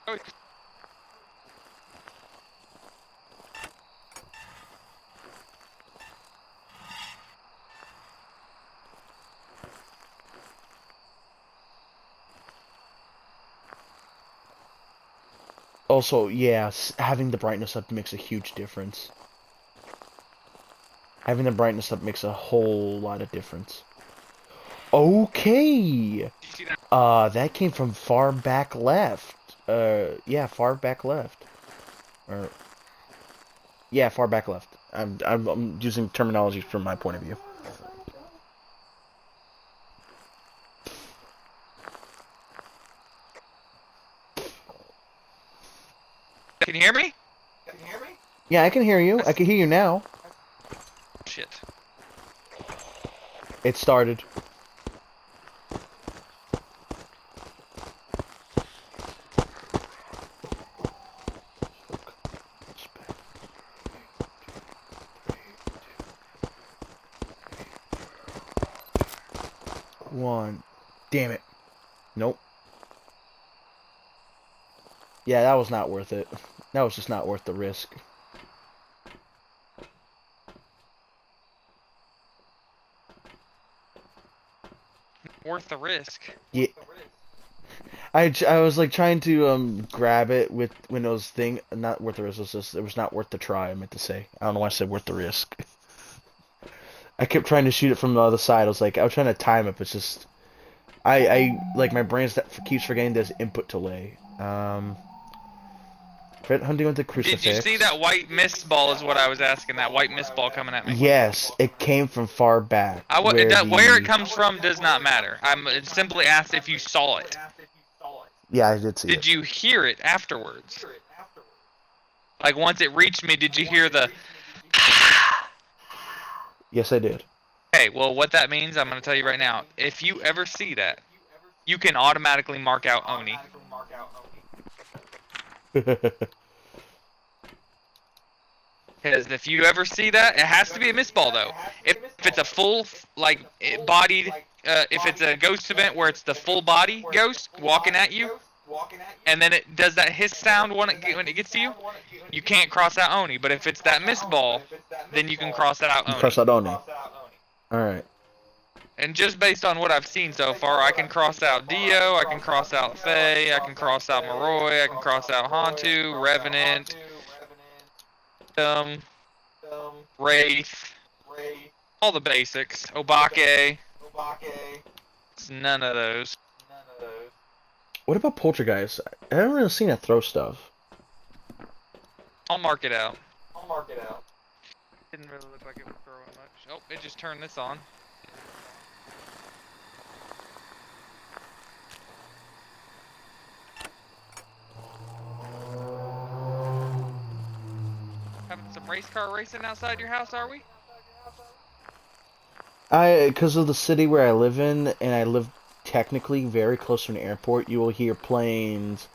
Oh, Also, yeah, having the brightness up makes a huge difference. Having the brightness up makes a whole lot of difference. Okay. you see that? That came from far back left. Yeah, far back left. Or, yeah, far back left. I'm using terminology from my point of view. Can you hear me? Yeah, I can hear you. I can hear you now. Shit. It started. One. Damn it. Nope. Yeah, that was not worth it. That was just not worth the risk. Worth the risk. Yeah. I was like trying to grab it with Windows thing. Not worth the risk. It was not worth the try. I meant to say. I don't know why I said worth the risk. I kept trying to shoot it from the other side. I was trying to time it, but it's just I like my brain keeps forgetting there's input delay. Threat hunting with the crucifix. Did you see that white mist ball? Is what I was asking. That white mist ball coming at me. Yes, it came from far back. Where it comes from does not matter. I'm simply asked if you saw it. Yeah, I did see it. Did you hear it afterwards? Like once it reached me, did you hear the? Yes, I did. Okay, well, what that means, I'm going to tell you right now. If you ever see that, you can automatically mark out Oni. Because if you ever see that, it has to be a mist ball though. If it's a full like bodied, if it's a ghost event where it's the full body ghost walking at you, and then it does that hiss sound when it gets to you, you can't cross out Oni. But if it's that mist ball, then you can cross out Oni. Cross out Oni. Alright. And just based on what I've seen so far, I can cross out Dio, I can cross out Faye, I can cross out Moroi, I can cross out Hantu, Revenant, Wraith, all the basics. Obake. It's none of those. What about Poltergeist? I haven't really seen it throw stuff. I'll mark it out. Didn't really look like it was throwing much. Oh, it just turned this on. Having some race car racing outside your house, are we? Because of the city where I live in, and I live technically very close to an airport, you will hear planes,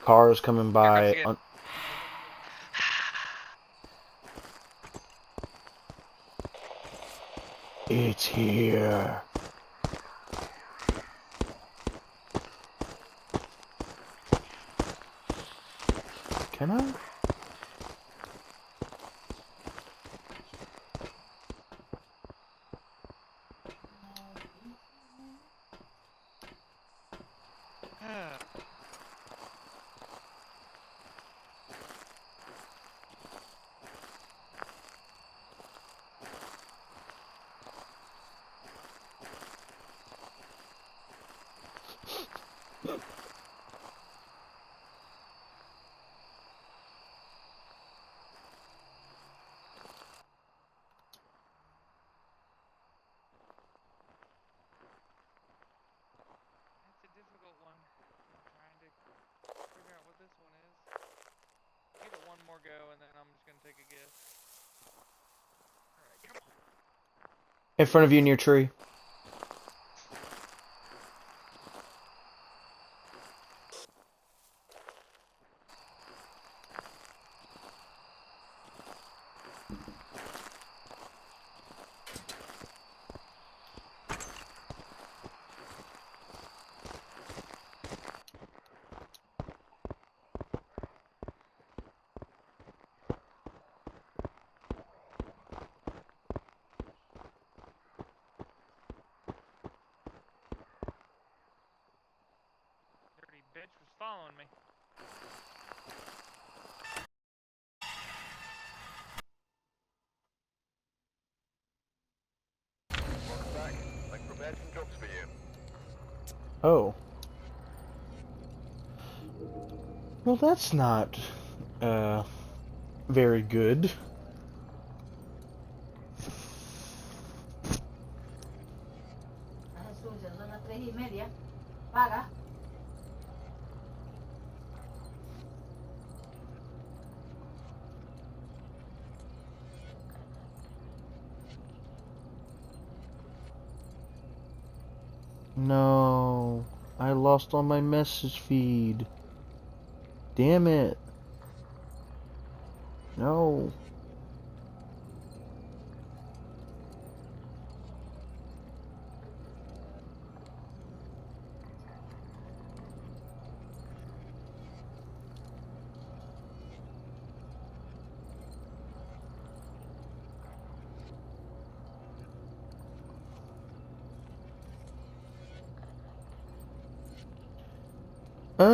cars coming by. It's here. Can I? It's a difficult one. I'm trying to figure out what this one is. Give it one more go, and then I'm just gonna take a guess. Alright, come on. In front of you in your tree. Dirty bitch was following me. Welcome back. I've prepared some jobs for you. Oh. Well, that's not, very good. Son las 3:30. Paga. No. I lost all my message feed. Damn it. No.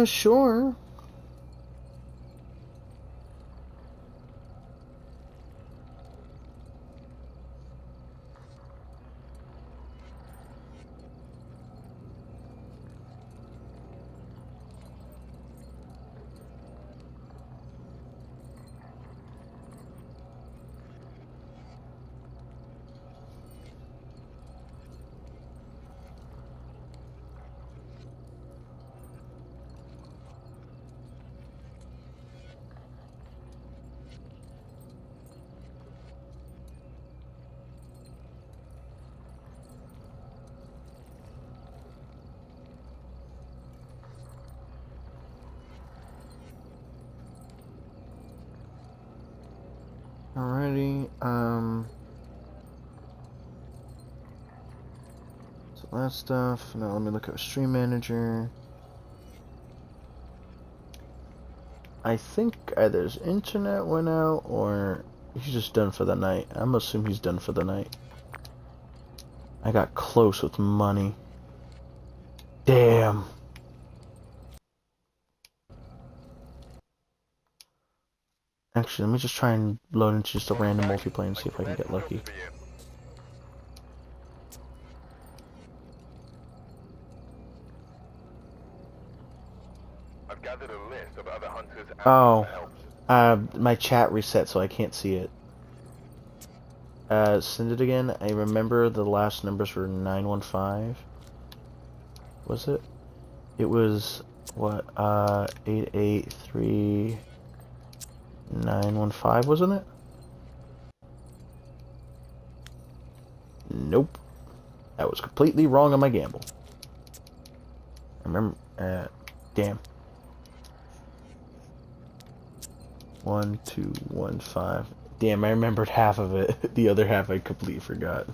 Sure. Alrighty, so that stuff. Now let me look at Stream Manager. I think either his internet went out or he's just done for the night. I'm assuming he's done for the night. I got close with money. Damn. Actually, let me just try and load into just a random multiplayer and see if I can get lucky. I've gathered a list of other hunters and Oh, help. my chat reset so I can't see it. Send it again. I remember the last numbers were 915. Was it? It was, what, 883915, wasn't it? Nope. That was completely wrong on my gamble. I remember, damn. 1215. Damn, I remembered half of it. The other half I completely forgot.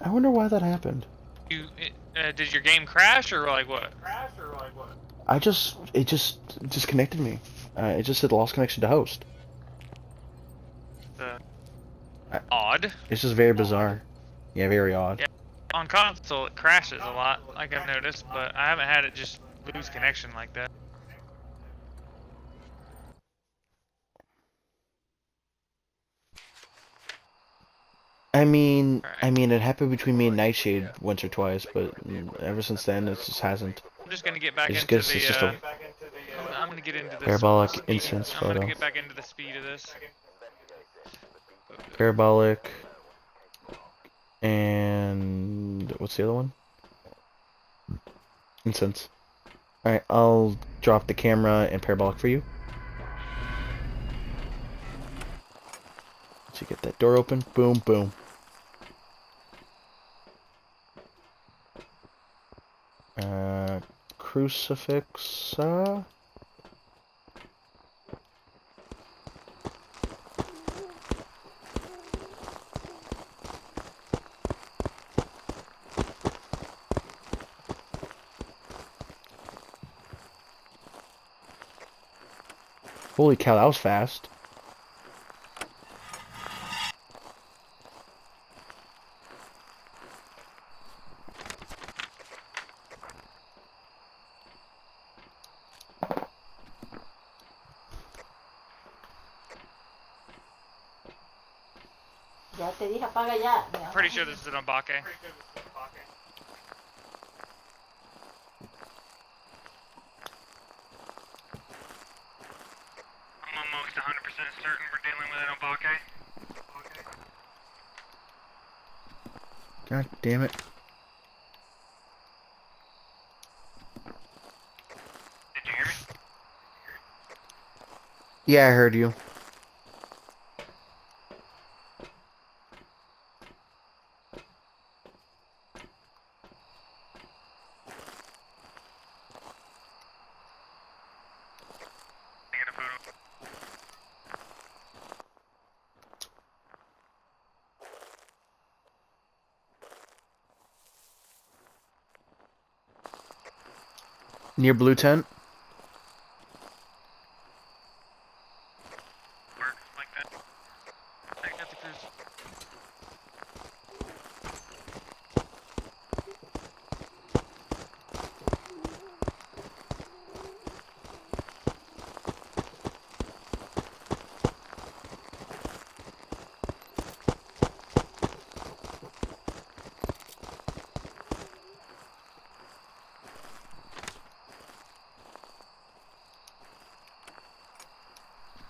I wonder why that happened. Did your game crash or like what? It just disconnected me. It just said lost connection to host. Odd. It's just very bizarre. Yeah, very odd. Yeah. On console, it crashes a lot, like I've noticed, but I haven't had it just lose connection like that. I mean, it happened between me and Nightshade once or twice, but ever since then, it just hasn't. I'm just gonna get back It's into just, the. it's just a I'm gonna get into this. parabolic speed. instance I'm photo. gonna get back into the speed of this. Parabolic. And what's the other one? Incense. Alright, I'll drop the camera and parabolic for you. So you get that door open. Boom, boom. Crucifix. Holy cow, that was fast. Ya te dije, apaga ya. I'm pretty sure this is an Obake. I'm almost 100% certain we're dealing with an Obake. God damn it. Did you hear me? Yeah, I heard you. I got a photo. Near blue tent. Work like that. I got the cruise.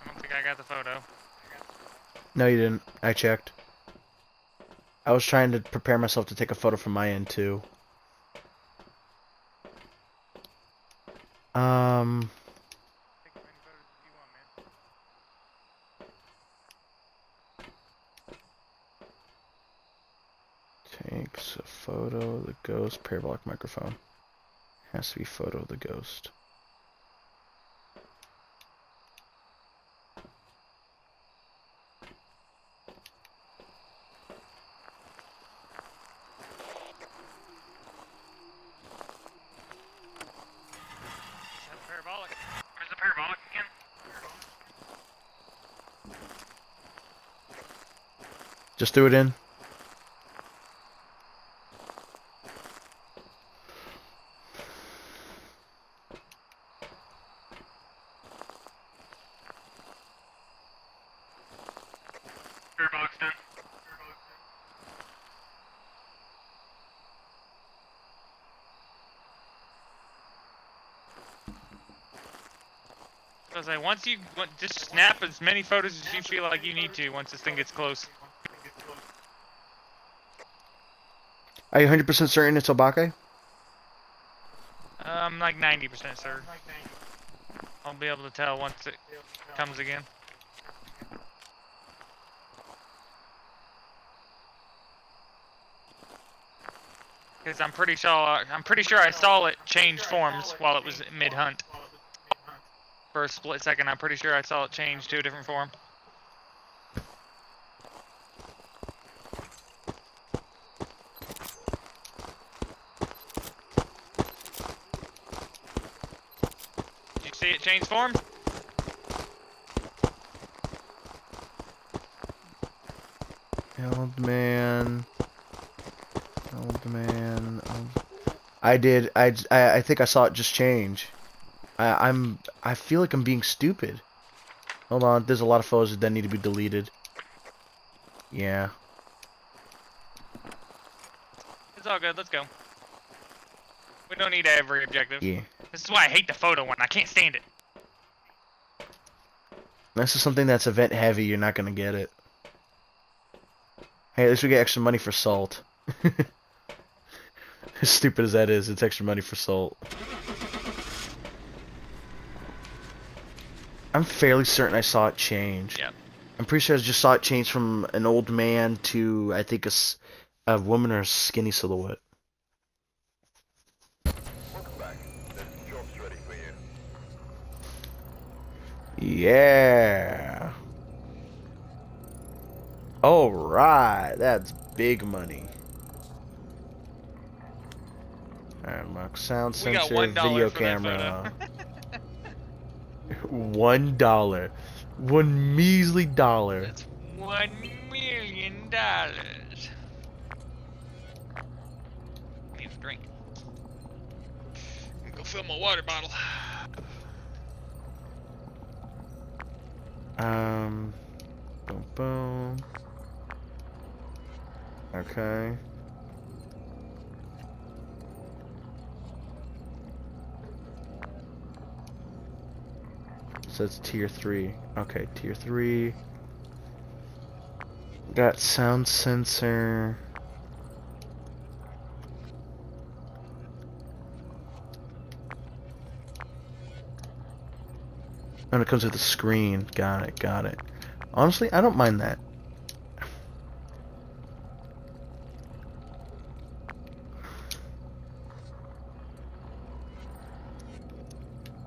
I don't think I got the photo. No, you didn't. I checked. I was trying to prepare myself to take a photo from my end, too. Take as many photos as you want, man. Takes a photo of the ghost. Parabolic microphone. Has to be photo of the ghost. Just threw it in. Spirit box done. I was like, just snap as many photos as you feel like you need to once this thing gets close. Are you 100% certain it's Obake? I'm like 90% sure. I'll be able to tell once it comes again. Because I'm pretty sure I saw it change forms while it was mid-hunt. For a split second, I'm pretty sure I saw it change to a different form. Did you see it change form? Old man. I did. I think I saw it just change. I feel like I'm being stupid. Hold on. There's a lot of photos that need to be deleted. Yeah. It's all good. Let's go. We don't need every objective. Yeah. This is why I hate the photo one. I can't stand it. This is something that's event heavy. You're not gonna get it. Hey, at least we get extra money for salt. As stupid as that is, it's extra money for salt. I'm fairly certain I saw it change. Yeah. I'm pretty sure I just saw it change from an old man to, I think, a woman or a skinny silhouette. Welcome back. This job's ready for you. Yeah. Alright, that's big money. Alright, mark sound We got sensor, $1 video for that camera. $1. One measly dollar. That's $1 million. Need a drink. I'm gonna go fill my water bottle. Boom, boom. Okay. So it's tier 3. Okay, tier 3. Got sound sensor. And it comes with a screen. Got it, got it. Honestly, I don't mind that.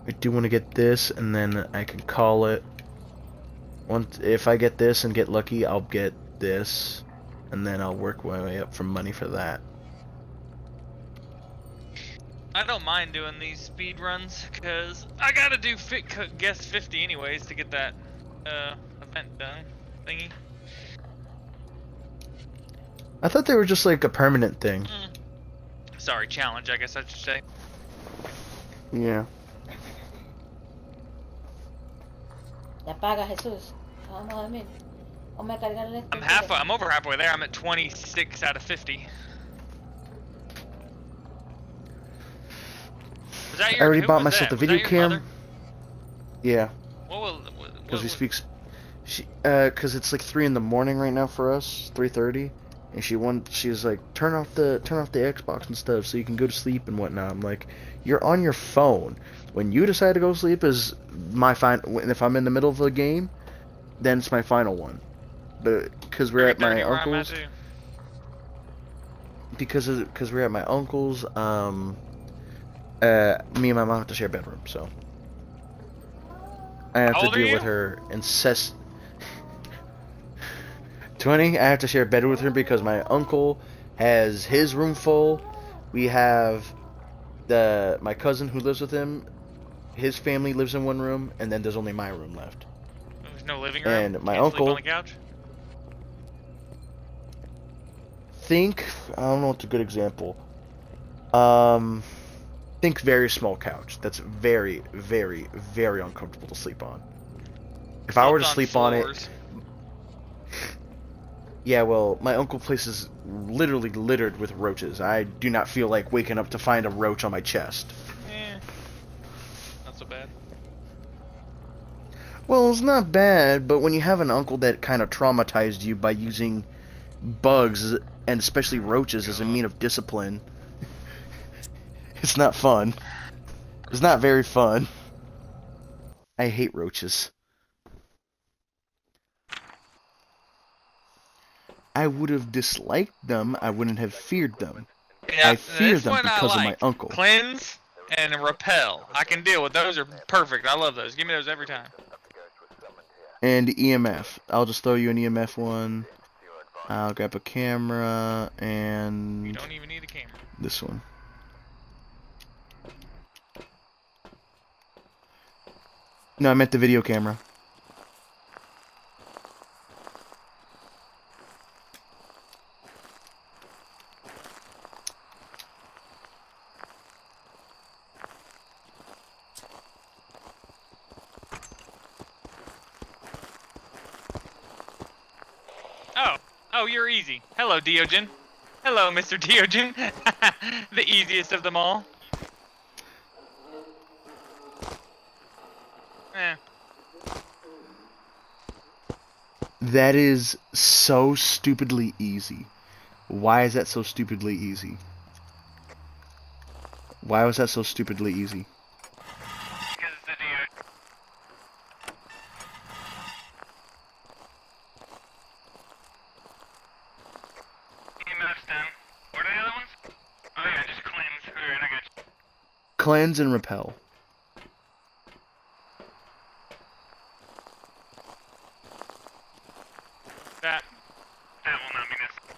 I do want to get this, and then I can call it. Once, if I get this and get lucky, I'll get this, and then I'll work my way up for money for that. I don't mind doing these speed runs because I gotta do guess 50 anyways to get that event done thingy. I thought they were just like a permanent thing. Sorry, challenge, I guess I should say. Yeah. Ya paga, Jesús. Vamos a dormir. Vamos a cargar el I'm over halfway there. I'm at 26 out of 50. Was that I already who bought was myself that? the Was that video your cam. mother? Yeah. Because We speak. Cause it's like 3 in the morning right now for us, 3:30, and she's like, turn off the Xbox and stuff so you can go to sleep and whatnot. I'm like, you're on your phone. When you decide to go to sleep is my if I'm in the middle of a game, then it's my final one. But because we're at my uncle's, because we're at my uncle's, me and my mom have to share a bedroom, so I have How to old are deal you? with her 20. I have to share a bed with her because my uncle has his room full. We have my cousin who lives with him. His family lives in one room, and then there's only my room left. There's no living room. And my Can't sleep uncle- on the couch. think, I don't know what's a good example. Think very small couch. That's very, very, very uncomfortable to sleep on. If I were to sleep on it, yeah, well, my uncle's place is literally littered with roaches. I do not feel like waking up to find a roach on my chest. Not so bad. Well, it's not bad, but when you have an uncle that kind of traumatized you by using bugs, and especially roaches, as a mean of discipline, it's not fun. It's not very fun. I hate roaches. I would have disliked them, I wouldn't have feared them. Yeah, I fear this them one I because of my like. uncle. Cleanse and repel. I can deal with those. Are perfect. I love those. Give me those every time. And EMF. I'll just throw you an EMF one. I'll grab a camera You and don't even need a camera. this one. No, I meant the video camera. Oh, you're easy. Hello, Diogen. Hello, Mr. Diogen. The easiest of them all. That is so stupidly easy. Why is that so stupidly easy? Why was that so stupidly easy? Because it's the Dio. EMF's done. What are the other ones? Oh yeah, just cleanse. Alright, I got you. Cleanse and repel. That will not be necessary.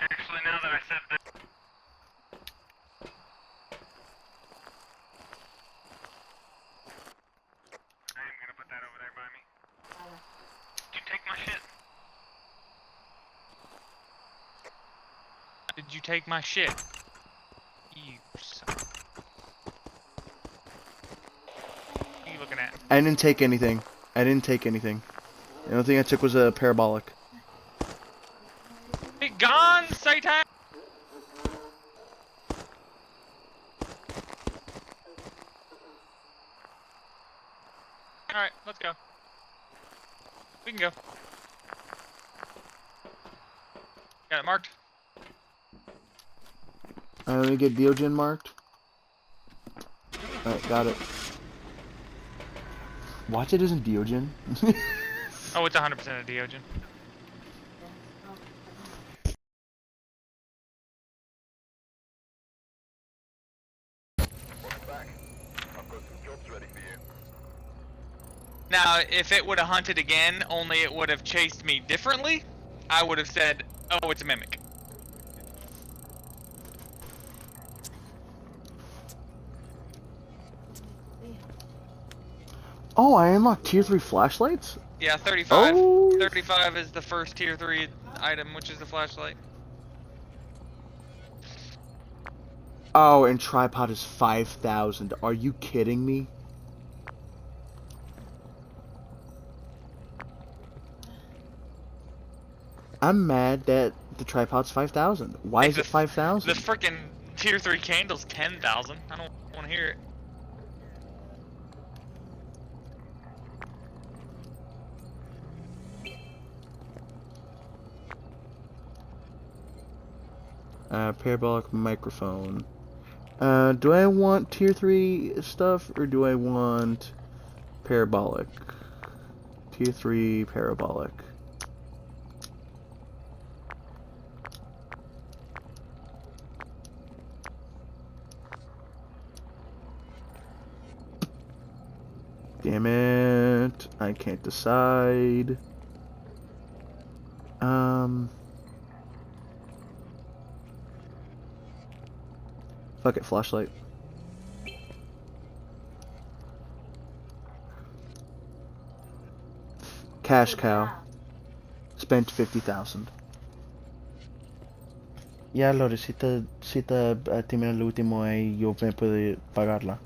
Actually, now that I said that, I am gonna put that over there by me. Did you take my shit? Did you take my shit? You son. What are you looking at? I didn't take anything. I didn't take anything. The only thing I took was a parabolic. Be gone, Satan! Alright, let's go. We can go. Got it marked? Let me get Diogen marked. Alright, got it. Watch it isn't Diogen. Oh, it's 100% a Diogen. Now, if it would have hunted again, only it would have chased me differently, I would have said, oh, it's a mimic. Oh, I unlocked tier 3 flashlights? Yeah, 35. Oh. 35 is the first tier 3 item, which is the flashlight. Oh, and tripod is 5,000. Are you kidding me? I'm mad that the tripod's 5,000. Why is it 5,000? The frickin' tier 3 candle's 10,000. I don't want to hear it. Parabolic microphone. Do I want tier 3 stuff or do I want parabolic? Tier 3 parabolic. Damn it. I can't decide. Fuck it, flashlight. cash cow. Spent 50,000. Ya, Lore, si te termina el último ahí, yo me puedo pagarla.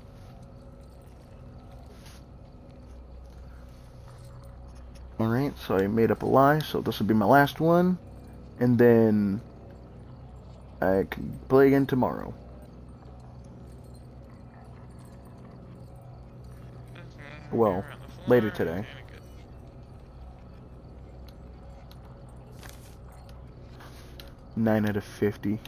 Alright, so I made up a lie, so this will be my last one. And then I can play again tomorrow. Well, later today. 9 out of 50.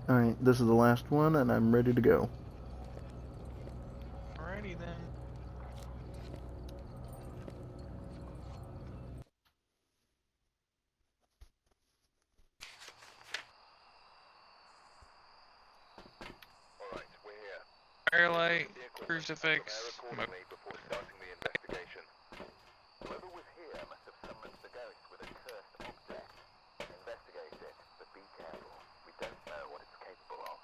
Alright, this is the last one, and I'm ready to go. Alrighty then. Alright, we're here. Firelight, Vehicle crucifix, prepare accordingly before starting the investigation. Whoever was here must have summoned the ghost with a cursed object. Investigate it, but be careful. We don't know what it's capable of.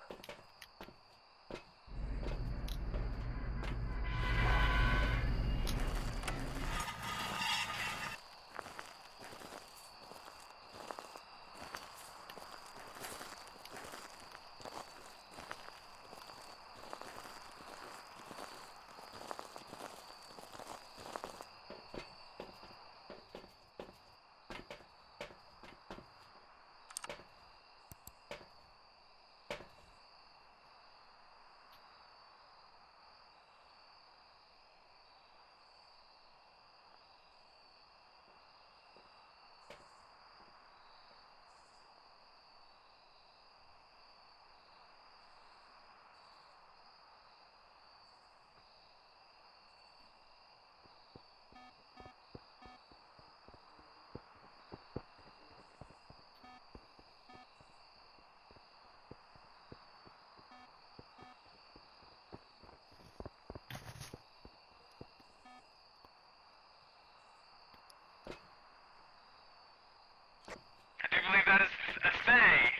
I do believe that is a Fae.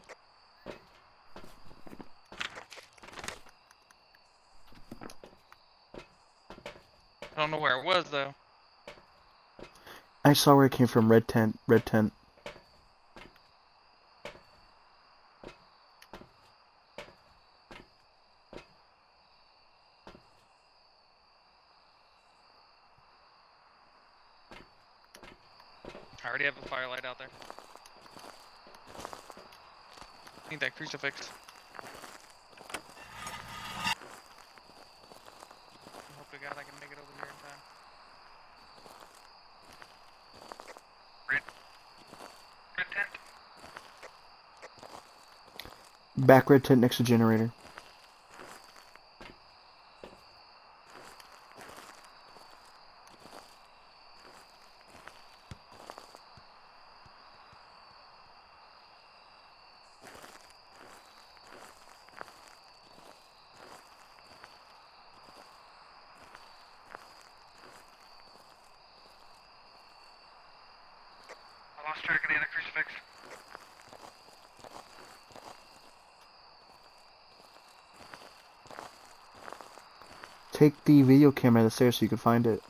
I don't know where it was though. I saw where it came from. Red tent. Red tent. I already have a firelight out there. Need that crucifix. Hope to God I can make it over here in time. Red tent. Back red tent next to generator. I lost track of the other crucifix. Take the video camera to the stairs so you can find it.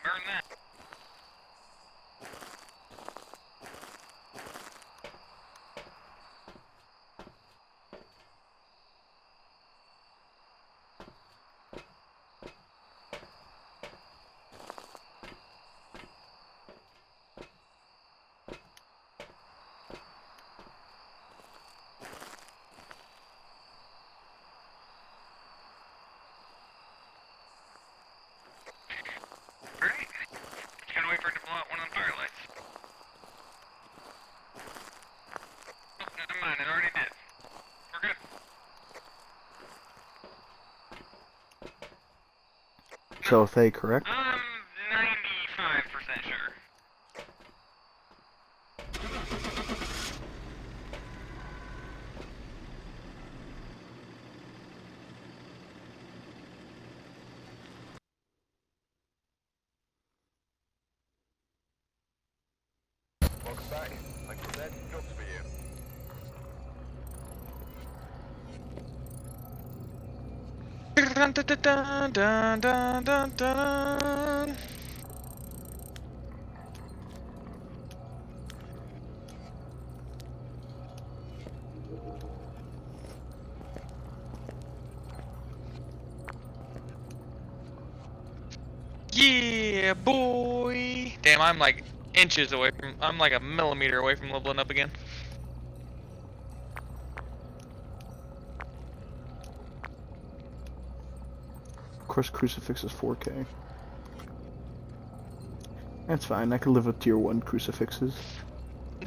Burn that. Alright. Just gotta wait for it to blow out one of the firelights. Oh, never mind, it already did. We're good. So, Faye, correct? 95%. back. I prepared some jobs for you. Dun, dun, dun, dun, dun, dun, dun. Yeah, boy. Damn, I'm like inches away from. I'm like a millimeter away from leveling up again. Of course, crucifix is 4K. That's fine. I can live with tier 1 crucifixes.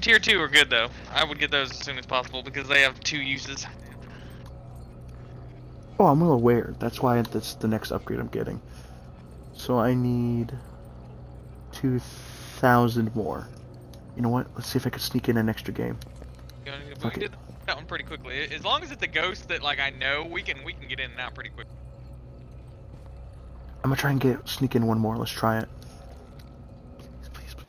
Tier 2 are good though. I would get those as soon as possible because they have 2 uses. Oh, I'm well aware. That's why that's the next upgrade I'm getting. So I need 2,000 more. You know what? Let's see if I can sneak in an extra game. You know, we Fuck can it. do that one pretty quickly. As long as it's a ghost that like I know, we can get in and out pretty quick. I'm gonna try and sneak in one more. Let's try it. Please, please, please,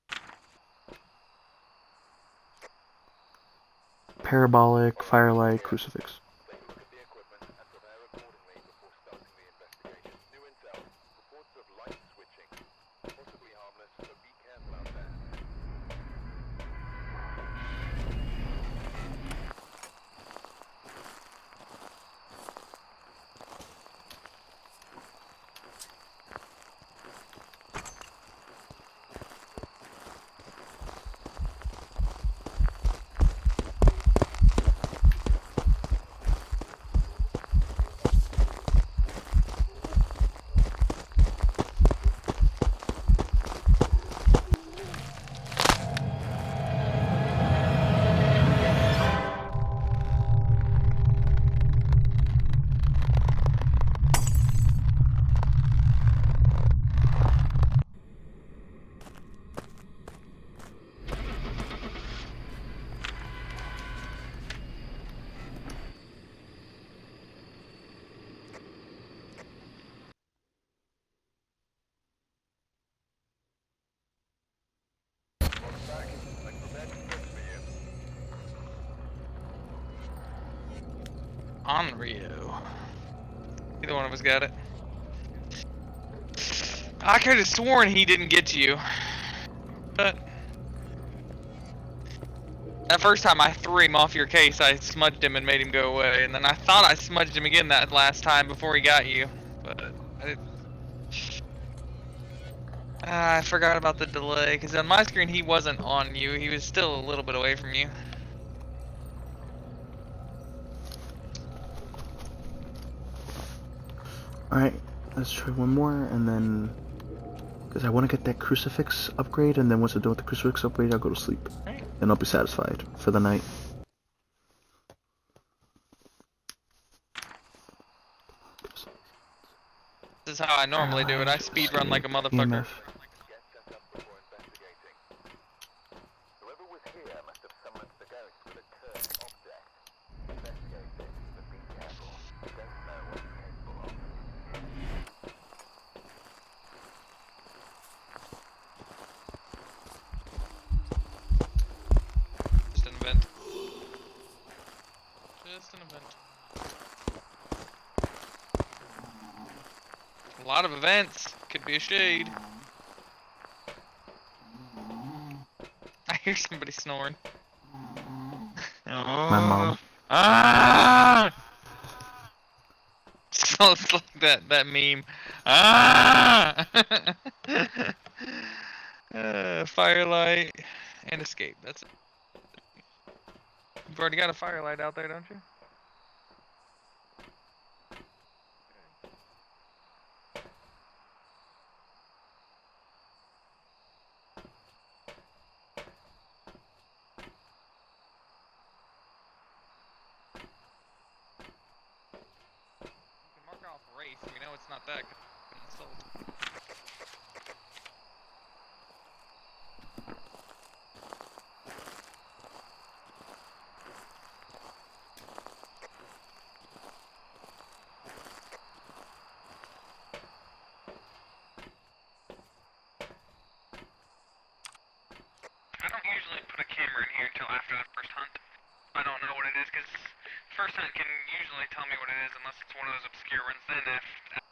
please. Parabolic, firelight, crucifix. Take a look at the equipment and prepare accordingly before starting the investigation. New intel. Reports of light switching. Possibly harmless, so be careful out there. Welcome back. I prepared some jobs for you. On Rio. Either one of us got it. I could have sworn he didn't get to you. But that first time I threw him off your case, I smudged him and made him go away. And then I thought I smudged him again that last time before he got you. But I didn't. I forgot about the delay, because on my screen he wasn't on you. He was still a little bit away from you. Alright, let's try one more, and then... Because I want to get that crucifix upgrade, and then once I'm done with the crucifix upgrade, I'll go to sleep. Right. And I'll be satisfied for the night. This is how I normally do it. I speed run like a motherfucker. EMF. Get set up before investigating. Whoever was here must have summoned the ghost with a cursed object. Investigate it, but be careful. You don't know what it's capable of. Just an event. Just an event. A lot of events. Could be a shade. I hear somebody snoring. My mom. Ah! Sounds like that meme. Ah! Firelight and escape. That's it. You've already got a firelight out there, don't you? You can mark off race. We know it's not that good. Sold. after the first hunt. I don't know what it is, because first hunt can usually tell me what it is unless it's one of those obscure ones. Then after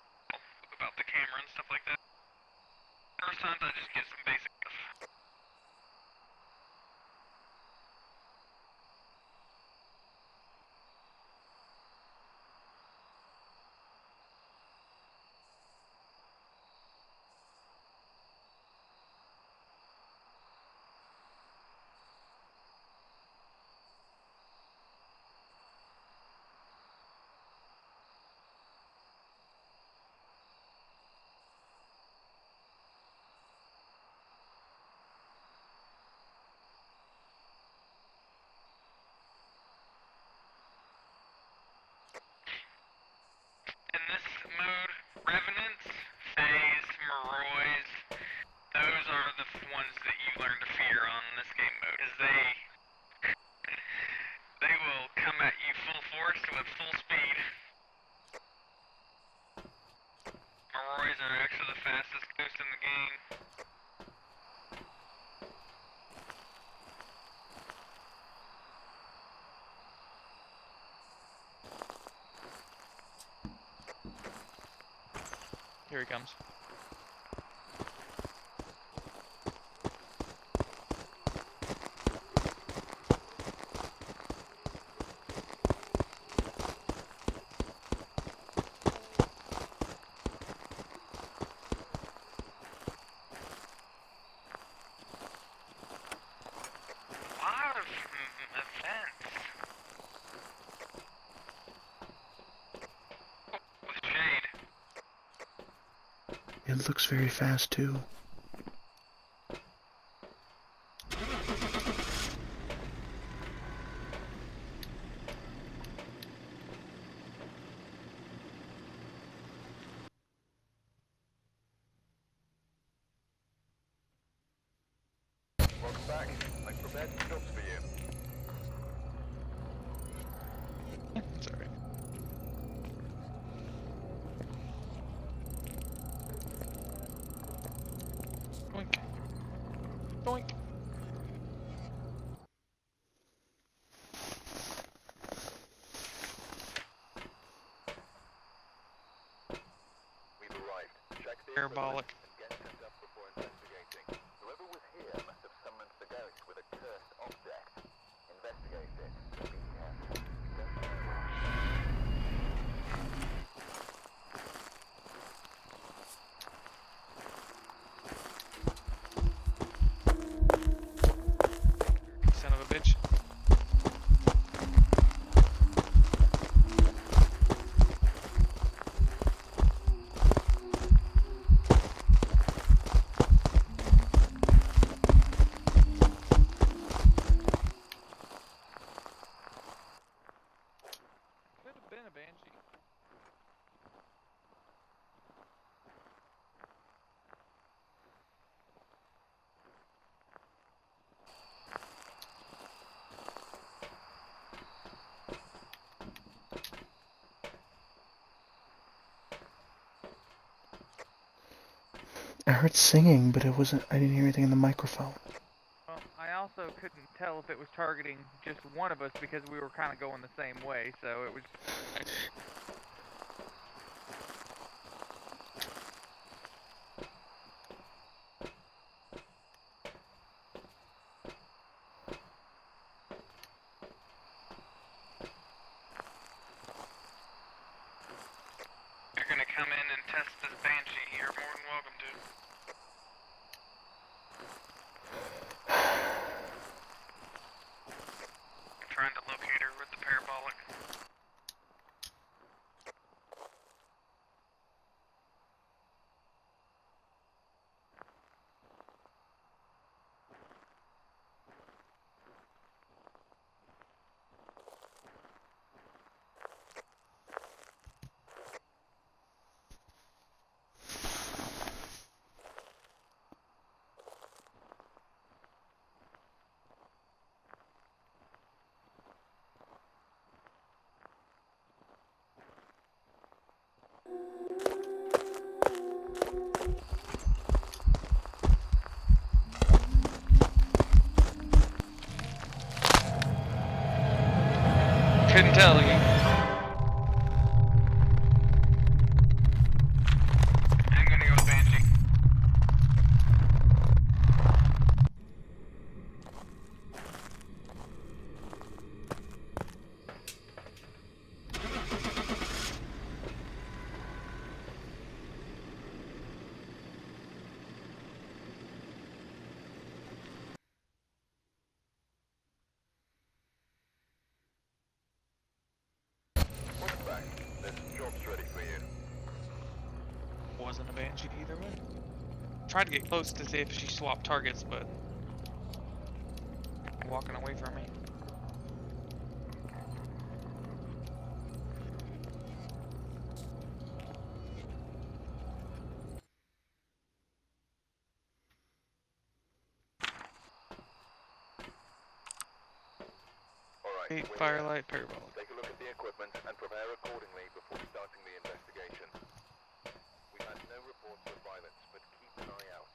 about the camera and stuff like that. First hunt, I just get some basic stuff. In this mode, Revenants, Fays, Morroys, those are the ones that you learn to fear on this game mode, is they will come at you full force with full speed. Morroys are actually the fastest ghost in the game. Here he comes. Lot of events. With shade. It looks very fast too. Welcome back. I've prepared some jobs for you. It's alright. Boink. Boink. We've arrived. Check the Parabolic. equipment and get set up before investigating. Whoever was here must have summoned the ghost with a cursed object. Investigate it, but be careful. Don't know. Son of a bitch. Could have been a banshee. I heard singing, but it wasn't. I didn't hear anything in the microphone. Well, I also couldn't tell if it was targeting just one of us because we were kind of going the same way, so it was... You're gonna come in and test this banshee, you're more than welcome to. I'm trying to locate her with the parabolic. couldn't tell you. I'm gonna go with Banshee. Welcome back. There's some jobs ready for you. Wasn't a Banshee either way. Tried to get close to see if she swapped targets, but walking away from me. Alright, Eight we're here. Firelight Parabolic. Take a look at the equipment and prepare accordingly before starting the investigation. We've had no reports of violence, but keep an eye out.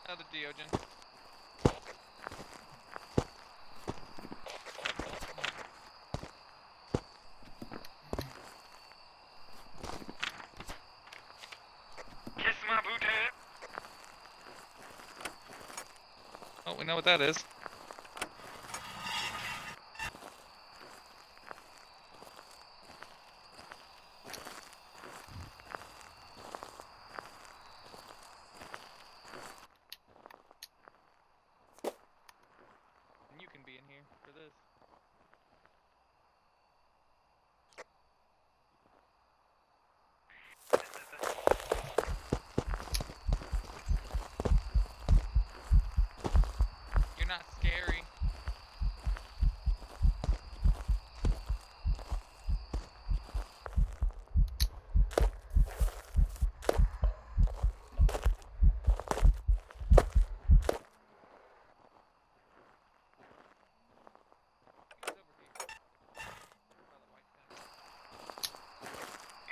Another Diogen. Kiss my booty. Oh, we know what that is. And you can be in here for this. You're not scary.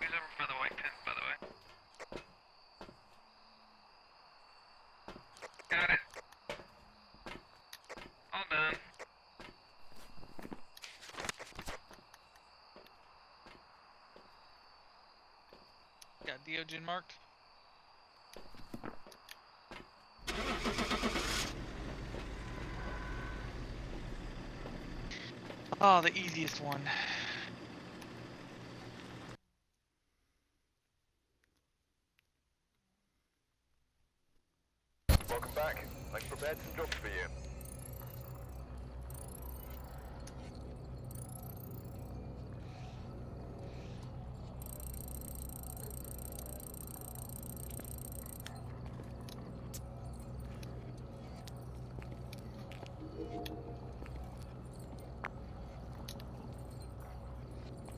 He's over He's over here. for the white tent, by the way. Got it. All done. Got Diogen marked. Oh, the easiest one. Welcome back. I've prepared some jobs for you.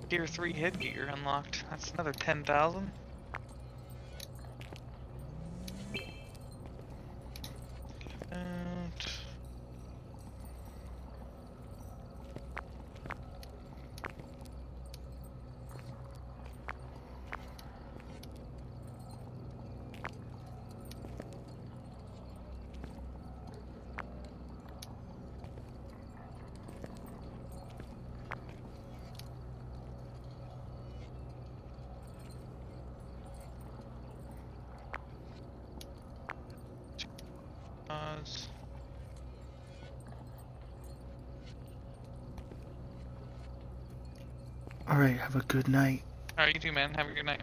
Tier 3 headgear unlocked. That's another 10,000. And Alright, have a good night. alright, you too, man. Have a good night.